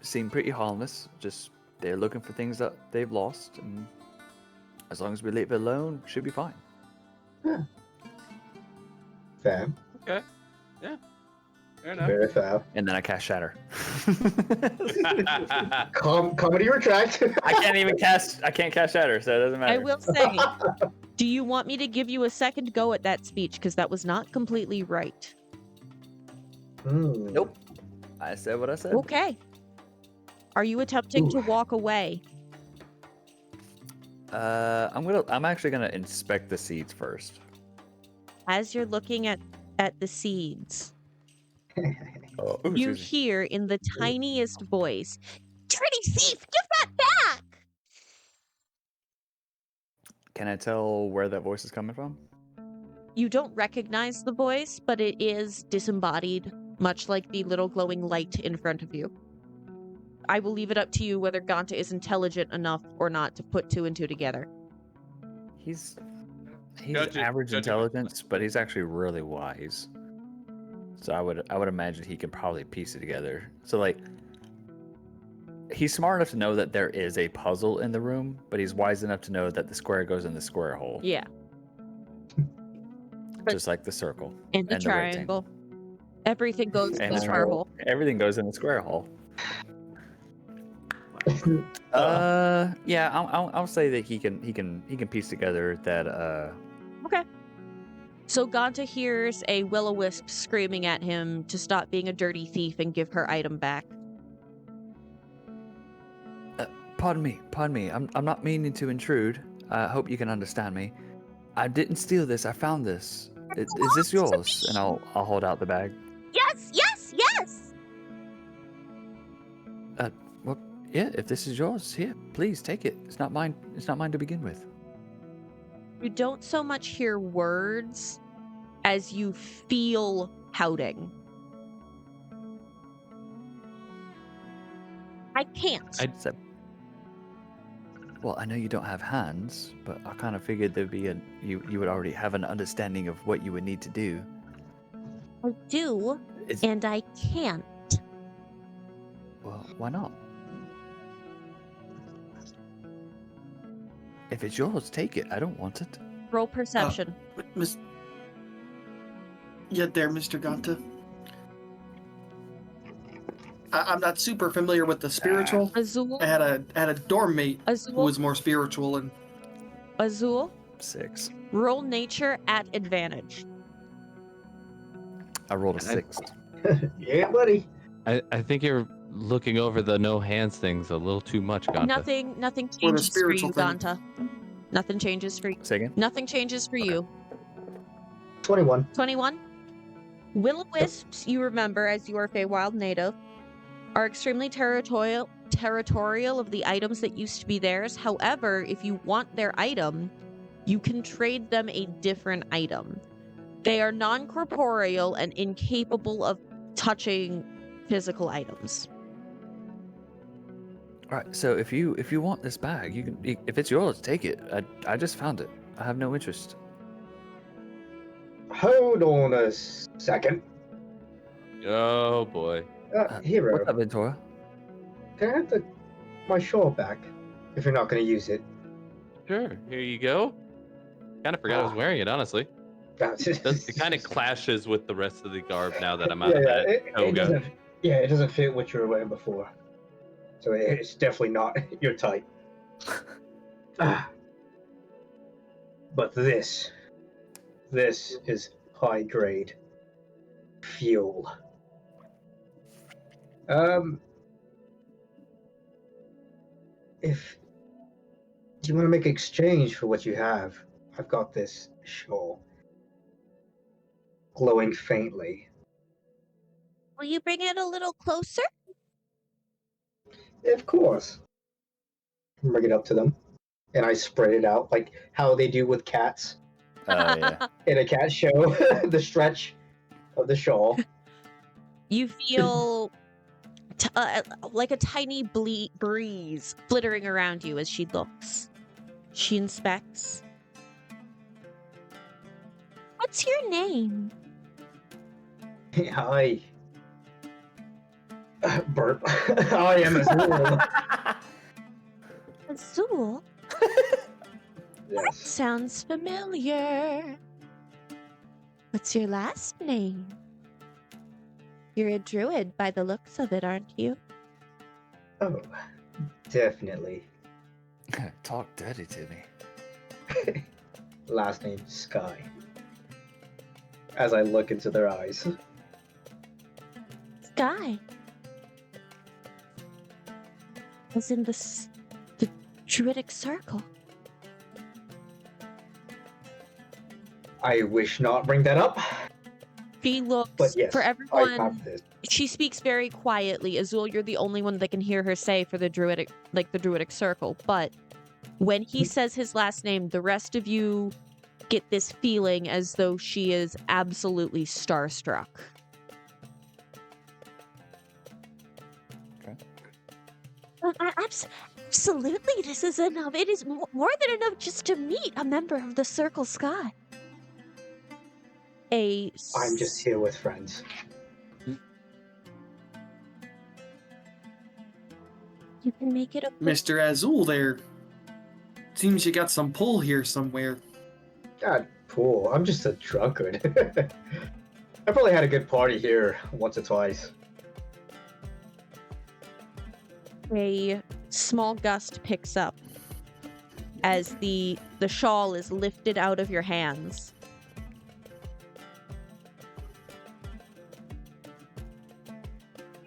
seem pretty harmless. Just they're looking for things that they've lost, and as long as we leave it alone, we should be fine. Fab. Okay. Yeah. Fair enough. Very fab. And then I cast Shatter. Comedy retract. I can't cast Shatter, so it doesn't matter. I will say, do you want me to give you a second go at that speech? Because that was not completely right. Nope. I said what I said. Okay. Are you attempting to walk away? I'm actually gonna inspect the seeds first. As you're looking at the seeds, Oh, You excuse me. hear in the tiniest voice, "Dirty thief, give that back!" Can I tell where that voice is coming from? You don't recognize the voice, but it is disembodied, much like the little glowing light in front of you. I will leave it up to you whether Ganta is intelligent enough or not to put two and two together. He's Gotcha, average gotcha. intelligence, but he's actually really wise. So I would imagine he can probably piece it together. So like, he's smart enough to know that there is a puzzle in the room, but he's wise enough to know that the square goes in the square hole. Yeah. Just like the circle. And the And the triangle. Everything goes in And the the square triangle. hole. Everything goes in the square hole. Yeah, I'll say that he can piece together that Okay. So Ganta hears a will-o-wisp screaming at him to stop being a dirty thief and give her item back. Pardon me. I'm not meaning to intrude. I hope you can understand me. I didn't steal this. I found this. Is this yours? And I'll hold out the bag. Yes, yes, yes! Well, yeah. If this is yours, here, please take it. It's not mine. It's not mine to begin with. You don't so much hear words as you feel pouting. I can't. So, well, I know you don't have hands, but I kind of figured there'd be you would already have an understanding of what you would need to do. I do, It's, and I can't. well, why not? If it's yours, take it. I don't want it. Roll perception. Miss. Yeah, there, Mr. Ganta. I'm not super familiar with the spiritual. Azul, I had a dorm mate who Azul, was more spiritual, and Azul, 6. roll nature at advantage. I rolled a 6. Yeah, buddy. I think you're looking over the no hands things a little too much, Ganta. Nothing Or the changes for spiritual you, thing. Ganta. Nothing changes for you. Say again? Nothing changes for you. 21. 21. Will-o-wisps, you remember as you are a Feywild native, are extremely territorial of the items that used to be theirs. However, if you want their item, you can trade them a different item. They are non-corporeal and incapable of touching physical items. All right. So if you want this bag, you can. If it's yours, take it. I just found it. I have no interest. Hold on a second. Oh boy. Hero, What's up, Ventura? can I have my shawl back if you're not going to use it? Sure. Here you go. Kind of forgot I was wearing it, honestly. It kind of clashes with the rest of the garb now that I'm out of that it toga. doesn't fit what you were wearing before. So it's definitely not your type. But this is high grade fuel. If you want to make exchange for what you have, I've got this shawl, glowing faintly. Will you bring it a little closer? Of course. Bring it up to them, and I spread it out like how they do with cats Yeah. in a cat show. The stretch of the shawl. You feel like a tiny breeze flittering around you as she looks. She inspects. What's your name? Hi. Burp. I am Azul. Azul? Yes. Sounds familiar. What's your last name? You're a druid by the looks of it, aren't you? Oh, definitely. Talk dirty to me. Last name Sky. As I look into their eyes. Sky. Was in the druidic circle. I wish not bring that up. She looks But yes, for I everyone. have this. She speaks very quietly. Azul, you're the only one that can hear her say for the druidic circle. But when he says his last name, the rest of you get this feeling as though she is absolutely starstruck. Absolutely, this is enough. It is more than enough just to meet a member of the Circle Sky. I'm just here with friends. You can make it a Mr. Azul there. Seems you got some pull here somewhere. God, cool. I'm just a drunkard. I probably had a good party here once or twice. A small gust picks up as the shawl is lifted out of your hands.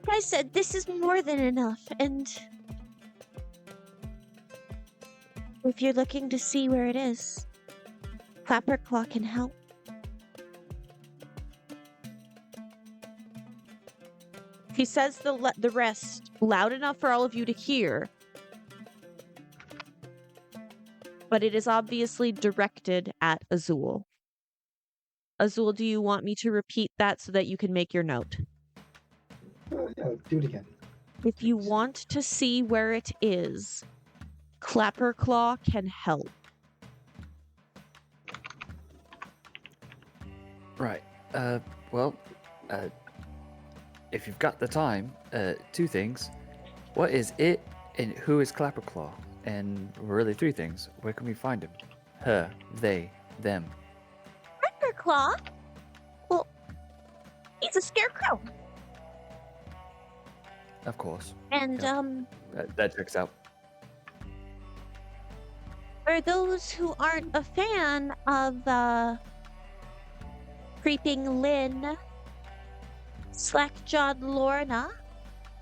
I said this is more than enough, and if you're looking to see where it is, Clapperclaw can help. He says the rest loud enough for all of you to hear, but it is obviously directed at Azul. Azul, do you want me to repeat that so that you can make your note? Yeah, do it again. If you want to see where it is, Clapperclaw can help. Right. If you've got the time, two things. What is it, and who is Clapperclaw? And really three things. Where can we find him? Her, they, them. Clapperclaw? Well, he's a scarecrow. Of course. And, That checks out. for those who aren't a fan of, Creeping Lynn, Slackjawed Lorna,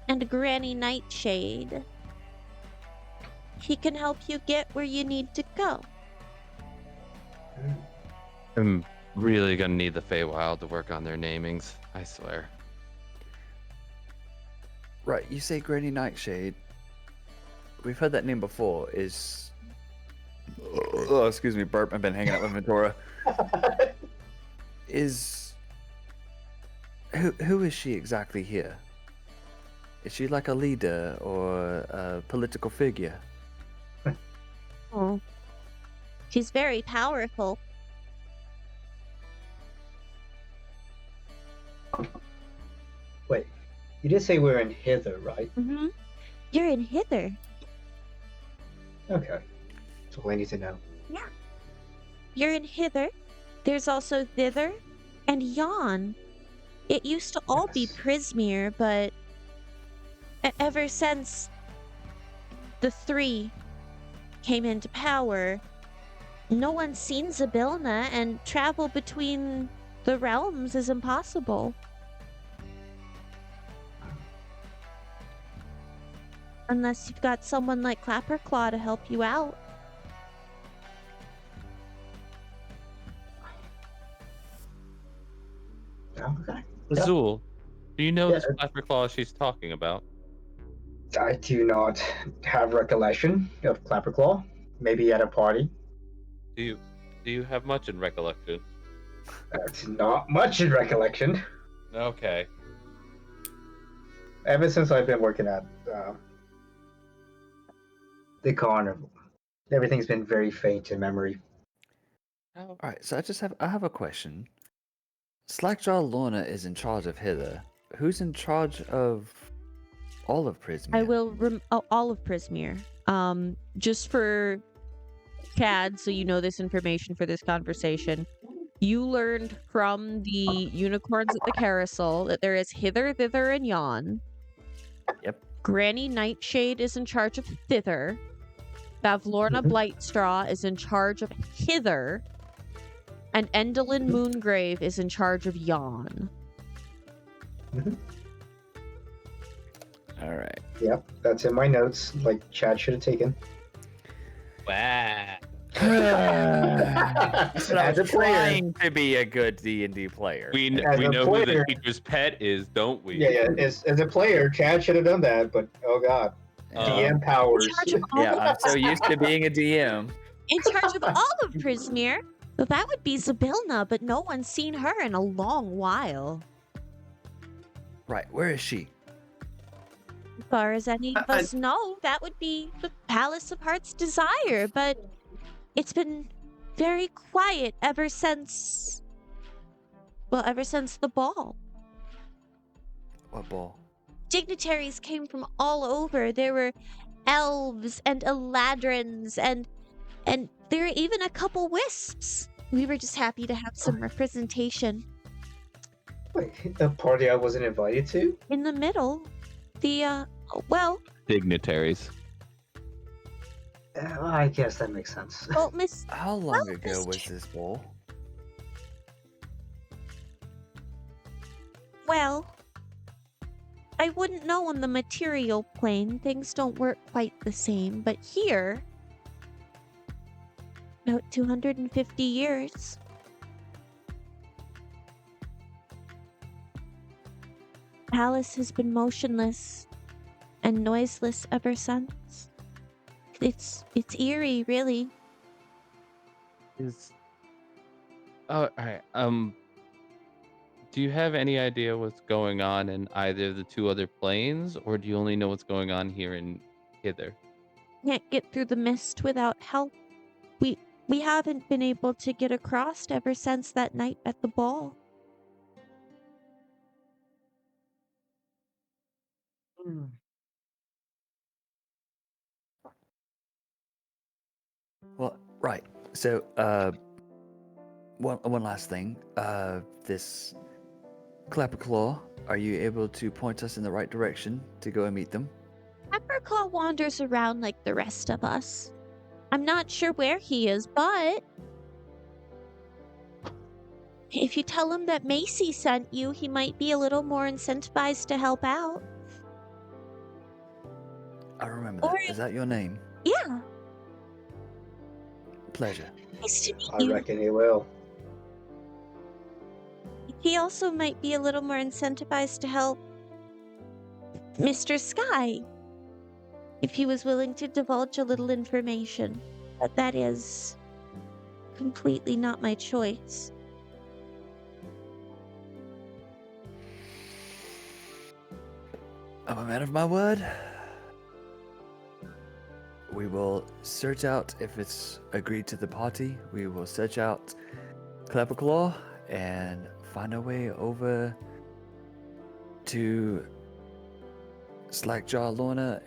and Granny Nightshade, he can help you get where you need to go. I'm really gonna need the Feywild to work on their namings, I swear. Right, you say Granny Nightshade. We've heard that name before. Is... Oh, excuse me, burp. I've been hanging out with Ventura. Who is she exactly here? Is she like a leader or a political figure? Oh. She's very powerful. Wait, you did say we're in Hither, right? Mm-hmm. You're in Hither. Okay. That's all I need to know. You're in Hither. There's also Thither and Yon. It used to all be Yes. Prismeer, but ever since the three came into power, no one's seen Zybilna, and travel between the realms is impossible. Unless you've got someone like Clapperclaw to help you out. Okay. Azul, do you know Yeah. this Clapperclaw she's talking about? I do not have recollection of Clapperclaw. Maybe at a party. Do you have much in recollection? That's not much in recollection. Okay. Ever since I've been working at the carnival, everything's been very faint in memory. Oh, Alright, so I have a question. Slackjaw Lorna is in charge of Hither. Who's in charge of all of Prismeer? I will all of Prismeer. Just for Chad, so you know this information for this conversation. You learned from the unicorns at the carousel that there is Hither, Thither, and Yon. Yep. Granny Nightshade is in charge of Thither. Bavlorna Blightstraw is in charge of Hither. And Endolin Moongrave is in charge of Yon. Alright. Yep, that's in my notes, like Chad should have taken. wow. That's what I As was a player, trying to be a good D&D player. We As a know who the player- teacher's pet is, don't we? yeah. As a player, Chad should have done that, but oh god, DM powers. In charge of all Yeah, of I'm so used to being a DM. in charge of all of Prismeer. Well, that would be Zabilna, but no one's seen her in a long while. Right, where is she? As far as any of us know, that would be the Palace of Heart's Desire, but it's been very quiet ever since the ball. What ball? Dignitaries came from all over. There were elves and eladrins and there were even a couple wisps. We were just happy to have some representation. Wait, a party I wasn't invited to? In the middle, Dignitaries. I guess that makes sense. well, Miss How long ago was this ball? Well, I wouldn't know on the material plane. Things don't work quite the same, but here, about 250 years. Palace has been motionless and noiseless ever since. It's eerie, really. All right. Do you have any idea what's going on in either of the two other planes, or do you only know what's going on here in Hither? Can't get through the mist without help. We haven't been able to get across ever since that night at the ball. Well, right. So, one last thing. This Clapperclaw, are you able to point us in the right direction to go and meet them? Pepperclaw wanders around like the rest of us. I'm not sure where he is, but if you tell him that Macy sent you, he might be a little more incentivized to help out. I remember Or that. Is that your name? Yeah, Pleasure. nice to meet I you. reckon he will. He also might be a little more incentivized to help Mr. Sky if he was willing to divulge a little information. But that is completely not my choice. I'm a man of my word. We will search out if it's agreed to the party. We will search out Clapperclaw and find our way over to Slackjaw Lorna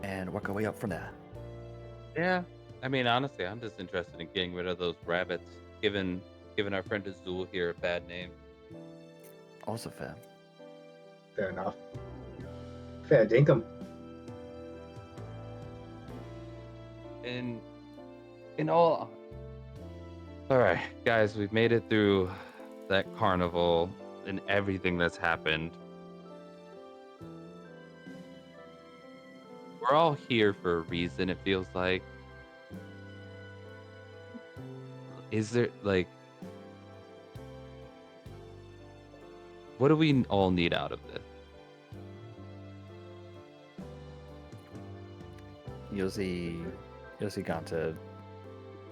and work our way up from there. Yeah. I mean, honestly, I'm just interested in getting rid of those rabbits, giving our friend Azul here a bad name. Also fair. Fair enough. Fair dinkum. In all right, guys, we've made it through that carnival and everything that's happened. We're all here for a reason, it feels like. Is there, like, what do we all need out of this? You'll see Ganta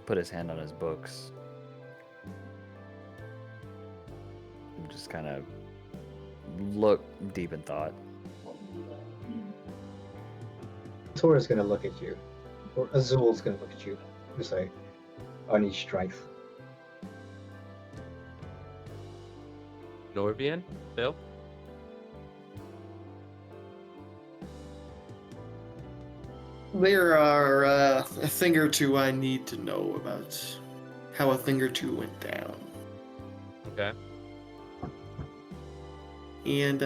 put his hand on his books. And just kind of look deep in thought. Tora's gonna look at you, or Azul's gonna look at you and say, "I need strength." Norvian? Bill? There are a thing or two I need to know about how a thing or two went down. Okay. And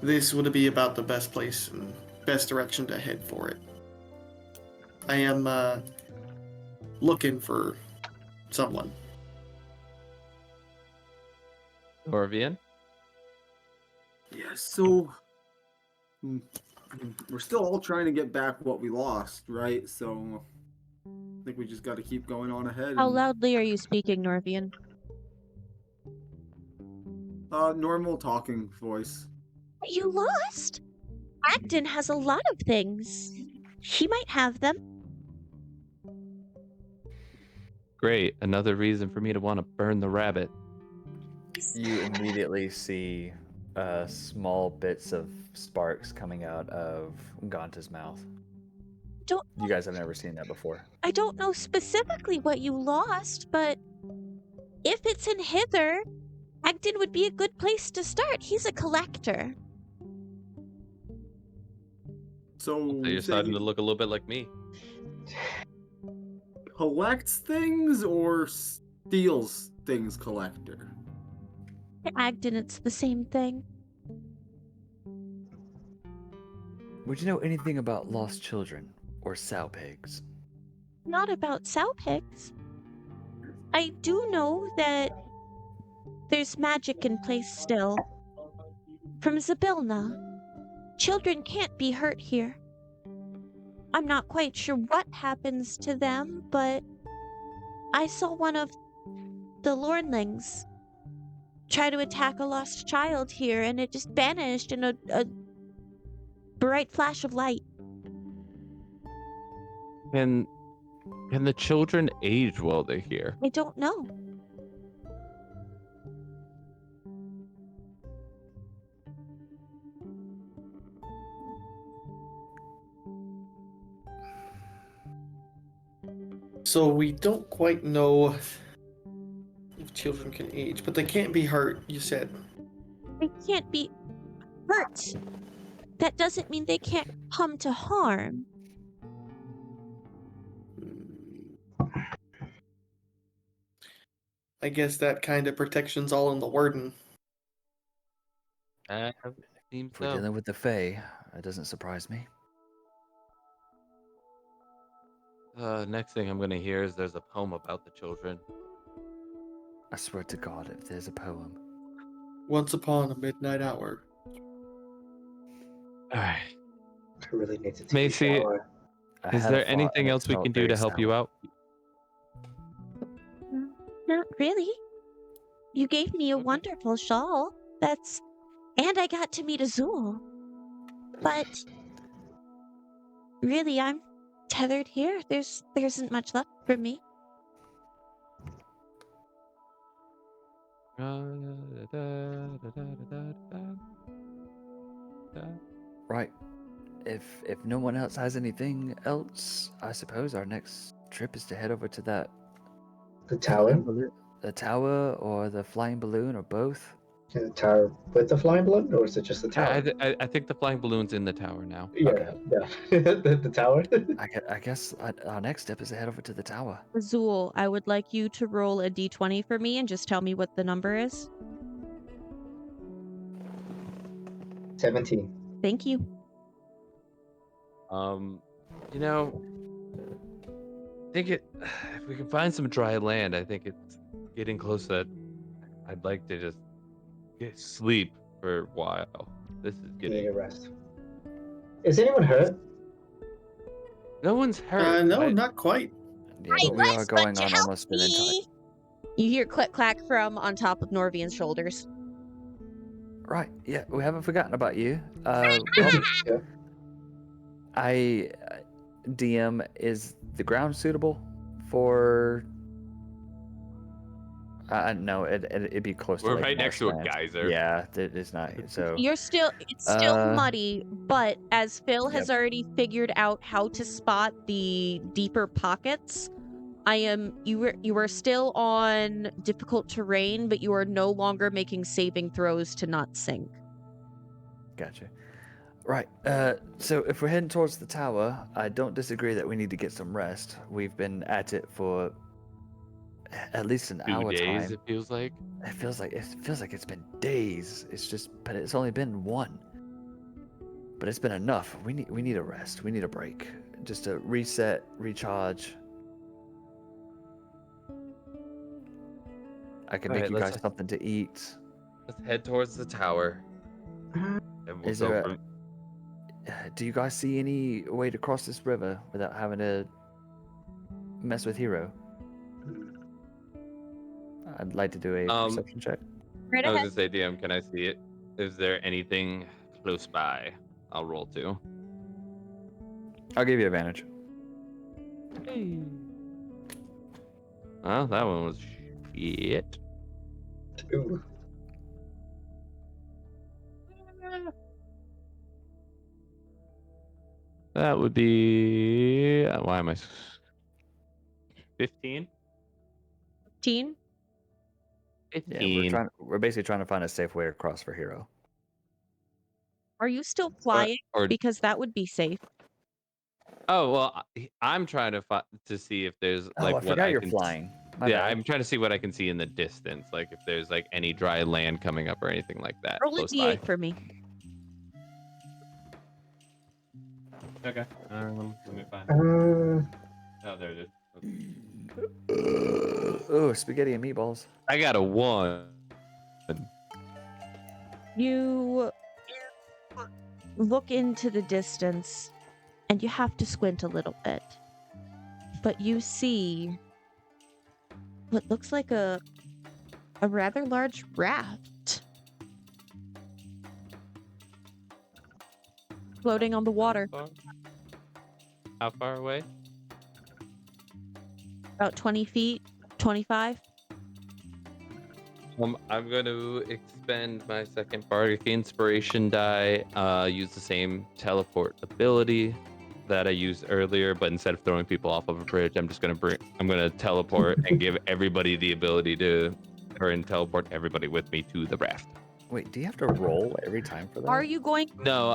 this would be about the best place and best direction to head for it. I am looking for someone. Norvian? Yeah, so we're still all trying to get back what we lost, right? So I think we just got to keep going on ahead. How and, loudly are you speaking, Norvian? normal talking voice. You lost? Acton has a lot of things. He might have them. Great. Another reason for me to want to burn the rabbit. You immediately see small bits of sparks coming out of Ganta's mouth. You guys have never seen that before. I don't know specifically what you lost, but if it's in Hither, Acton would be a good place to start. He's a collector. So You're starting to look a little bit like me. collects things or steals things collector? To Acton, it's the same thing. Would you know anything about lost children or sow pigs? Not about sow pigs. I do know that there's magic in place still. From Zabilna. Children can't be hurt here. I'm not quite sure what happens to them, but I saw one of the Lordlings try to attack a lost child here, and it just vanished in a bright flash of light. Can the children age while they're here? I don't know. So we don't quite know if children can age, but they can't be hurt, you said. They can't be hurt. That doesn't mean they can't come to harm. I guess that kind of protection's all in the wording. Seems If we're dealing with the Fae, that doesn't surprise me. Next thing I'm gonna hear is there's a poem about the children. I swear to God, if there's a poem. Once upon a midnight hour. Alright. I really need to take Macy, a shower. I is had a there thought anything and it else we felt can do very to help you sour. out? Not really. You gave me a Okay. wonderful shawl. And I got to meet Azul. But really, I'm tethered here. There isn't much left for me. Right. If no one else has anything else, I suppose our next trip is to head over to that The tower? the tower or the flying balloon or both. The tower with the flying balloon, or is it just the tower? I think the flying balloon's in the tower now. Yeah, Okay. yeah. the tower. I guess our next step is to head over to the tower. Azul, I would like you to roll a d20 for me and just tell me what the number is. 17. Thank you. You know, I think if we can find some dry land, I think it's getting close that I'd like to just sleep for a while. This is You need getting. a rest. Is anyone hurt? No one's hurt. No, not quite. Yeah, but we are going on almost an entire. You hear click clack from on top of Norvian's shoulders. Right. Yeah, we haven't forgotten about you. Well, Yeah. DM, is the ground suitable for? No, it'd be close to. We're like, right next to a marshland. geyser. Yeah, it's not. So It's still Uh, muddy, but as Phil has already figured out how to spot the deeper pockets, you are still on difficult terrain, but you are no longer making saving throws to not sink. Gotcha. Right. So if we're heading towards the tower, I don't disagree that we need to get some rest. We've been at it for at least an 2 hour days, time. it feels like. It feels like it's been days. But it's only been one. But it's been enough. We need a rest. We need a break, just to reset, recharge. I can make Alright, you let's- guys something to eat. Let's head towards the tower. And we'll Is go there from. Do you guys see any way to cross this river without having to mess with Hero? I'd like to do a perception check. Right I was ahead. gonna say, DM, can I see it? Is there anything close by? I'll roll 2. I'll give you advantage. Well, that one was shit. Ooh. That would be. Why am I? 15? 15? 15. Yeah, we're basically trying to find a safe way to cross for Hero. Are you still flying? or Because that would be safe. oh well, I'm trying to see if there's like I what forgot you're can flying. My yeah, bad. I'm trying to see what I can see in the distance, like if there's like any dry land coming up or anything like that. Roll a close by. d8 for me. Okay. Let me find. Uh, Oh, there it is. Oh, spaghetti and meatballs. I got a 1. You look into the distance and you have to squint a little bit. But you see what looks like a rather large raft floating on the water. How far away? About 20 feet, 25. I'm going to expend my second bardic inspiration die. Use the same teleport ability that I used earlier, but instead of throwing people off of a bridge, I'm just going to teleport and give everybody the ability to, and teleport everybody with me to the raft. Wait, do you have to roll every time for that? Are you going? No,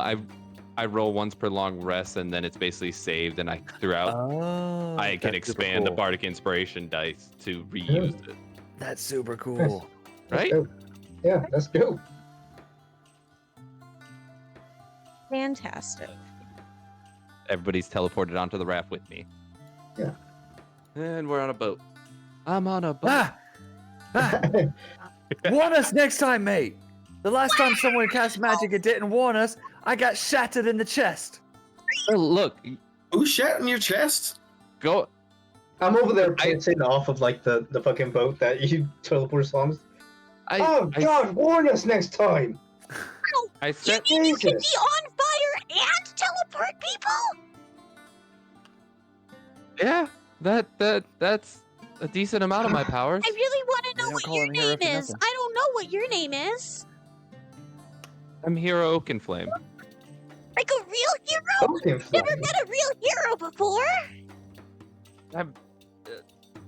I roll once per long rest, and then it's basically saved, and I throughout Oh, I can that's super expand the cool. bardic inspiration dice to reuse it. That's super cool. Right? dope. Yeah, that's dope. Fantastic. Everybody's teleported onto the raft with me. Yeah. And we're on a boat. I'm on a boat. Ah! Warn us next time, mate. The last time someone cast magic and didn't warn us, I got shattered in the chest. Oh, look, Who's shat in your chest? go. I'm over there pissing off of like the fucking boat that you teleport us on. God, warn us next time. I said, You mean you can be Jesus. on fire and teleport people? yeah, that's a decent amount of my powers. I really want to know don't what call your him Hero name for is. nothing. I don't know what your name is. I'm Hero Oakenflame. Like a real hero? Oakenflame. Never met a real hero before. I'm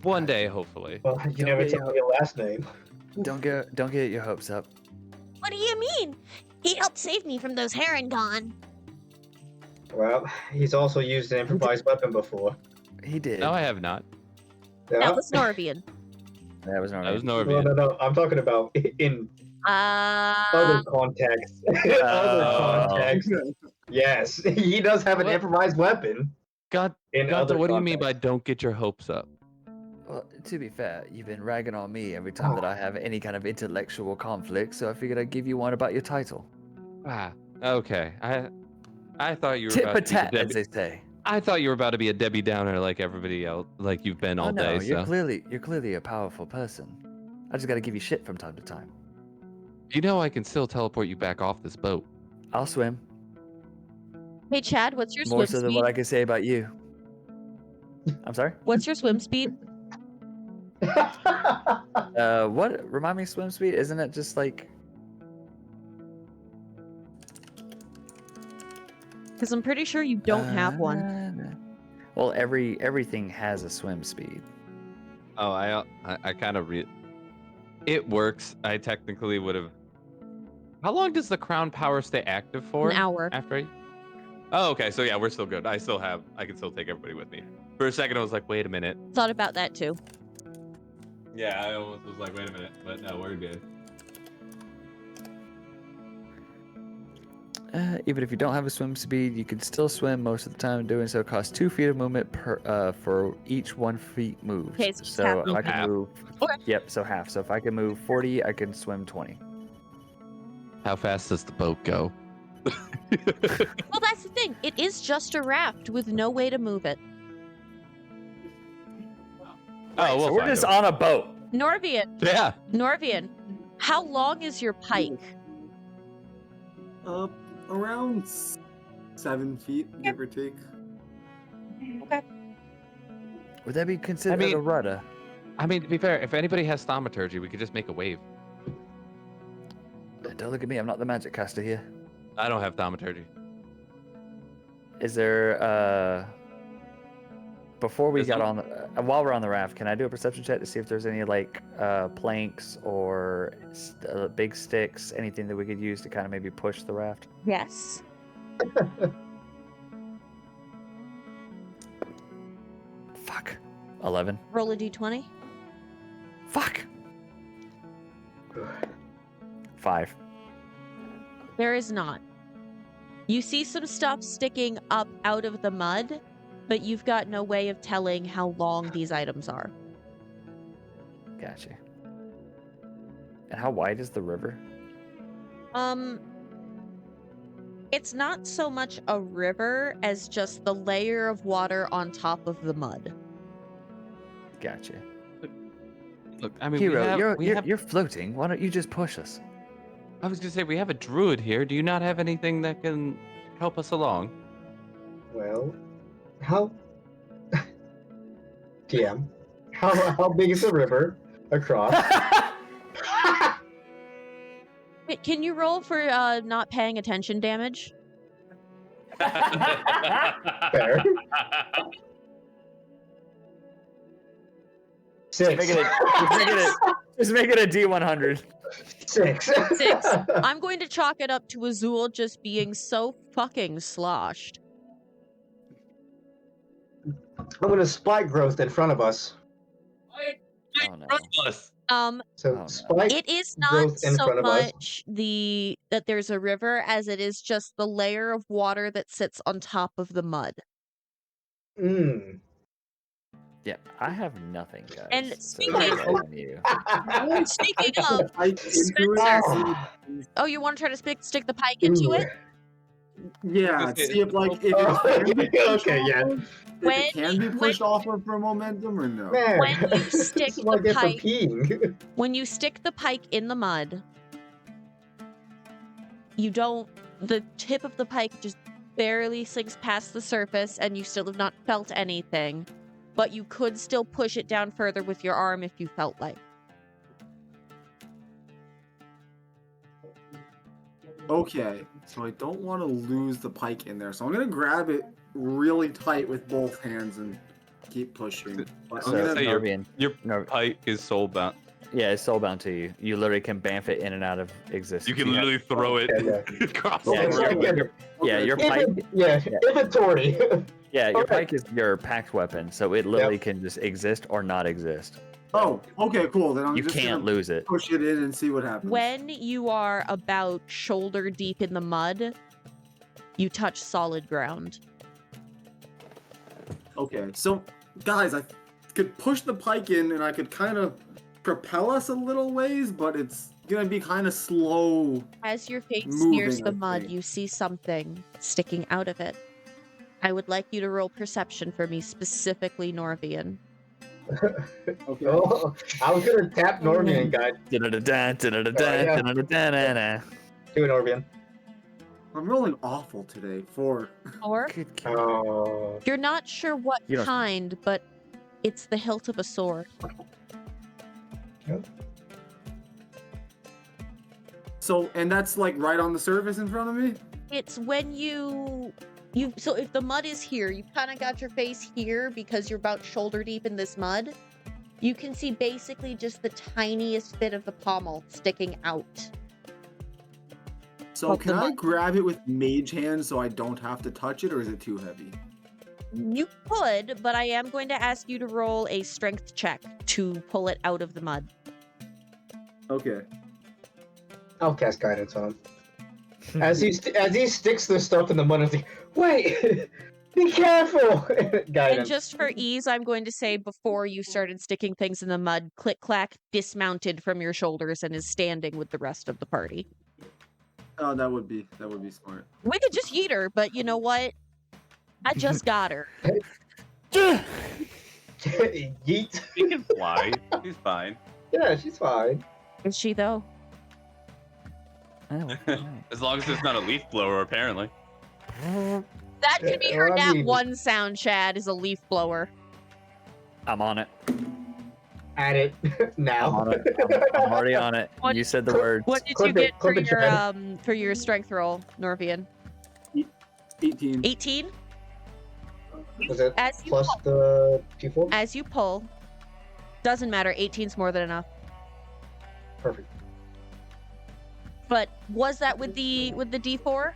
one day, hopefully. Well, you never told me your last name. Don't get your hopes up. What do you mean? He helped save me from those Harengon. Well, he's also used an improvised weapon before. He did. No, I have not. Yeah? That was Norvian. That was not That was right. Norvian. No. I'm talking about in other contexts. Other contexts. Yes, he does have an What? improvised weapon. God, In God, other what do you mean by contexts. don't get your hopes up? Well, to be fair, you've been ragging on me every time that I have any kind of intellectual conflict, so I figured I'd give you one about your title. Ah, okay. I thought you were Tit about for to be the tat, as Debbie. they say. I thought you were about to be a Debbie Downer like everybody else, like you've been all Oh, no, day. you're So clearly a powerful person. I just gotta give you shit from time to time. you know I can still teleport you back off this boat. I'll swim. Hey, Chad, what's your More swim so than speed? what I can say about you. I'm sorry? What's your swim speed? What? Remind me, swim speed? Isn't it just like... Because I'm pretty sure you don't have one. Well, everything has a swim speed. Oh, I kind of it works. I technically would have. How long does the crown power stay active for? An hour. After I... Oh, okay. So yeah, we're still good. I can still take everybody with me. For a second, I was like, wait a minute. Thought about that too. Yeah, I almost was like, wait a minute, but no, we're good. Even if you don't have a swim speed, you can still swim most of the time. Doing so costs 2 feet of movement per for each 1 feet moved. Okay, so it's so half if I can half. move, Okay. yep, so half. So if I can move 40, I can swim 20. How fast does the boat go? Well, that's the thing. thing. It is just a raft with no way to move it. Oh, So we'll we're find just him. on a boat. Norvian, Yeah. Norvian, how long is your pike? Around 7 feet, give or take. Okay. Would that be considered mean- a rudder? I mean, to be fair, if anybody has thaumaturgy, we could just make a wave. Don't look at me. I'm not the magic caster here. I don't have thaumaturgy. Is there before we Is got there- on while we're on the raft, can I do a perception check to see if there's any like planks or big sticks, anything that we could use to kind of maybe push the raft? Yes. Fuck. 11. Roll a d20. Fuck. 5. There is not. You see some stuff sticking up out of the mud, but you've got no way of telling how long these items are. Gotcha. And how wide is the river? It's not so much a river as just the layer of water on top of the mud. Gotcha. Look, I mean, Hero, we have. you're floating. Why don't you just push us? I was gonna say we have a druid here. Do you not have anything that can help us along? Well, how DM? How big is the river across? Wait, can you roll for not paying attention damage? Fair. 6. Just make it a D100. 6. 6. I'm going to chalk it up to Azul just being so fucking sloshed. I'm gonna spike growth in front of us. Oh no. Us. So Oh, no. spike. It is not growth in so front of us. much that there's a river as it is just the layer of water that sits on top of the mud. Mm. Yeah, I have nothing, guys. And so speaking that's of- on you. Speaking I of, put the pike into it. Ah. oh, you want to try to stick the pike into it? Yeah, Okay. see if like if Oh, it can be pushed okay, yeah. off of- if When- it can be pushed off of for momentum or no. Man, When you this stick is what I the get for pipe- peeing. When you stick the pike in the mud, the tip of the pike just barely sinks past the surface and you still have not felt anything, but you could still push it down further with your arm if you felt like. Okay, so I don't want to lose the pike in there, so I'm gonna grab it really tight with both hands and keep pushing. But I'm So, gonna, Say your- Norvian, Your no, pike is soulbound. yeah, it's soulbound to you. You literally can bamf it in and out of existence. You can have- literally throw it Yeah, across Yeah, the it's room. like yeah, your pike. yeah, inventory. Yeah, your Okay. pike is your packed weapon, so it literally can just exist or not exist. oh, okay, cool. Then I'm You just can't gonna lose it. push it in and see what happens. When you are about shoulder deep in the mud, you touch solid ground. Okay, so guys, I could push the pike in and I could kind of propel us a little ways, but it's gonna be kind of slow. As your face Moving, nears the I mud, think. you see something sticking out of it. I would like you to roll perception for me, specifically Norvian. Okay. Oh, I was gonna tap Norvian, guys. Da-da-da-da, da-da-da-da, yeah. da-da-da-da-da. Do it, Norvian. I'm rolling awful today. 4. Or Good God. Oh. you're not sure what You don't- kind, but it's the hilt of a sword. So, and that's like right on the surface in front of me? It's when you so if the mud is here, you've kind of got your face here because you're about shoulder deep in this mud. You can see basically just the tiniest bit of the pommel sticking out. So But can the I mud- grab it with mage hand so I don't have to touch it, or is it too heavy? You could, but I am going to ask you to roll a strength check to pull it out of the mud. Okay. I'll cast guidance on him. As he sticks the stuff in the mud, he's like, "Wait, be careful!" And Guidance. just for ease, I'm going to say before you started sticking things in the mud, Click Clack dismounted from your shoulders and is standing with the rest of the party. Oh, that would be smart. We could just yeet her, but you know what? I just got her. Yeet. She can fly. She's fine. Yeah, she's fine. Is she though? Oh, okay, nice. As long as it's not a leaf blower, apparently. That could be her I nat mean- 1 sound, Chad, is a leaf blower. I'm on it. Add it I'm now. on it. I'm already on it. What- You said the words. What did you Clip it- get for clip it, your Chad. for your strength roll, Norvian? 18. 18? Was it As you plus pull, the D4? as you pull, doesn't matter, 18's more than enough. Perfect. But was that with the D4?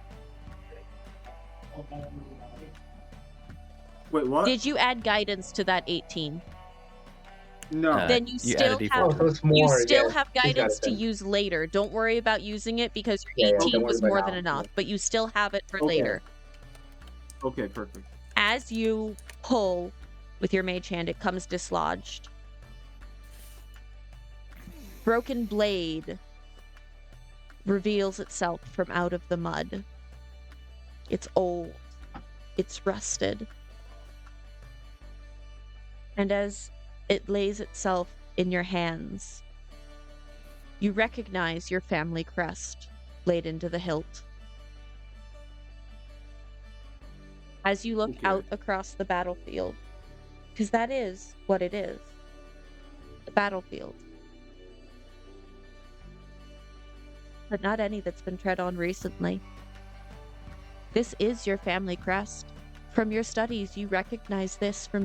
Wait, what? Did you add guidance to that 18? No. Then you you still added have Oh, so it's more. you still yeah. have She's got guidance it to then. use later. Don't worry about using it because Yeah, your yeah, don't 18 worry was about more now. than enough, but you still have it for Okay. later. Okay, perfect. As you pull with your mage hand, it comes dislodged. Broken blade reveals itself from out of the mud. It's old. It's rusted. And as it lays itself in your hands, you recognize your family crest laid into the hilt. As you look Okay. out across the battlefield, because that is what it is, the battlefield. But not any that's been tread on recently. This is your family crest. From your studies, you recognize this for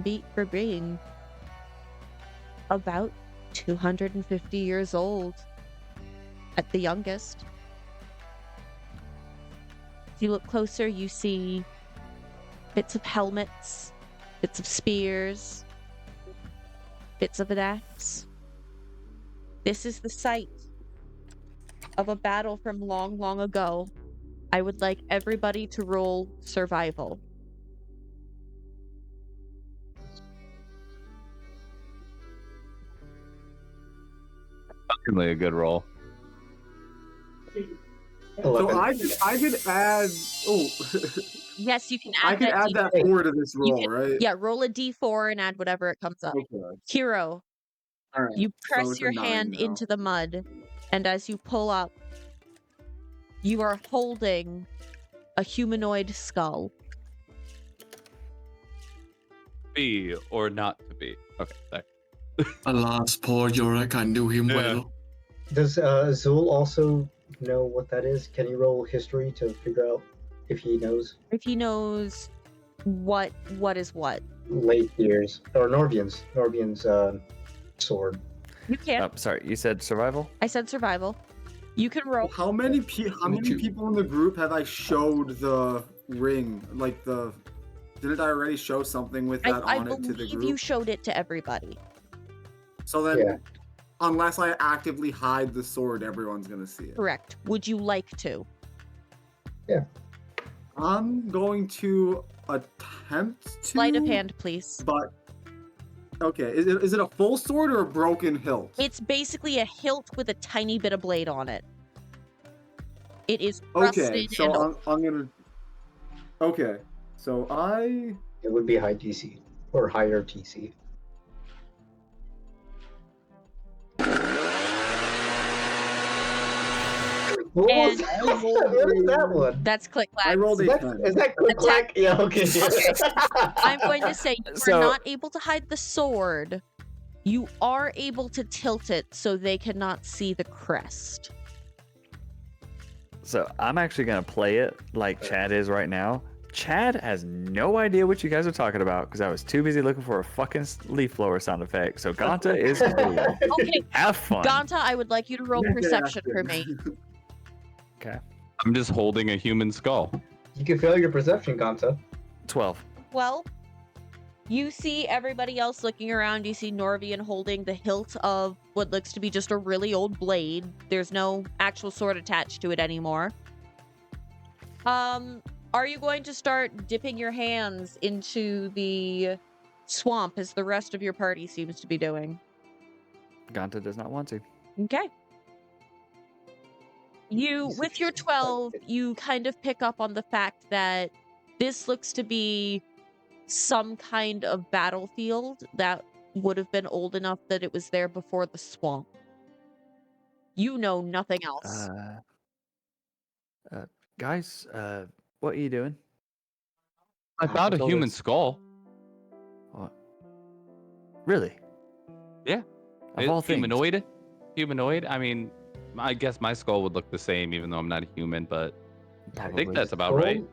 being about 250 years old at the youngest. If you look closer, you see bits of helmets, bits of spears, bits of an axe. This is the site of a battle from long, long ago. I would like everybody to roll survival. Definitely a good roll. So 11. I could add. Oh, Yes, you can add I could that add D4. that 4 to this You roll, can- right? Yeah, roll a d4 and add whatever it comes up. Okay. Hero, All right. you So press it's a your 9 hand now. into the mud, and as you pull up, you are holding a humanoid skull. Be or not to be. Okay, sorry. Alas, poor Yorick, I knew him Yeah. well. Does Azul also know what that is? Can you roll history to figure out if he knows? If he knows what is what, Late years. Or Norvian's sword. you can. Oh, sorry, you said survival? I said survival. You can roll. How many people in the group have I showed the ring? Like the. Didn't I already show something with that I on it to the believe group? you showed it to everybody. So then, Yeah. unless I actively hide the sword, everyone's gonna see it. Correct. Would you like to? I'm going to attempt to. Sleight of hand, please. But okay, is it a full sword or a broken hilt? It's basically a hilt with a tiny bit of blade on it. It is Okay, rusted so and I'm gonna. Okay, so I. It would be high DC. Or higher TC. What was And- that? What is that one? that's click I clack. rolled a Is 10. that click Attack- clack? Yeah, okay. I'm going to say you So- are not able to hide the sword. You are able to tilt it so they cannot see the crest. So I'm actually gonna play it like Chad is right now. Chad has no idea what you guys are talking about because I was too busy looking for a fucking leaf blower sound effect. So Ganta is cool. Okay, Have fun. Ganta, I would like you to roll perception for me. Okay. I'm just holding a human skull. You can fail your perception, Ganta. 12. Well, you see everybody else looking around. You see Norvian holding the hilt of what looks to be just a really old blade. There's no actual sword attached to it anymore. Are you going to start dipping your hands into the swamp as the rest of your party seems to be doing? Ganta does not want to. Okay. With your 12, you kind of pick up on the fact that this looks to be some kind of battlefield that would have been old enough that it was there before the swamp. You know nothing else. Guys, what are you doing? I found a What's all human this? skull. What? Really? Yeah. Of all things. Humanoid. I mean, I guess my skull would look the same, even though I'm not a human. But I think Probably. that's about right.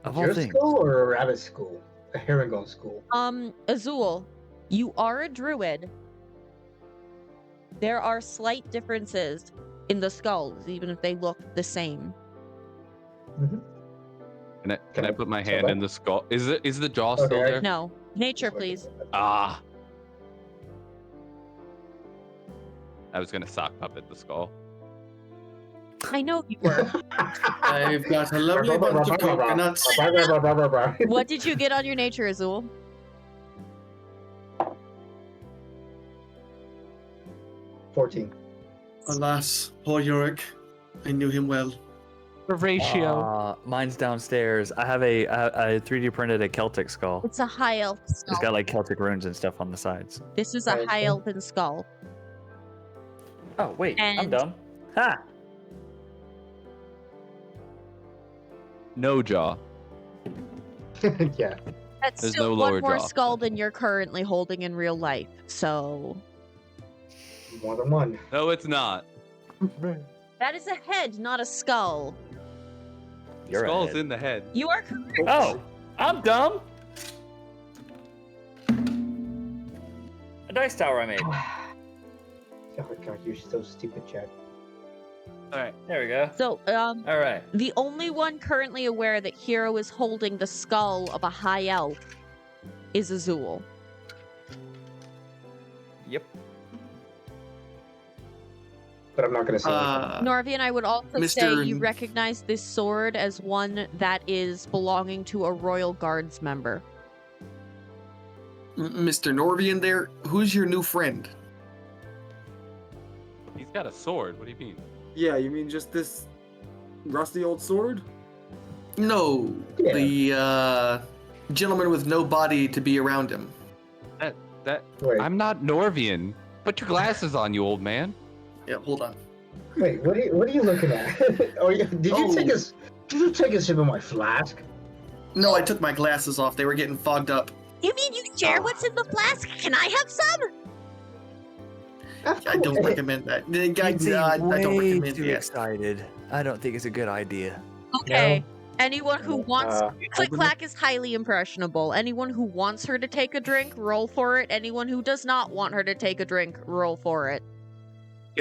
Of all Your things. school or a rabbit school? A Harengon school. Azul, you are a druid. There are slight differences in the skulls, even if they look the same. Can I put my hand in the skull? Is the jaw still Okay. there? No. Nature, please. Ah. I was gonna sock puppet the skull. I know you were. I've got a lovely bunch of coconuts. What did you get on your nature, Azul? 14. Alas, poor Yorick. I knew him well. The ratio. Mine's downstairs. I have a 3D printed a Celtic skull. It's a high elf It's skull. got like Celtic runes and stuff on the sides. This is a Okay. high elfin skull. Oh wait, I'm And- dumb. Ha! No jaw. Yeah. That's There's still no one lower more jaw. skull than you're currently holding in real life. So More than one. No, it's not. that is a head, not a skull. You're Skull's ahead. in the head. You are correct. Oh, I'm dumb. A dice tower I made. Oh god, you're so stupid, Chad. All right, there we go. So, All right. the only one currently aware that Hero is holding the skull of a high elf is Azul. Yep. But I'm not gonna say anything. Norvian, I would also say Mr. you recognize this sword as one that is belonging to a royal guards member. Mr. Norvian there, who's your new friend? He's got a sword. What do you mean? Yeah, you mean just this rusty old sword? No, Yeah. the gentleman with no body to be around him. That Wait, I'm not Norvian. Put your glasses on, you old man. Yeah, hold on. wait, what are you looking at? Did you take a sip of my flask? No, I took my glasses off. They were getting fogged up. You mean you share what's in the flask? Can I have some? I don't recommend that. I don't way recommend too that. excited. I don't think it's a good idea. Okay. Anyone who wants Uh, Click Clack is highly impressionable. Anyone who wants her to take a drink, roll for it. Anyone who does not want her to take a drink, roll for it.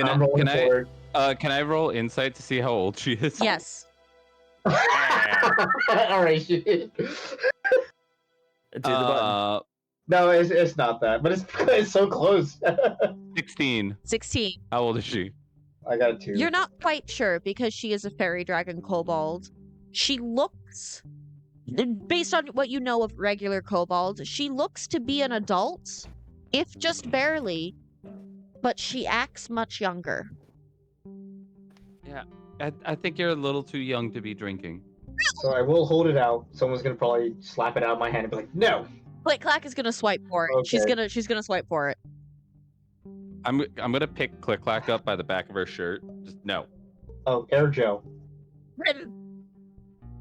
I'm rolling for it. Can I roll insight to see how old she is? Yes. All right. Do the button. No, it's not that, but it's so close. 16. 16. How old is she? I got a 2. You're not quite sure because she is a fairy dragon kobold. She looks, based on what you know of regular kobolds, she looks to be an adult, if just barely, but she acts much younger. I think you're a little too young to be drinking. So I will hold it out. Someone's gonna probably slap it out of my hand and be like, "No." Click Clack is gonna swipe for it. Okay. She's gonna swipe for it. I'm gonna pick Click Clack up by the back of her shirt. Just no. Oh, Air Joe.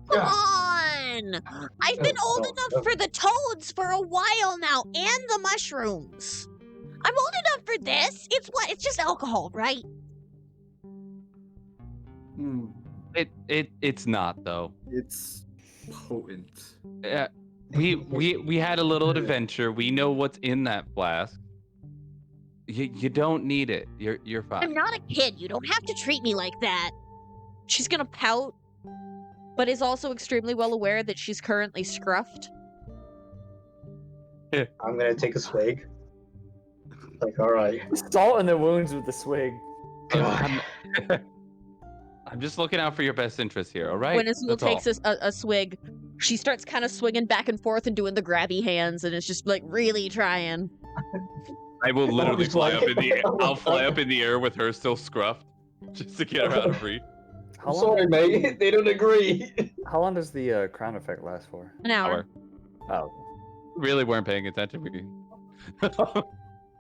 Come on! I've been old enough for the toads for a while now, and the mushrooms. I'm old enough for this. It's what? It's just alcohol, right? Hmm. It's not though. It's potent. We had a little adventure. We know what's in that flask. You don't need it. You're fine. I'm not a kid. You don't have to treat me like that. She's gonna pout, but is also extremely well aware that she's currently scruffed. I'm gonna take a swig. Like, all right. Salt in the wounds with the swig. I'm just looking out for your best interest here, all right? When Azul That's all. takes a swig, she starts kind of swinging back and forth and doing the grabby hands, and it's just like really trying. I will literally Just fly like- up in the air. I'll fly up in the air with her still scruffed, just to get her out of reach. How long? Sorry, mate. They don't agree. How long does the crown effect last for? An hour. Oh, Really weren't paying attention.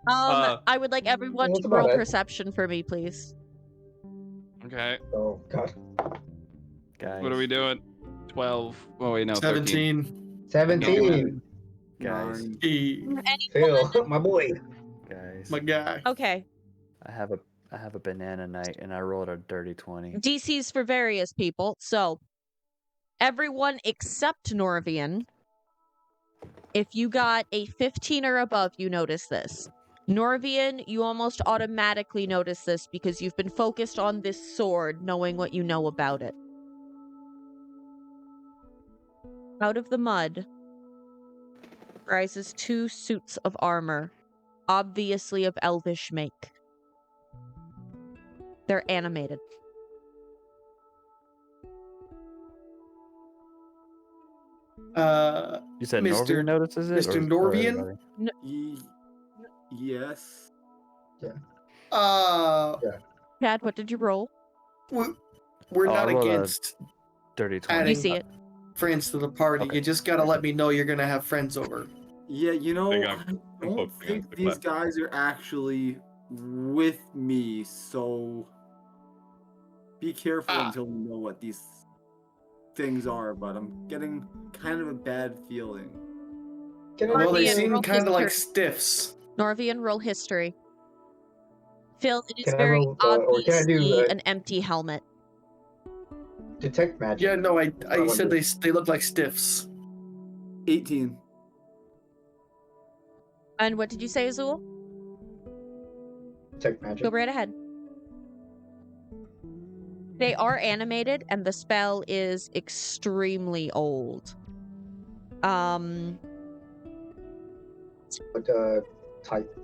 I would like everyone That's to about roll it. perception for me, please. Okay, Oh god. guys. what are we doing? 12. Oh wait, no, 13. 17. 17. Guys, 9. Hey, Phil, my boy. guys. my guy. Okay. I have a banana night, and I rolled a dirty 20. DCs for various people. So, everyone except Norvian, if you got a 15 or above, you notice this. Norvian, you almost automatically notice this because you've been focused on this sword, knowing what you know about it. Out of the mud rises 2 suits of armor, obviously of elvish make. They're animated. You said Mr. Norvian notices it? Mr. or Norvian? everybody? Yes. Chad, what did you roll? We're Oh, I not rolled a against Dirty 20. adding You see it. friends to the party. Okay. You just gotta let me know you're gonna have friends over. Yeah, you know, Hang I on. I'm don't focusing on think the these clap. guys are actually with me, so be careful until we know what these things are, but I'm getting kind of a bad feeling. Well, they Norvian, seem roll kind of like history. stiffs. Norvian, roll history. Phil, it is Can I very roll, or can I do, obviously an empty helmet. Detect magic. Yeah, no, I I said wonder. they look like stiffs. 18. And what did you say, Azul? Detect magic. Go right ahead. They are animated, and the spell is extremely old. What type?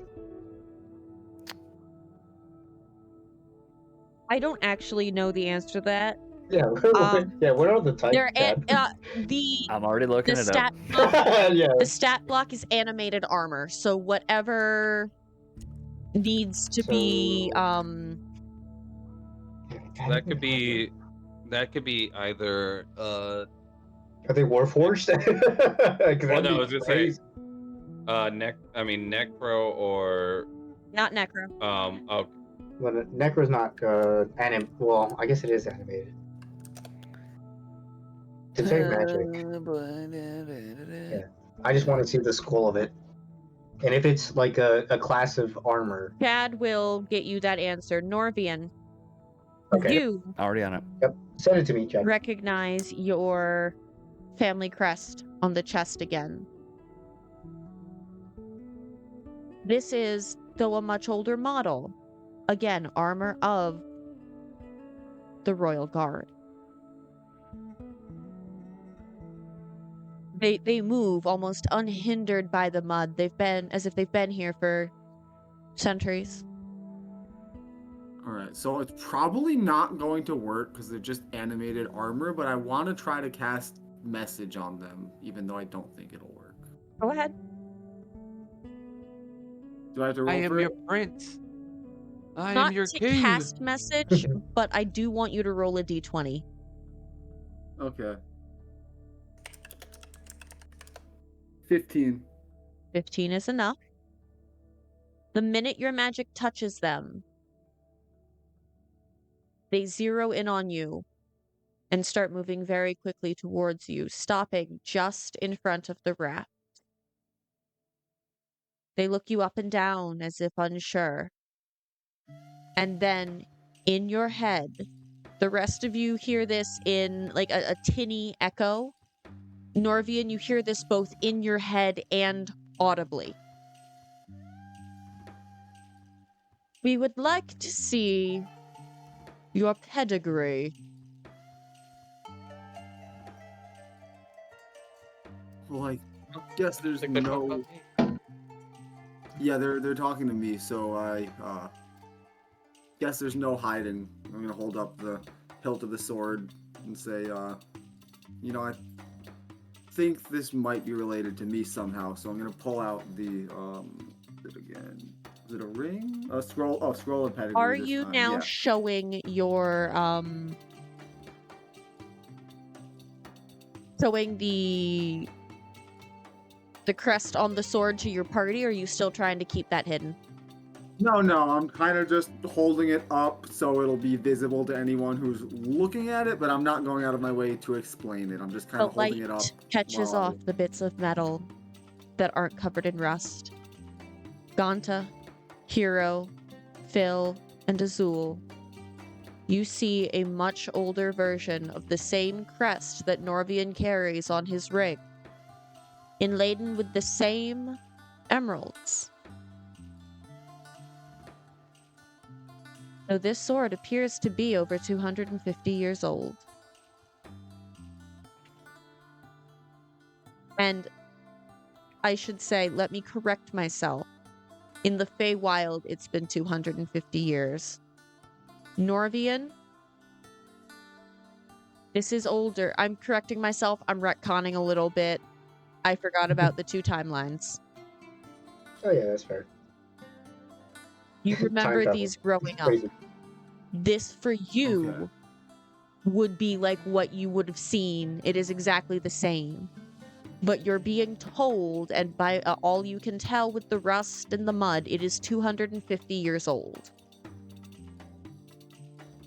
I don't actually know the answer to that. Yeah, yeah. What are the types? They're Chad? the I'm already looking the it stat up. block, Yeah. the stat block is animated armor. So whatever needs to be That could be either Are they warforged? well, no, I was gonna say necro or not necro. oh, Well, Necro's not Well, I guess it is animated. Detect magic. Yeah. I just want to see the skull of it, and if it's like a class of armor. Chad will get you that answer. Norvian, Okay. you Already on it. Yep. Send it to me, Chad. recognize your family crest on the chest again. This is, though a much older model, again, armor of the Royal Guard. They move almost unhindered by the mud. They've been as if they've been here for centuries. Alright, so it's probably not going to work because they're just animated armor, but I want to try to cast message on them, even though I don't think it'll work. Go ahead. Do I have to roll I am for your it? prince. I Not am your to king. cast message, but I do want you to roll a d20. Okay. 15. 15 is enough. The minute your magic touches them, they zero in on you and start moving very quickly towards you, stopping just in front of the raft. They look you up and down as if unsure. And then, in your head, the rest of you hear this in like a tinny echo. Norvian, you hear this both in your head and audibly. We would like to see your pedigree. Well, I guess there's Think they're no. talking about me? Yeah, they're talking to me, so I guess there's no hiding. I'm gonna hold up the hilt of the sword and say, I think this might be related to me somehow. So I'm gonna pull out the it again. Is it a ring? A scroll. Oh, scroll of pedigree. Are this you time. now Yeah. showing your showing the crest on the sword to your party, or are you still trying to keep that hidden? No, I'm kind of just holding it up so it'll be visible to anyone who's looking at it, but I'm not going out of my way to explain it. I'm just kind The of holding light it up. catches while I- off the bits of metal that aren't covered in rust. Ganta, Hero, Phil, and Azul, you see a much older version of the same crest that Norvian carries on his ring, inladen with the same emeralds. Now, this sword appears to be over 250 years old. And I should say, let me correct myself. In the Feywild, it's been 250 years. Norvian, this is older. I'm correcting myself. I'm retconning a little bit. I forgot about the 2 timelines. Oh yeah, that's fair. You remember travel. these growing up. Crazy. This, for you, Okay. would be like what you would have seen. It is exactly the same. But you're being told, and by all you can tell with the rust and the mud, it is 250 years old.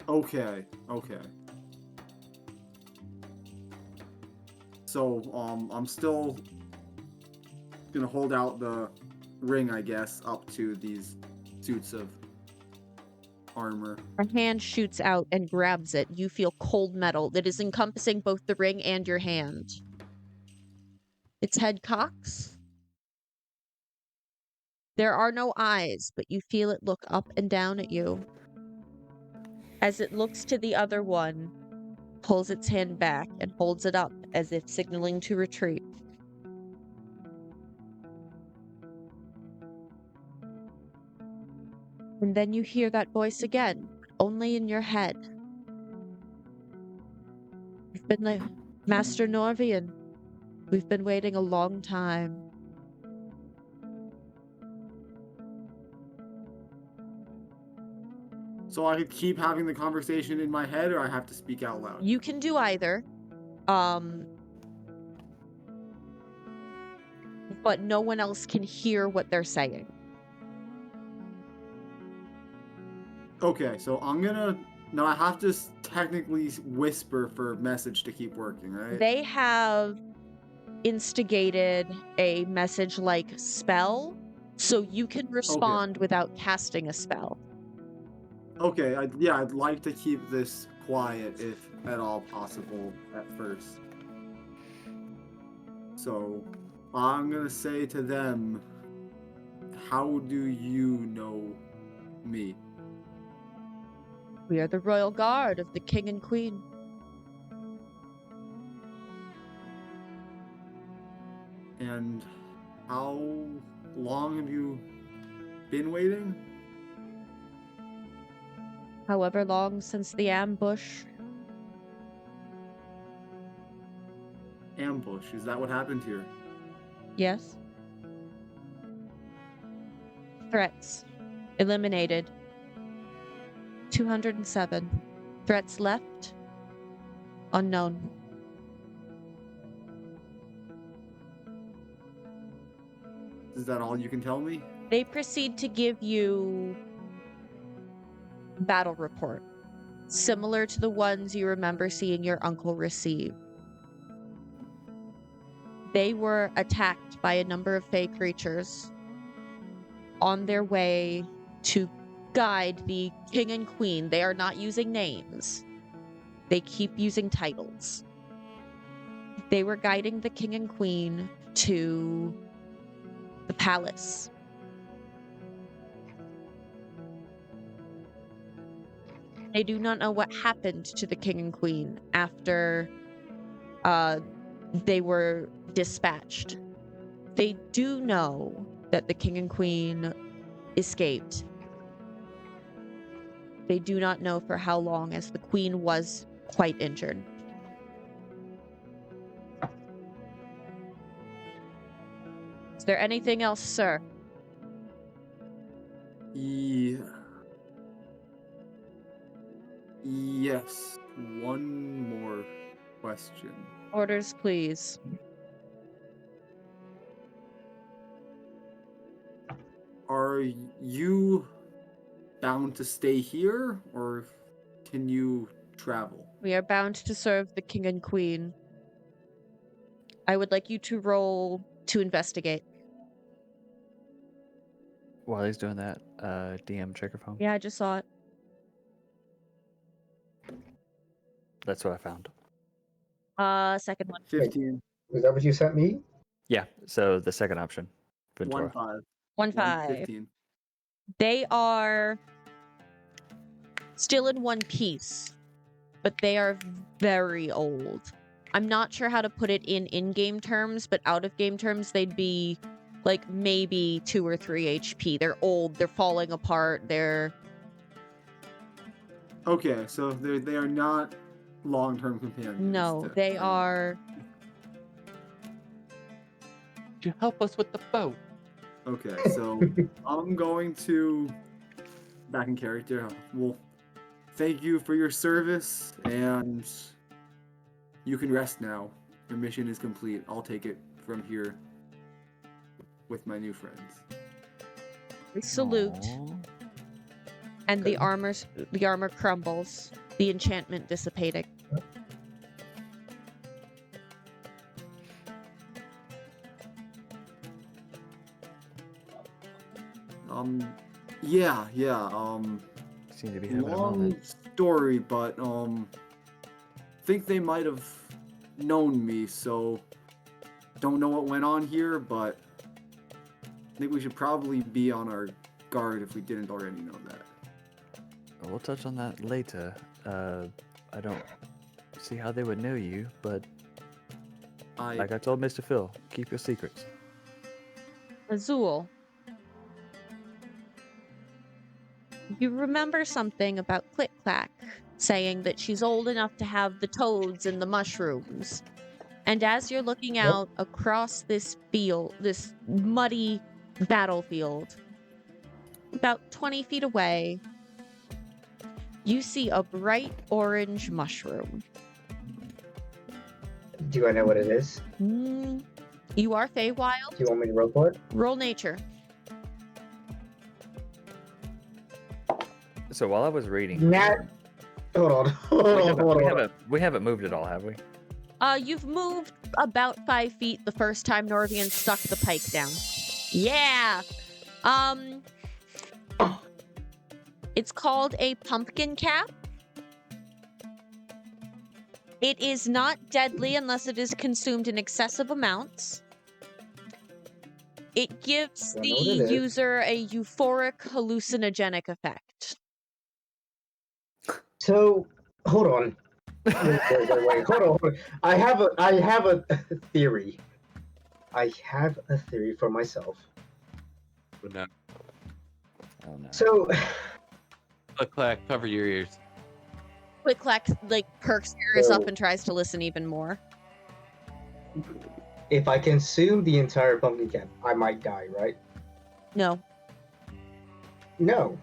Okay. So, I'm still gonna hold out the ring, I guess, up to these suits of armor. A hand shoots out and grabs it. You feel cold metal that is encompassing both the ring and your hand. Its head cocks. There are no eyes, but you feel it look up and down at you. As it looks to the other one, pulls its hand back and holds it up as if signaling to retreat. And then you hear that voice again, only in your head. We've been like, Master Norvian, we've been waiting a long time. So I could keep having the conversation in my head, or I have to speak out loud? You can do either. But no one else can hear what they're saying. Okay, so I'm gonna... No, I have to technically whisper for message to keep working, right? They have instigated a message-like spell, so you can respond without casting a spell. Okay, I'd like to keep this quiet if at all possible at first. So, I'm gonna say to them, how do you know me? We are the royal guard of the king and queen. And how long have you been waiting? However long since the ambush. Ambush, is that what happened here? Yes. Threats. Eliminated. 207. Threats left. Unknown. Is that all you can tell me? They proceed to give you battle report, similar to the ones you remember seeing your uncle receive. They were attacked by a number of fey creatures on their way to guide the king and queen. They are not using names. They keep using titles. They were guiding the king and queen to the palace. They do not know what happened to the king and queen after they were dispatched. They do know that the king and queen escaped. They do not know for how long, as the queen was quite injured. Is there anything else, sir? Yes. One more question. Orders, please. Are you bound to stay here, or can you travel? We are bound to serve the king and queen. I would like you to roll to investigate. While he's doing that, DM check your phone. Yeah, I just saw it. That's what I found. Second one. 15. Was that what you sent me? Yeah, so the second option. Ventura. 1-5. 1-5. 1-15. They are still in one piece, but they are very old. I'm not sure how to put it in in-game terms, but out-of-game terms, they'd be like maybe 2 or 3 HP. They're old. They're falling apart. They're Okay, so they are not long-term companions. no. They are. Could you help us with the boat? Okay, so I'm going to back in character. Well, thank you for your service, and you can rest now. Your mission is complete. I'll take it from here with my new friends. We salute, Aw. and the Good. armor crumbles. The enchantment dissipating. Yeah, Seem to be having a long moment. story, but think they might have known me, so don't know what went on here, but I think we should probably be on our guard if we didn't already know that. We'll touch on that later. I don't see how they would know you, but like I told Mr. Phil, keep your secrets. Azul, you remember something about Click Clack saying that she's old enough to have the toads and the mushrooms. And as you're looking out across this field, this muddy battlefield, about 20 feet away, you see a bright orange mushroom. Do I know what it is? You are Feywild. Do you want me to roll for it? Roll nature. So while I was reading, Hold on. Hold on. we haven't moved at all, have we? You've moved about 5 feet the first time Norvian stuck the pike down. Yeah. It's called a pumpkin cap. It is not deadly unless it is consumed in excessive amounts. It gives I the know what it is. user a euphoric hallucinogenic effect. So, hold on. Wait. Hold on. I have a theory. I have a theory for myself. No. Oh no. So, Click, clack, cover your ears. Click Clack like perks her ears up and tries to listen even more. if I consume the entire pumpkin cap, I might die, right? No. No.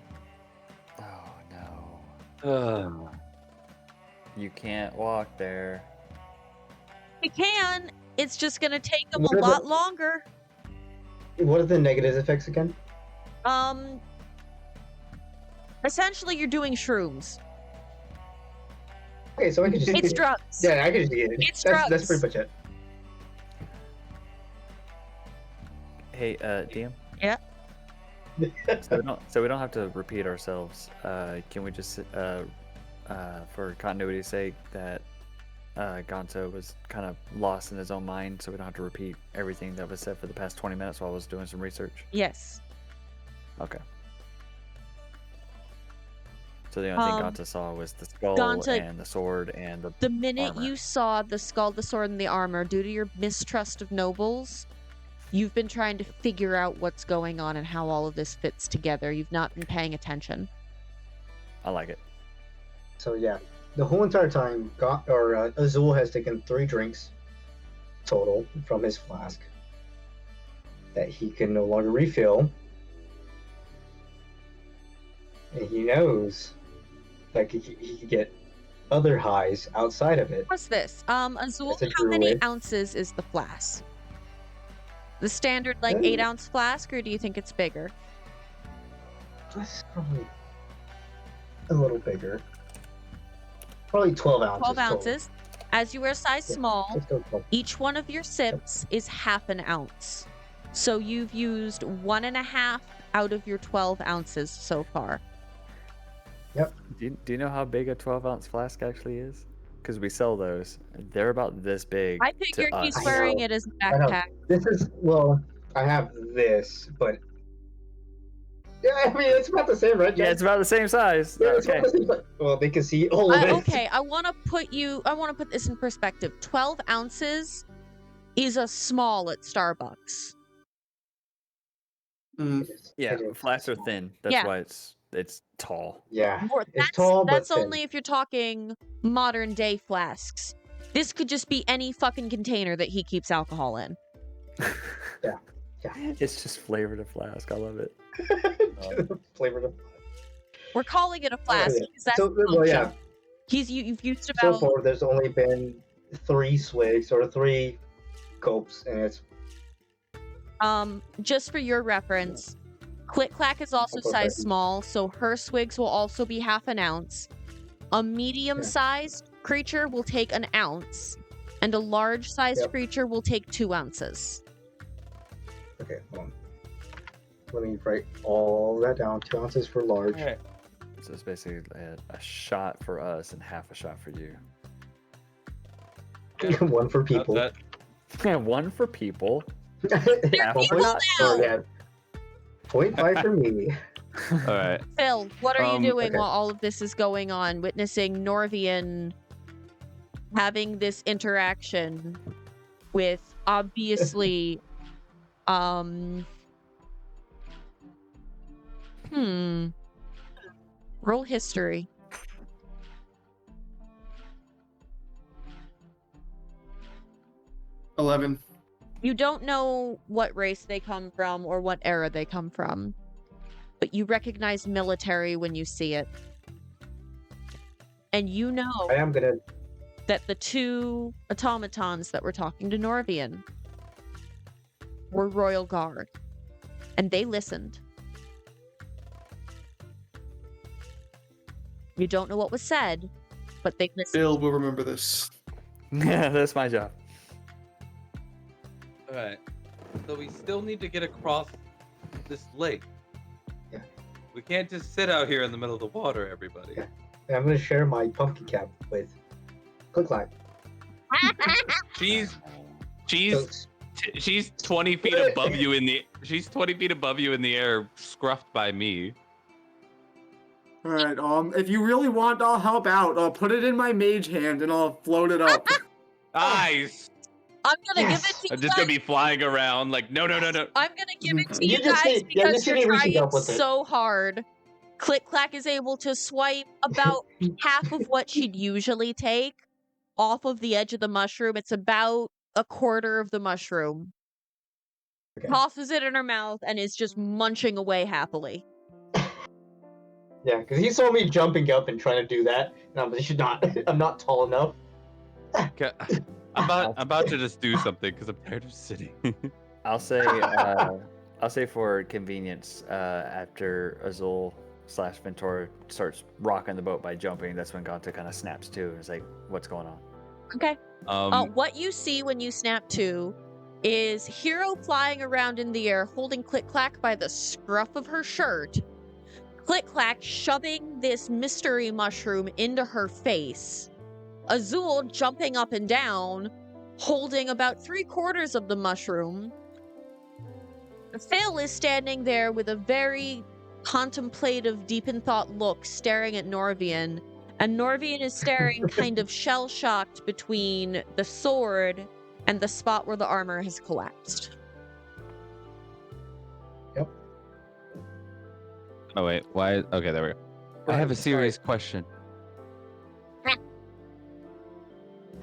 Oh no. You can't walk there. You can. It's just gonna take them What a are the- lot longer. What are the negative effects again? Essentially, you're doing shrooms. Okay, so I can just It's drugs. Yeah, I can just eat it. It's That's drugs. pretty much it. Hey, DM. Yeah. So we don't have to repeat ourselves. Can we just, for continuity's sake, that Gonzo was kind of lost in his own mind, so we don't have to repeat everything that was said for the past 20 minutes while I was doing some research? Yes. Okay. So the only thing Um, Gonzo saw was the skull Gonzo- and the sword and the... The minute Armor. you saw the skull, the sword, and the armor, due to your mistrust of nobles, you've been trying to figure out what's going on and how all of this fits together. You've not been paying attention. I like it. So yeah, the whole entire time, Azul has taken 3 drinks total from his flask that he can no longer refill, and he knows that he could get other highs outside of it. What's this? Azul, It's a how many druid. ounces is the flask? The standard, like, 8-ounce flask, or do you think it's bigger? That's probably a little bigger. Probably 12 ounces. 12 total. ounces. As you are size Yeah, small, let's go 12. each one of your sips is half an ounce. So you've used 1.5 out of your 12 ounces so far. Do you know how big a 12-ounce flask actually is? Because we sell those. They're about this big. I figure to he's us. wearing know. it as a I know. backpack. This is, well, I have this, but. Yeah, I mean, it's about the same, right? Yeah, Jack? it's about the same size. Yeah, it's Okay. about the same, but- well, they can see all of it. Okay, I want to put this in perspective. 12 ounces is a small at Starbucks. Mm. Yeah, It is. flasks are thin. That's Yeah. why it's tall. Yeah. Or- It's tall, that's but thin. only if you're talking modern day flasks. This could just be any fucking container that he keeps alcohol in. Yeah. It's just flavored a flask. I love it. Flavored of. We're calling it a flask yeah. because that's So, the well, yeah. function. You've used So about far, there's only been 3 swigs or 3 gulps, and it's just for your reference, Click Clack is also Okay. size small, so her swigs will also be half an ounce. A medium-sized creature will take an ounce, and a large-sized Yep. creature will take 2 ounces. okay. Hold on. Let me write all that down. 2 ounces for large. Okay. So it's basically a shot for us and half a shot for you. One for people. That- Yeah, one for people. Half people for now! yeah. 0.5 for me. all right. Phil, what are you doing okay. while all of this is going on? Witnessing Norvian having this interaction with obviously, roll history. $11. You don't know what race they come from or what era they come from, but you recognize military when you see it. And you know I am gonna. that the 2 automatons that were talking to Norvian were Royal Guard, and they listened. You don't know what was said, but they listened. Bill will remember this. Yeah, that's my job. All right. So we still need to get across this lake. Yeah. We can't just sit out here in the middle of the water, everybody. Yeah. And I'm gonna share my pumpkin cap with Click Clack. She's So, she's 20 feet above you in the she's 20 feet above you in the air, scruffed by me. All right. If you really want, I'll help out. I'll put it in my mage hand and I'll float it up. Nice. I'm gonna Yes. give it to you I'm just gonna guys. be flying around like no. I'm gonna give it to You you just guys need- yeah, because you you're need reaching trying up with it. so hard. Click Clack is able to swipe about half of what she'd usually take off of the edge of the mushroom. It's about a quarter of the mushroom. Okay. Tosses it in her mouth and is just munching away happily. yeah, because he saw me jumping up and trying to do that, and I'm not tall enough. Okay. I'm about to just do something because I'm tired of sitting. I'll say for convenience, after Azul / Ventor starts rocking the boat by jumping, that's when Ganta kind of snaps to and is like, "What's going on?" Okay. What you see when you snap to is Hero flying around in the air, holding Click Clack by the scruff of her shirt. Click Clack shoving this mystery mushroom into her face. Azul jumping up and down, holding about 3/4 of the mushroom. Phil is standing there with a very contemplative, deep in thought look, staring at Norvian. And Norvian is staring kind of shell-shocked between the sword and the spot where the armor has collapsed. Oh wait, why? Okay, there we go. I have a serious question.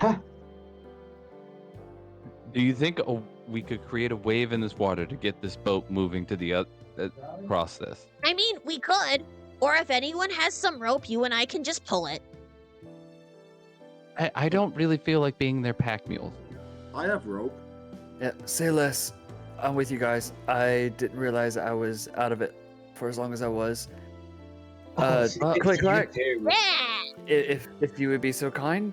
Huh? Do you think we could create a wave in this water to get this boat moving to the across this? I mean, we could. Or if anyone has some rope, you and I can just pull it. I don't really feel like being their pack mules. I have rope. Yeah, say less. I'm with you guys. I didn't realize I was out of it for as long as I was. It's Click you clack. too. If you would be so kind,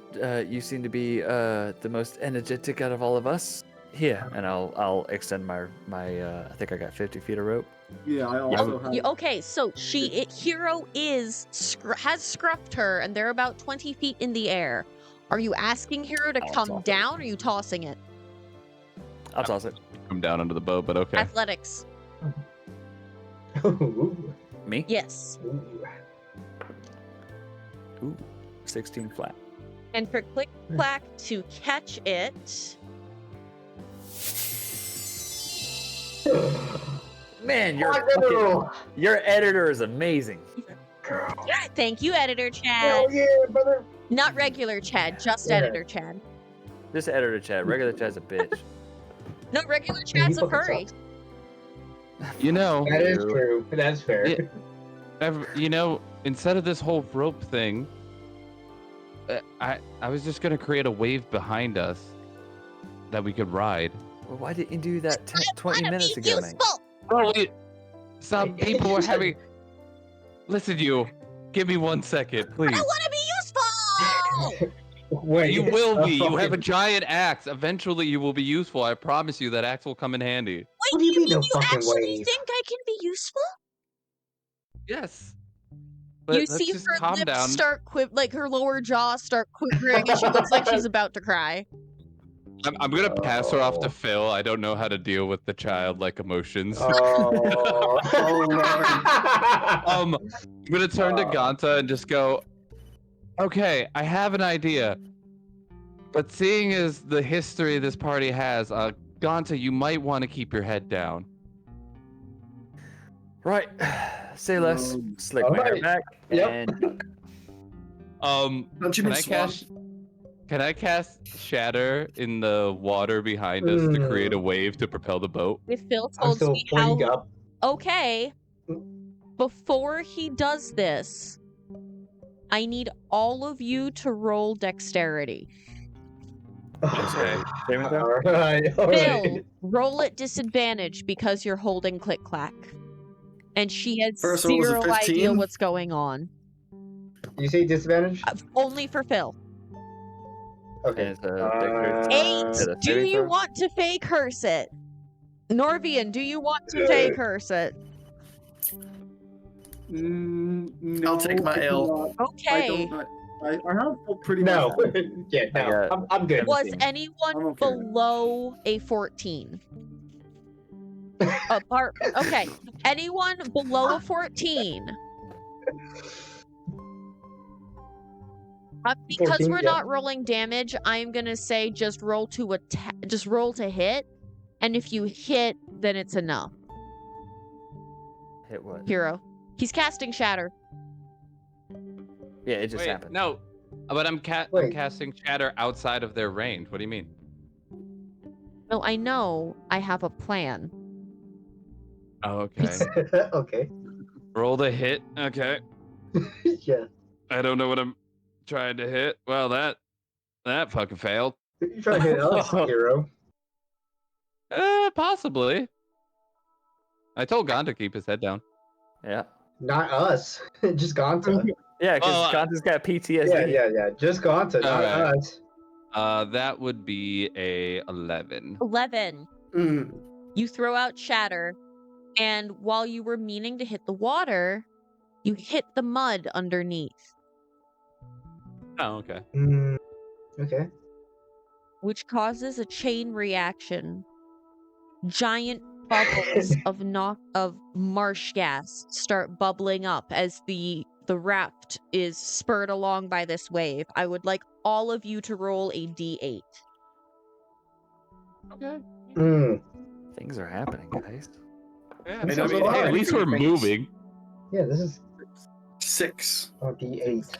you seem to be the most energetic out of all of us. Here, and I'll extend my I think I got 50 feet of rope. Yeah, I also have. Okay, so Hero has scruffed her, and they're about 20 feet in the air. Are you asking Hero to I'll come toss it. down, or are you tossing it? I'll toss it. Come down under the boat, but okay. Athletics. Ooh. Me? Yes. Ooh. Ooh, 16 flat. And for Click Clack to catch it, Man, Oh, your editor is amazing. thank you, Editor Chad. Hell yeah, brother. Not regular Chad, just Yeah. Editor Chad. This editor chat, regular chat's a bitch. No, regular Yeah, he Chad's a fucking furry. sucks. You know, That is true. That's fair. Yeah. Instead of this whole rope thing, I was just gonna create a wave behind us that we could ride. Well, why didn't you do that 20 Wanna minutes be ago, man? useful. Oh, wait. Some people were having. Listen, you. Give me 1 second, please. I want to be useful. Wait, You will be. a You have a fucking- giant axe. Eventually, you will be useful. I promise you that axe will come in handy. What do you mean, no You fucking actually wave? think I can be useful? Yes. You But let's see just her calm lips down. start like her lower jaw start quivering, and she looks like she's about to cry. I'm gonna pass her off Oh. to Phil. I don't know how to deal with the childlike emotions. Oh. I'm gonna turn to Ganta and just go, okay, I have an idea. But seeing as the history this party has, Ganta, you might want to keep your head down. Right. Say less. Slick my hair alright. back. Yep. And Don't you Can mean I swamp? cast Shatter in the water behind us to create a wave to propel the boat? If Phil I'm told still me pointing how up. okay, before he does this, I need all of you to roll dexterity. Okay. Saving throw? Alright, Phil, alright. roll at disadvantage because you're holding Click Clack. And she has First roll was a zero idea 15? what's going on. You say disadvantage? Only for Phil. Okay. It's a dexterity. Eight. Is it a Do saving you throw? want to fake curse it? Norvian, do you want to fake curse it? No, I'll take my I do L. not. Okay. I have pretty No. much. Yeah, no. got I'm good. Was 17. anyone I'm okay. below a 14? Okay. Anyone below a 14? Because 14, we're yeah. not rolling damage, I'm gonna say just roll to hit, and if you hit, then it's enough. Hit what? Hero, he's casting Shatter. Yeah, it just Wait, happened. no. But I'm Wait. casting Shatter outside of their range. What do you mean? No, I know. I have a plan. Oh, okay. Okay. Roll the hit. Okay. Yeah. I don't know what I'm trying to hit. Well, that fucking failed. You're trying to hit us, hero. Possibly. I told Gon to keep his head down. Yeah. Not us. Just Ganta. Yeah, because Well, Ganta's got PTSD. Yeah. Just Ganta, not Alright. us. That would be a 11. 11. Mm. You throw out Shatter, and while you were meaning to hit the water, you hit the mud underneath, Oh, okay. Okay. which causes a chain reaction. Giant bubbles of marsh gas start bubbling up as the raft is spurred along by this wave. I would like all of you to roll a d8. Okay. Things are happening, guys. Yeah, I I know, mean, but at least we're things. moving. Yeah, this is 6. D8.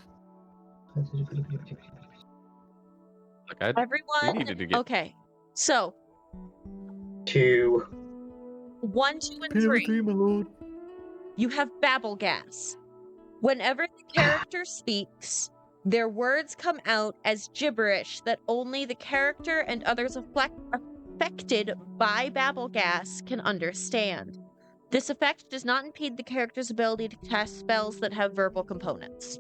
Look, we Everyone, needed to get. okay. So 2. 1, 2, and 3. my lord. You have babble gas. Whenever the character speaks, Their words come out as gibberish that only the character and others affected by babble gas can understand. This effect does not impede the character's ability to cast spells that have verbal components.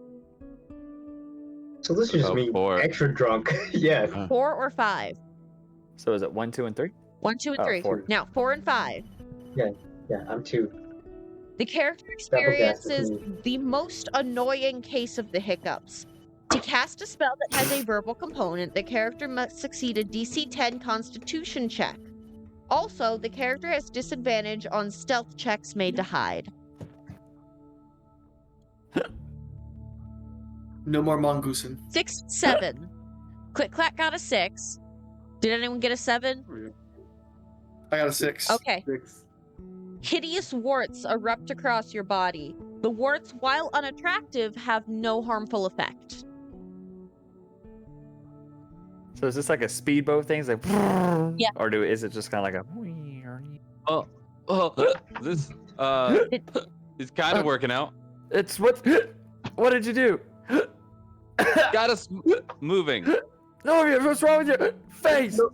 So this is just me four. extra drunk. Yeah. 4 or 5? So is it 1, 2, and 3? 1, 2, and Oh, 3. 4. Now, 4 and 5. Yeah, I'm 2. The character Babble gas is experiences me. the most annoying case of the hiccups. To cast a spell that has a verbal component, the character must succeed a DC 10 Constitution check. Also, the character has disadvantage on stealth checks made to hide. No more Mongoosin. 6, 7. Click Clack got a 6. Did anyone get a 7? I got a 6. Okay. 6. Hideous warts erupt across your body. The warts, while unattractive, have no harmful effect. So is this like a speedboat thing? It's like, Yeah. Or is it just kind of like a? This is kind of working out. It's what? What did you do? Got us moving. No, what's wrong with your face? So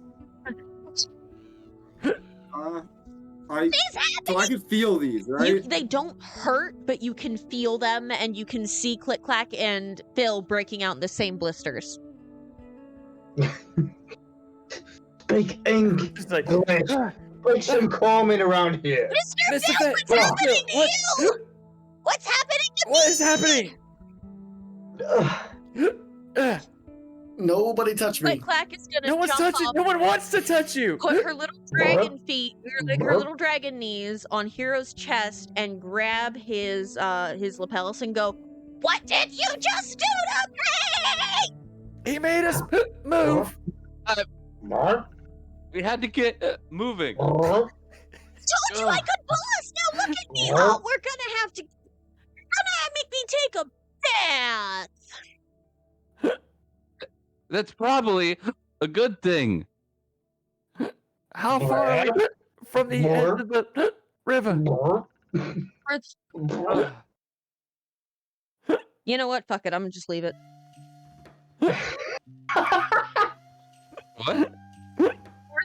I can feel these, right? They don't hurt, but you can feel them, and you can see Click Clack and Phil breaking out in the same blisters. Big ink. It's like, Put some calming around here. Mr. Phil, Fit, what's happening to you? What's happening to What is happening? Nobody touch me. Click Clack is gonna No one's jump touching. up, No one wants to touch you. put her little dragon feet, her little dragon knees on Hero's chest, and grab his lapels and go, "What did you just do to me?" He made us move. Mark? We had to get moving. Mark? Told you I could boss. Now look at me. Oh, we're gonna have to. You're gonna make me take a bath. That's probably a good thing. How far are we from the end of the river? Mark? You know what? Fuck it. I'm gonna just leave it. What?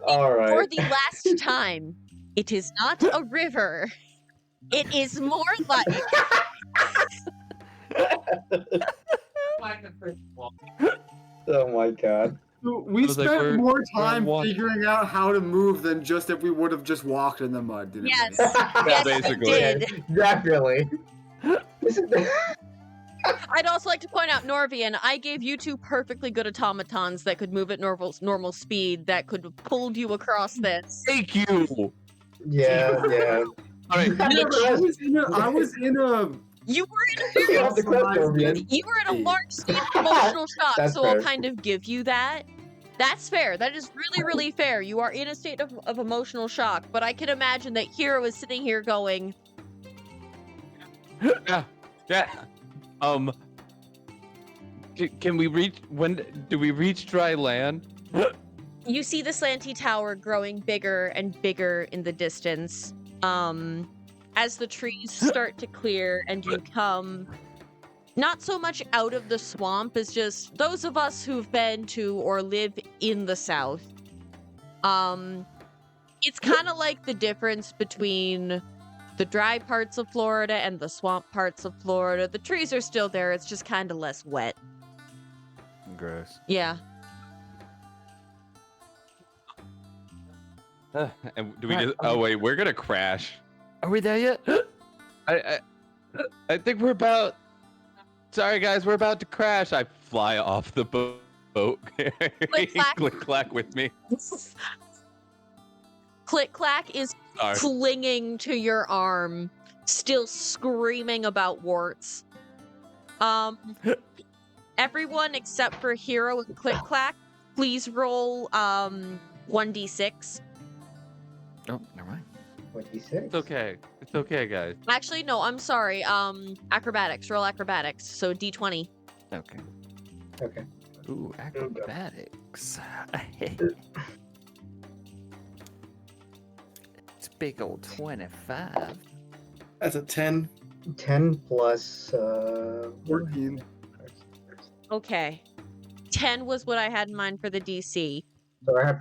All For right. the last time, it is not a river. It is more like. Oh my god. We was like, spent we're- more we're time walking. figuring out how to move than just if we would have just walked in the mud, didn't Yes. we? Yes, basically. it did. Definitely. This is I'd also like to point out, Norvian, I gave you 2 perfectly good automatons that could move at normal speed that could have pulled you across this. Thank you. yeah. All right. I was in a You were You have the quest, Norvian. You were in a large state of emotional shock, That's so I'll fair. kind of give you that. That's fair. That is really, really fair. You are in a state of emotional shock, but I can imagine that Hero is sitting here going, Yeah. Can we reach? When do we reach dry land? you see the slanty tower growing bigger and bigger in the distance. As the trees start to clear and you come not so much out of the swamp as just those of us who've been to or live in the south. It's kind of like the difference between the dry parts of Florida and the swamp parts of Florida. The trees are still there, it's just kind of less wet. Gross. Yeah. And do we just? Oh wait, we're gonna crash. Are we there yet? I think we're about. Sorry guys, we're about to crash. I fly off the boat. Click clack. Click clack with me. Click Clack is Sorry. clinging to your arm, still screaming about warts. Everyone except for Hero and Click Clack, please roll 1d6. Oh, never mind. 26. It's okay. It's okay, guys. Actually, no, I'm sorry. Acrobatics. Roll acrobatics. So d20. Okay. Okay. Ooh, acrobatics. It's big old 25. That's a 10. 10 plus 14. Okay. 10 was what I had in mind for the DC. So I have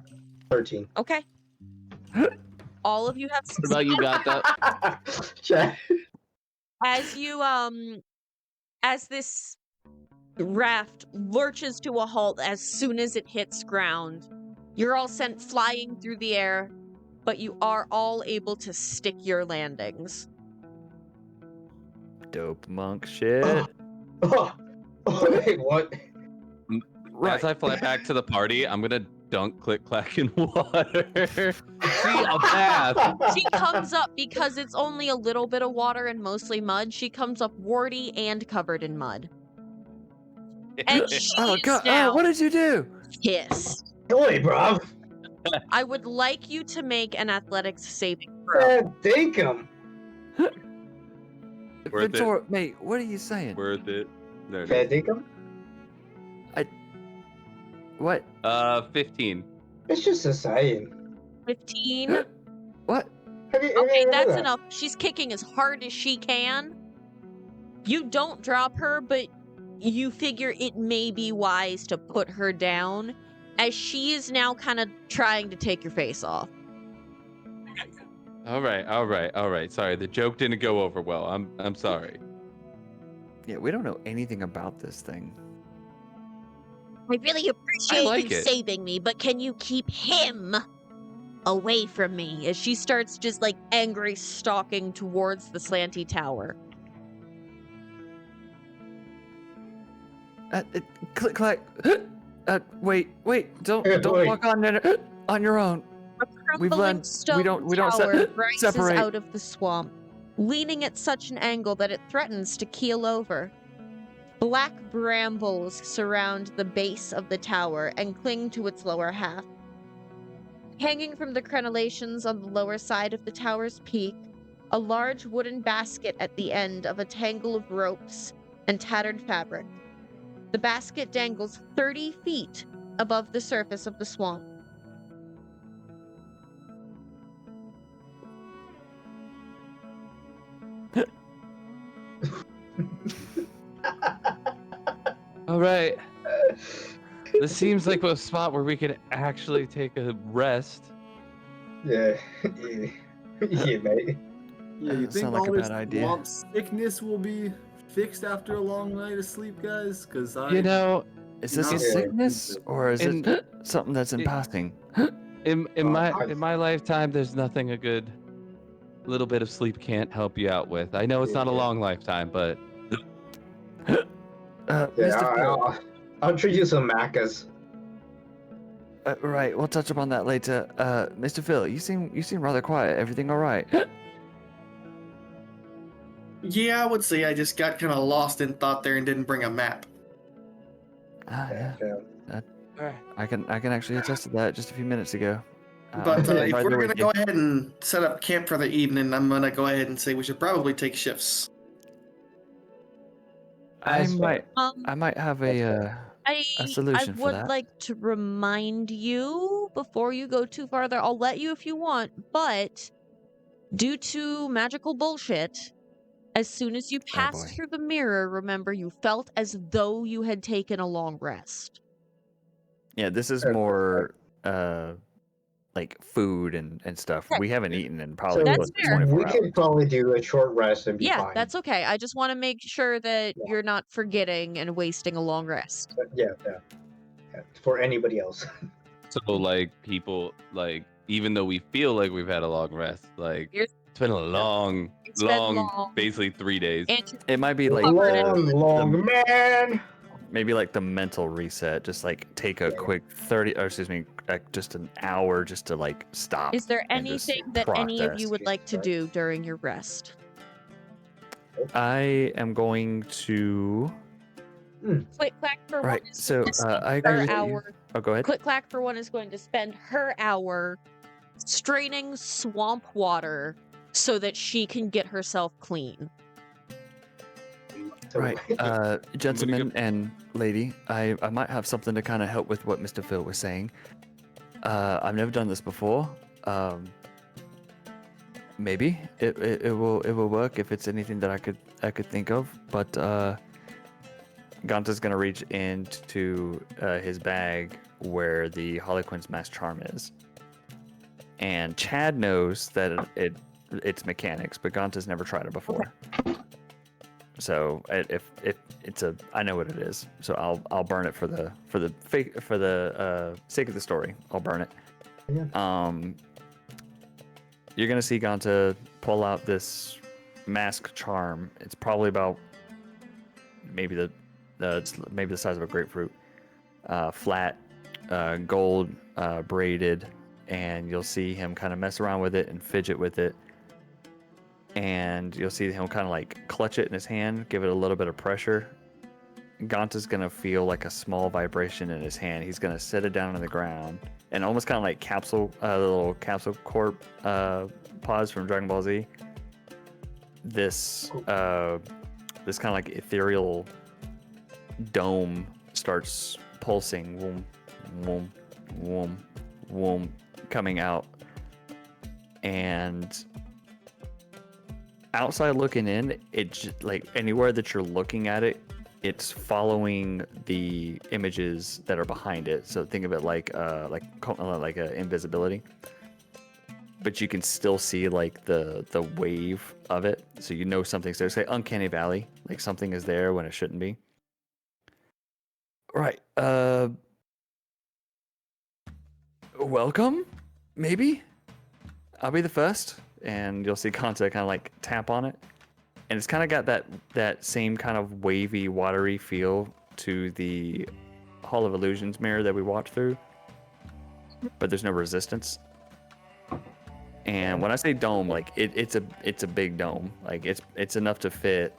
13. Okay. All of you have What about you, got that? Chat. as you as this raft lurches to a halt as soon as it hits ground. You're all sent flying through the air, but you are all able to stick your landings. Dope monk shit. Oh, wait, what? As I fly back to the party, I'm gonna dunk Click Clack in water. See, a bath. She comes up because it's only a little bit of water and mostly mud. She comes up warty and covered in mud. And she Oh is god! now Oh, what did you do? pissed. Hey, bruv. I would like you to make an athletics saving throw. Man, think 'em. Worth it. Ventura, mate, what are you saying? Worth it. There it Fair is. dinkum? What? 15. It's just a saying. 15. What? Have you Okay, ever that's that? enough. She's kicking as hard as she can. You don't drop her, but you figure it may be wise to put her down, as she is now kind of trying to take your face off. All right. Sorry, the joke didn't go over well. I'm sorry. Yeah, we don't know anything about this thing. I really appreciate like you it. saving me, but can you keep him away from me? As she starts just like angry stalking towards the slanty tower. Click, clack. Wait, don't Wait. walk on your own. A We've crumbling learned stone we don't tower rises separate. out of the swamp, leaning at such an angle that it threatens to keel over. Black brambles surround the base of the tower and cling to its lower half. Hanging from the crenellations on the lower side of the tower's peak, a large wooden basket at the end of a tangle of ropes and tattered fabric. The basket dangles 30 feet above the surface of the swamp. All right. This seems like a spot where we could actually take a rest. Yeah. Yeah, mate. Yeah, you Sound think like all a this bad idea. swamp sickness will be fixed after a long night of sleep, guys? Because You know, Is do this a not Yeah. sickness or is In- it something that's in it- passing? in Oh, my lifetime, there's nothing a good little bit of sleep can't help you out with. I know it's not a Yeah. long lifetime, but Yeah, Mr. Phil, I'll treat you some macas. right, we'll touch upon that later. Mr. Phil, you seem rather quiet. Everything all right? Yeah, I would say I just got kind of lost in thought there and didn't bring a map. Yeah. Yeah. I can actually attest to that just a few minutes ago. But I'm if right we're there going with to go ahead and set up camp for the evening, I'm going to go ahead and say we should probably take shifts. I That's fair. might have a solution I for would that. like to remind you before you go too farther. I'll let you if you want, but due to magical bullshit, as soon as you passed boy. through the mirror, remember you felt as though you had taken a long rest. Yeah, this is Fair, more like food and stuff. Okay. We haven't eaten in probably That's close to fair. 24 We hours. could probably do a short rest and be Yeah, fine. that's okay. I just want to make sure that Yeah. you're not forgetting and wasting a long rest. Yeah. For anybody else. so like people like even though we feel like we've had a long rest, like You're- it's been a long, It's been long. basically 3 days. And It might be like long man. maybe like the mental reset. Just like take a Yeah. quick 30, or excuse me, just an hour just to like stop. is there and just anything that any of you process. would like to Right. do during your rest? I am going to. Click clack for Right. one is So going to spend I agree her with you. hour. Oh, go ahead. Click clack for one is going to spend her hour straining swamp water so that she can get herself clean. So- Right, gentlemen and lady, I might have something to kind of help with what Mr. Phil was saying. I've never done this before. Maybe it will work if it's anything that I could think of. But Ganta's gonna reach into his bag where the Harlequin's mass charm is, and Chad knows that it's mechanics, but Ganta's never tried it before. So if it's I know what it is, so I'll burn it for the sake of the story. I'll burn it. Yeah. You're gonna see Ganta pull out this mask charm. It's probably about maybe the size of a grapefruit, flat, gold, braided, and you'll see him kind of mess around with it and fidget with it. And you'll see him kind of like clutch it in his hand, give it a little bit of pressure. Ganta's gonna feel like a small vibration in his hand. He's gonna set it down on the ground, and almost kind of like the little capsule corp pods from Dragon Ball Z. This kind of like ethereal dome starts pulsing, whoom, whoom, whoom, whoom, coming out, and outside looking in, it's like anywhere that you're looking at it, it's following the images that are behind it. So think of it like invisibility, but you can still see like the wave of it. So you know something's there. Say uncanny valley, like something is there when it shouldn't be. Right. Welcome. Maybe I'll be the first. And you'll see Ganta kind of like tap on it, and it's kind of got that same kind of wavy, watery feel to the Hall of Illusions mirror that we walked through, but there's no resistance. And when I say dome, like it's a big dome. Like it's enough to fit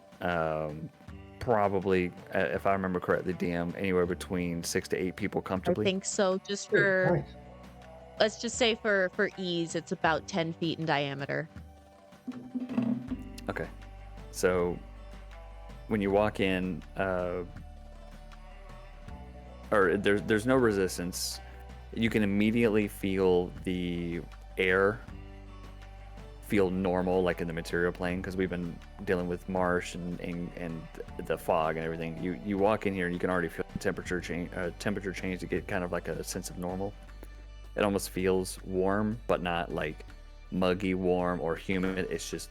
probably, if I remember correctly, DM, anywhere between 6 to 8 people comfortably. I think so. Just for let's just say for ease, it's about 10 feet in diameter. Okay. So when you walk in, or there's no resistance, you can immediately feel the air feel normal, like in the material plane, because we've been dealing with marsh and the fog and everything. You walk in here and you can already feel the temperature change to get kind of like a sense of normal. It almost feels warm, but not like muggy warm or humid. It's just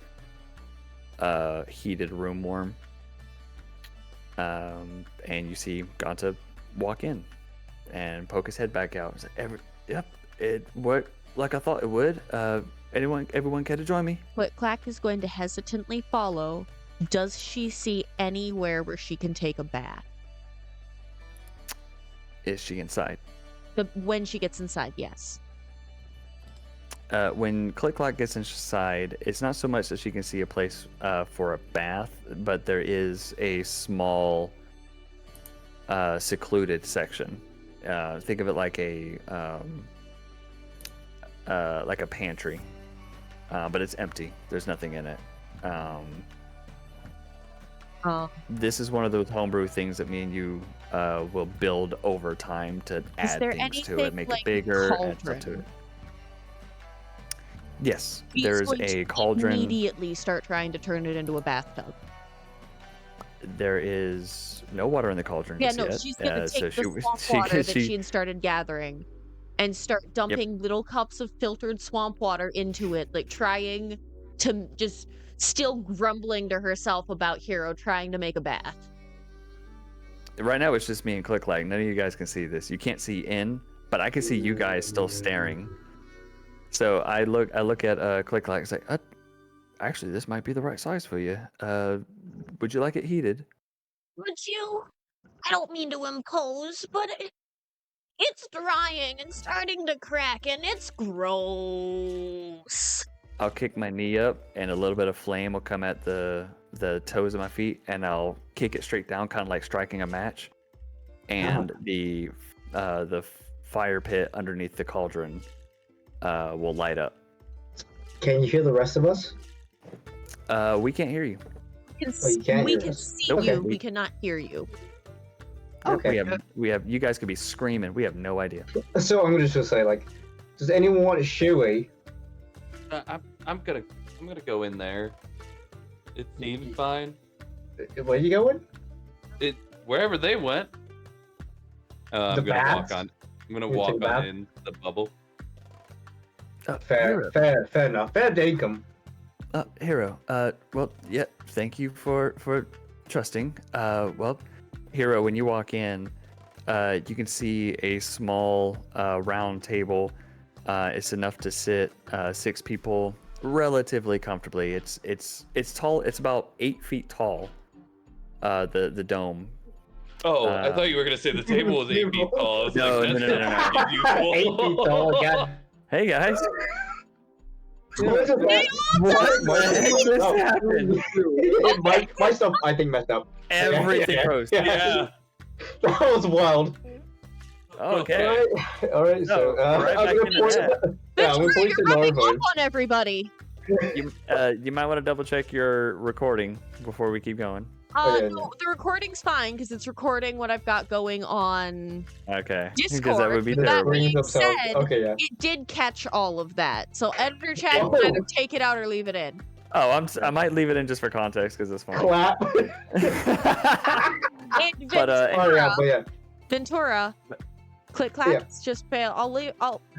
heated room warm. And you see Ganta walk in and poke his head back out. It's like, yep, it worked like I thought it would. Everyone care to join me? What Clack is going to hesitantly follow. Does she see anywhere where she can take a bath? Is she inside? When she gets inside, yes. When Click-Clack gets inside, it's not so much that she can see a place for a bath, but there is a small secluded section. Think of it like a pantry, but it's empty. There's nothing in it. This is one of those homebrew things that me and you will build over time to add things to it, make it bigger, add stuff to it. Yes, there's a cauldron. Immediately start trying to turn it into a bathtub. There is no water in the cauldron. Yeah, just no, yet. she's gonna take the swamp water that she had started gathering and start dumping little cups of filtered swamp water into it, like trying to just still grumbling to herself about Hero trying to make a bath. Right now, it's just me and Click-Clack. None of you guys can see this. You can't see in, but I can see you guys still staring. So I look at Click-Clack and say, actually, this might be the right size for you. Would you like it heated? Would you? I don't mean to impose, but it's drying and starting to crack, and it's gross. I'll kick my knee up, and a little bit of flame will come at the toes of my feet, and I'll kick it straight down, kind of like striking a match. And the fire pit underneath the cauldron will light up. Can you hear the rest of us? We can't hear you. You can't We hear can us. see Okay. you. We cannot hear you. Okay. We have. You guys could be screaming. We have no idea. So I'm gonna just say, like, does anyone want a shoey? I'm gonna go in there. It seems fine. Where you going? wherever they went. I'm The gonna walk bats? on. I'm gonna You take walk on bath? in the bubble. Fair enough. Fair dinkum. Hero. Well, yeah. Thank you for trusting. Well, Hero, when you walk in, you can see a small round table. It's enough to sit 6 people relatively comfortably. It's tall. It's about 8 feet tall. The dome. Oh, I thought you were gonna say the table was 8 feet tall. I was No, like, no, that's no, not no, very useful. 8 feet tall. God. Hey guys. What the heck just happened? My stuff, I think, messed up. Everything froze. Yeah. That was wild. Okay. All right. So right I'm back gonna into point. that. Yeah, I'm gonna point to You're rubbing Narvin. up on everybody. You might want to double check your recording before we keep going. yeah. No, the recording's fine because it's recording what I've got going on Okay. Discord. Because that would be The That terrible. screens being themselves. said, Okay, yeah. it did catch all of that. So editor chat can Whoa. either take it out or leave it in. Oh, I might leave it in just for context because it's funny. Clap. And But Oh yeah, but yeah. Ventura, click clack, Yeah. just fail.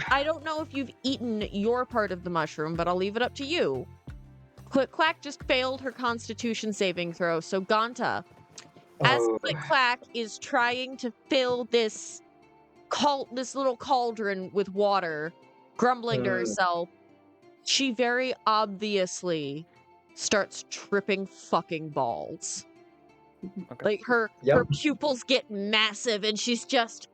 I don't know if you've eaten your part of the mushroom, but I'll leave it up to you. Click clack just failed her Constitution saving throw. So Ganta, as Oh. Click clack is trying to fill this little cauldron with water, grumbling to herself, she very obviously starts tripping fucking balls. Okay. Like her Yep. pupils get massive and she's just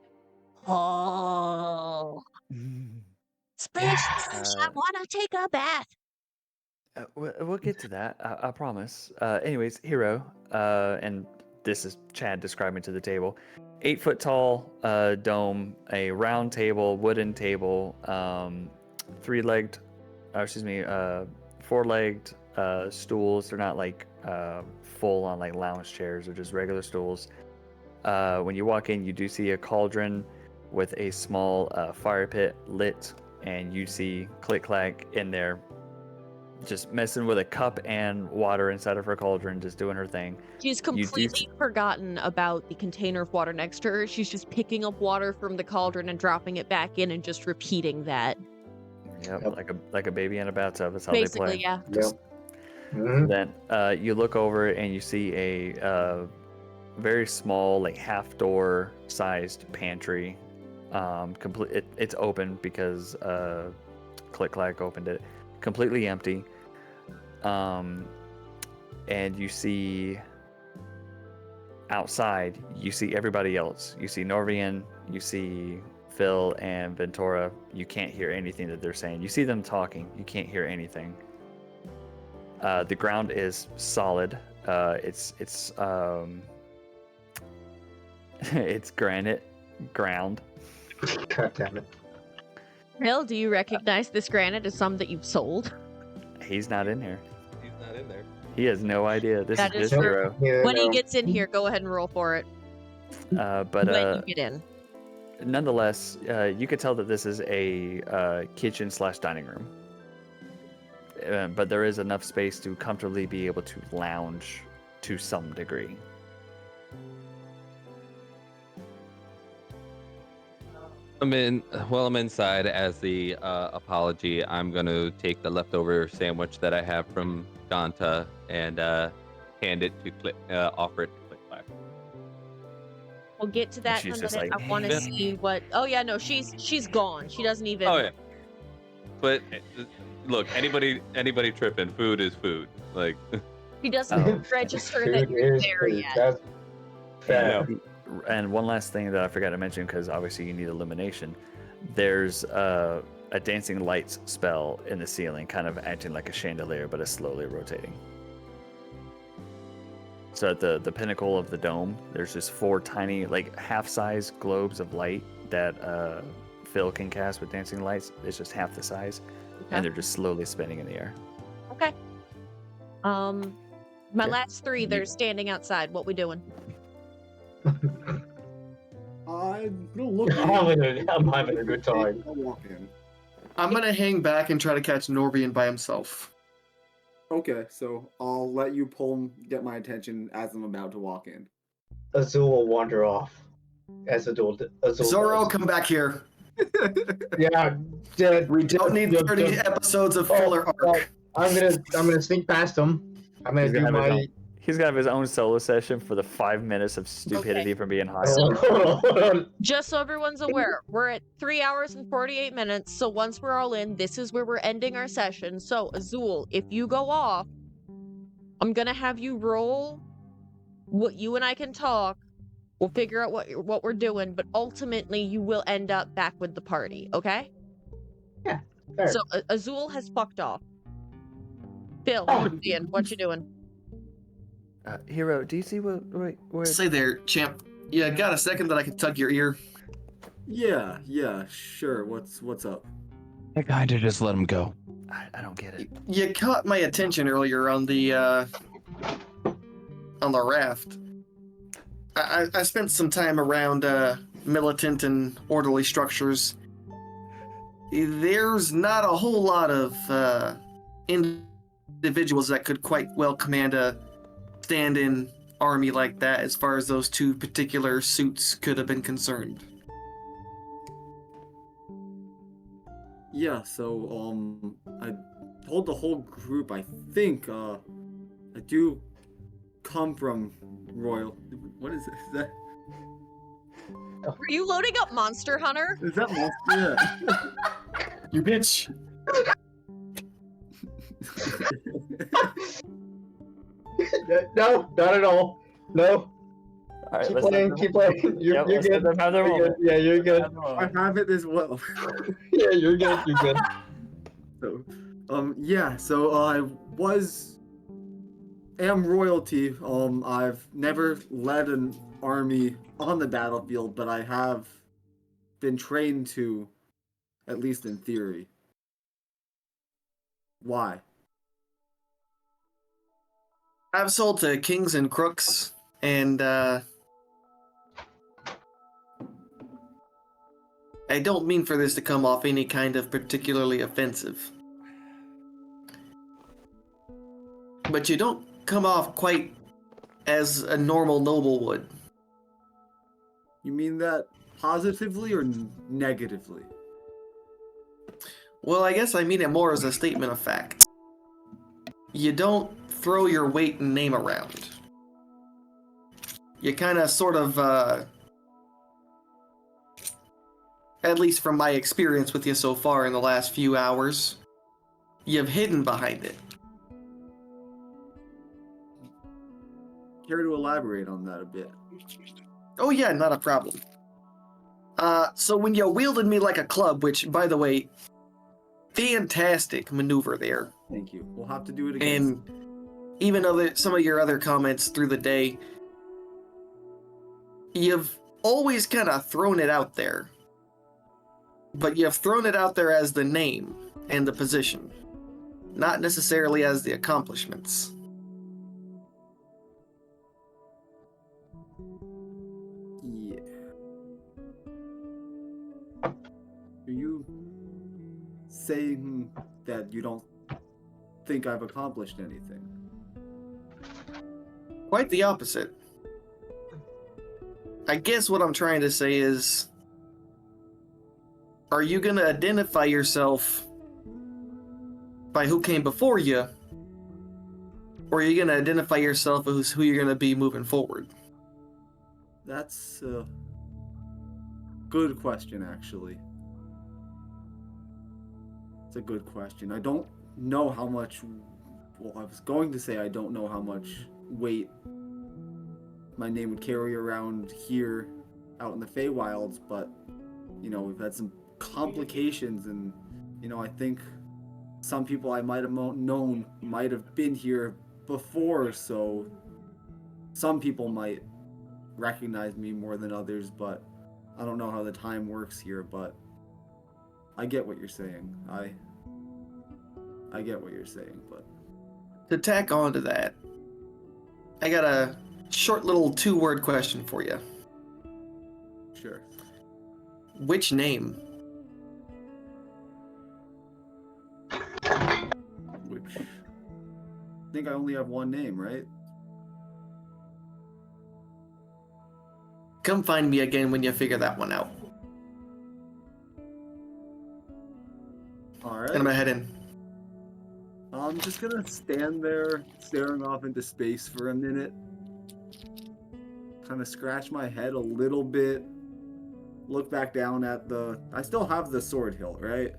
splish, splish, I wanna take a bath. We'll get to that. I promise. Anyways, Hero, and this is Chad describing to the table. 8 foot tall dome, a round table, wooden table, 4-legged stools. They're not like full on like lounge chairs, they're just regular stools. When you walk in, you do see a cauldron with a small fire pit lit, and you see Click Clack in there just messing with a cup and water inside of her cauldron, just doing her thing. She's completely forgotten about the container of water next to her. She's just picking up water from the cauldron and dropping it back in and just repeating that. Yep. Like a baby in a bathtub. That's how Basically, they play. yeah. Just- Then you look over and you see a very small, like half door sized pantry. It's open because Click Clack opened it. Completely empty. And you see outside, you see everybody else. You see Norvian, you see Phil and Ventura. You can't hear anything that they're saying. You see them talking. You can't hear anything. The ground is solid. It's it's granite ground. God damn it. Phil, do you recognize this granite as some that you've sold? He's not in here. He's not in there. He has no idea. This That is is his true. hero. Yeah, When he no. gets in here, go ahead and roll for it. But When you get in. nonetheless, you could tell that this is a kitchen / dining room. But there is enough space to comfortably be able to lounge to some degree. I'm inside as the apology. I'm going to take the leftover sandwich that I have from Ganta and hand it to offer it to Click Clack. We'll get to that in she's a just minute. like, I want to Yeah. see what. Oh yeah, no, she's gone. She doesn't even. Oh yeah. But look, anybody tripping, food is food. Like She doesn't Oh. register that you're there yet. That's fair. And one last thing that I forgot to mention, because obviously you need illumination. There's a dancing lights spell in the ceiling, kind of acting like a chandelier, but it's slowly rotating. So at the pinnacle of the dome, there's just 4 tiny, like half-size globes of light that Phil can cast with dancing lights. It's just half the size, Okay. and they're just slowly spinning in the air. Okay. My Okay. last 3, they're standing outside. What we doing? I'm gonna look. I'm having a good time. I'll walk in. I'm gonna hang back and try to catch Norvian by himself. Okay, so I'll let you get my attention as I'm about to walk in. Azul will wander off. As Azul Zoro, does. come back here. Yeah, dead. We don't need 30 episodes of filler arc. I'm gonna sneak past him. I'm gonna do my. He's gonna have his own solo session for the 5 minutes of stupidity from being high. Hold on. Just so everyone's aware, we're at 3 hours and 48 minutes, so once we're all in, this is where we're ending our session. So, Azul, if you go off, I'm gonna have you roll what you and I can talk. We'll figure out what we're doing, but ultimately you will end up back with the party, okay? Yeah, fair. So, Azul has fucked off. Phil, Ian, what you doing? Hero, do you see where? Say there, champ. Yeah, got a second that I can tug your ear? Yeah, sure. What's up? I kind of just let him go. I don't get it. You caught my attention earlier on the raft. I spent some time around militant and orderly structures. There's not a whole lot of individuals that could quite well command a stand-in army like that, as far as those two particular suits could have been concerned. Yeah, so I told the whole group I think I do come from Royal. What is it? Is that Were you loading up Monster Hunter? Monster? Yeah. You bitch. No, not at all. No. All right, Keep playing. You're good. You're good. Yeah, you're good. I have it as well. Yeah, you're good. So, yeah. So I am royalty. I've never led an army on the battlefield, but I have been trained to, at least in theory. Why? I've sold to kings and crooks, and I don't mean for this to come off any kind of particularly offensive. But you don't come off quite as a normal noble would. You mean that positively or negatively? Well, I guess I mean it more as a statement of fact. You don't throw your weight and name around. You kind of sort of, at least from my experience with you so far in the last few hours, you've hidden behind it. Care to elaborate on that a bit? Oh yeah, not a problem. So when you wielded me like a club, which, by the way, fantastic maneuver there. Thank you. We'll have to do it again. And even some of your other comments through the day, you've always kind of thrown it out there. But you've thrown it out there as the name and the position, not necessarily as the accomplishments. Yeah. Are you saying that you don't think I've accomplished anything? Quite the opposite. I guess what I'm trying to say is, are you going to identify yourself by who came before you, or are you going to identify yourself as who you're going to be moving forward? That's a good question, actually. It's a good question. I don't know how much... Well, I was going to say I don't know how much weight my name would carry around here out in the Feywilds, but, you know, we've had some complications, and, you know, I think some people I might have known might have been here before, so some people might recognize me more than others, but I don't know how the time works here, but I get what you're saying. I get what you're saying, but... To tack on to that, I got a short little 2-word question for you. Sure. Which name? Which... I think I only have one name, right? Come find me again when you figure that one out. All And I'm right. gonna head in. I'm just gonna stand there, staring off into space for a minute. Kind of scratch my head a little bit. Look back down at the. I still have the sword hilt, right?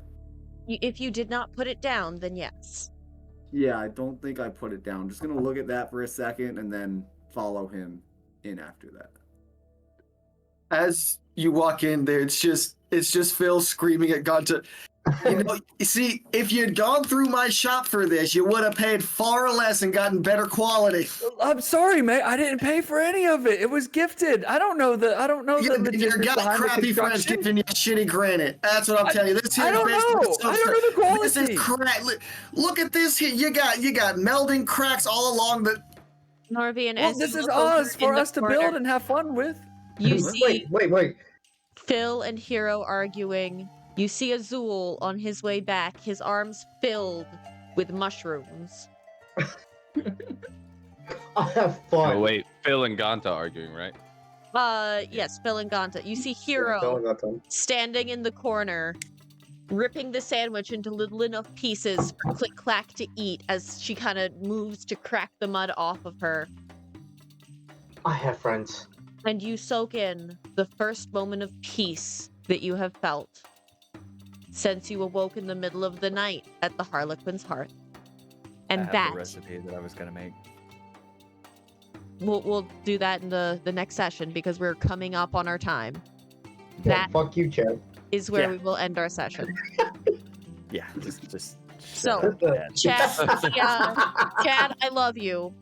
If you did not put it down, then yes. Yeah, I don't think I put it down. Just gonna look at that for a second and then follow him in after that. As you walk in there, it's just Phil screaming at God to, you see, if you'd gone through my shop for this, you would have paid far less and gotten better quality. I'm sorry, mate. I didn't pay for any of it. It was gifted. I don't know the Your logistics got behind the crappy friends construction. giving you shitty granite. That's what I'm telling you. This here I don't is basically know. I don't know the quality. This is crap. Look at this here. You got melding cracks all along the. Norvian, Well, as this you is look over ours in for the us to corner, build and have fun with. You see Wait. Phil and Hero arguing. You see Azul on his way back, his arms filled with mushrooms. I have fun. Oh wait, Phil and Ganta arguing, right? Yes, Phil and Ganta. You see Yeah, Hero don't got them. standing in the corner, ripping the sandwich into little enough pieces for Click Clack to eat as she kind of moves to crack the mud off of her. I have friends. And you soak in the first moment of peace that you have felt since you awoke in the middle of the night at the Harlequin's Hearth. And I have that the recipe that I was gonna make. we'll do that in the next session because we're coming up on our time. Yeah, That fuck you, Chad. is where Yeah. we will end our session. Yeah, just So, shut up, Dad. Chad, Chad, I love you.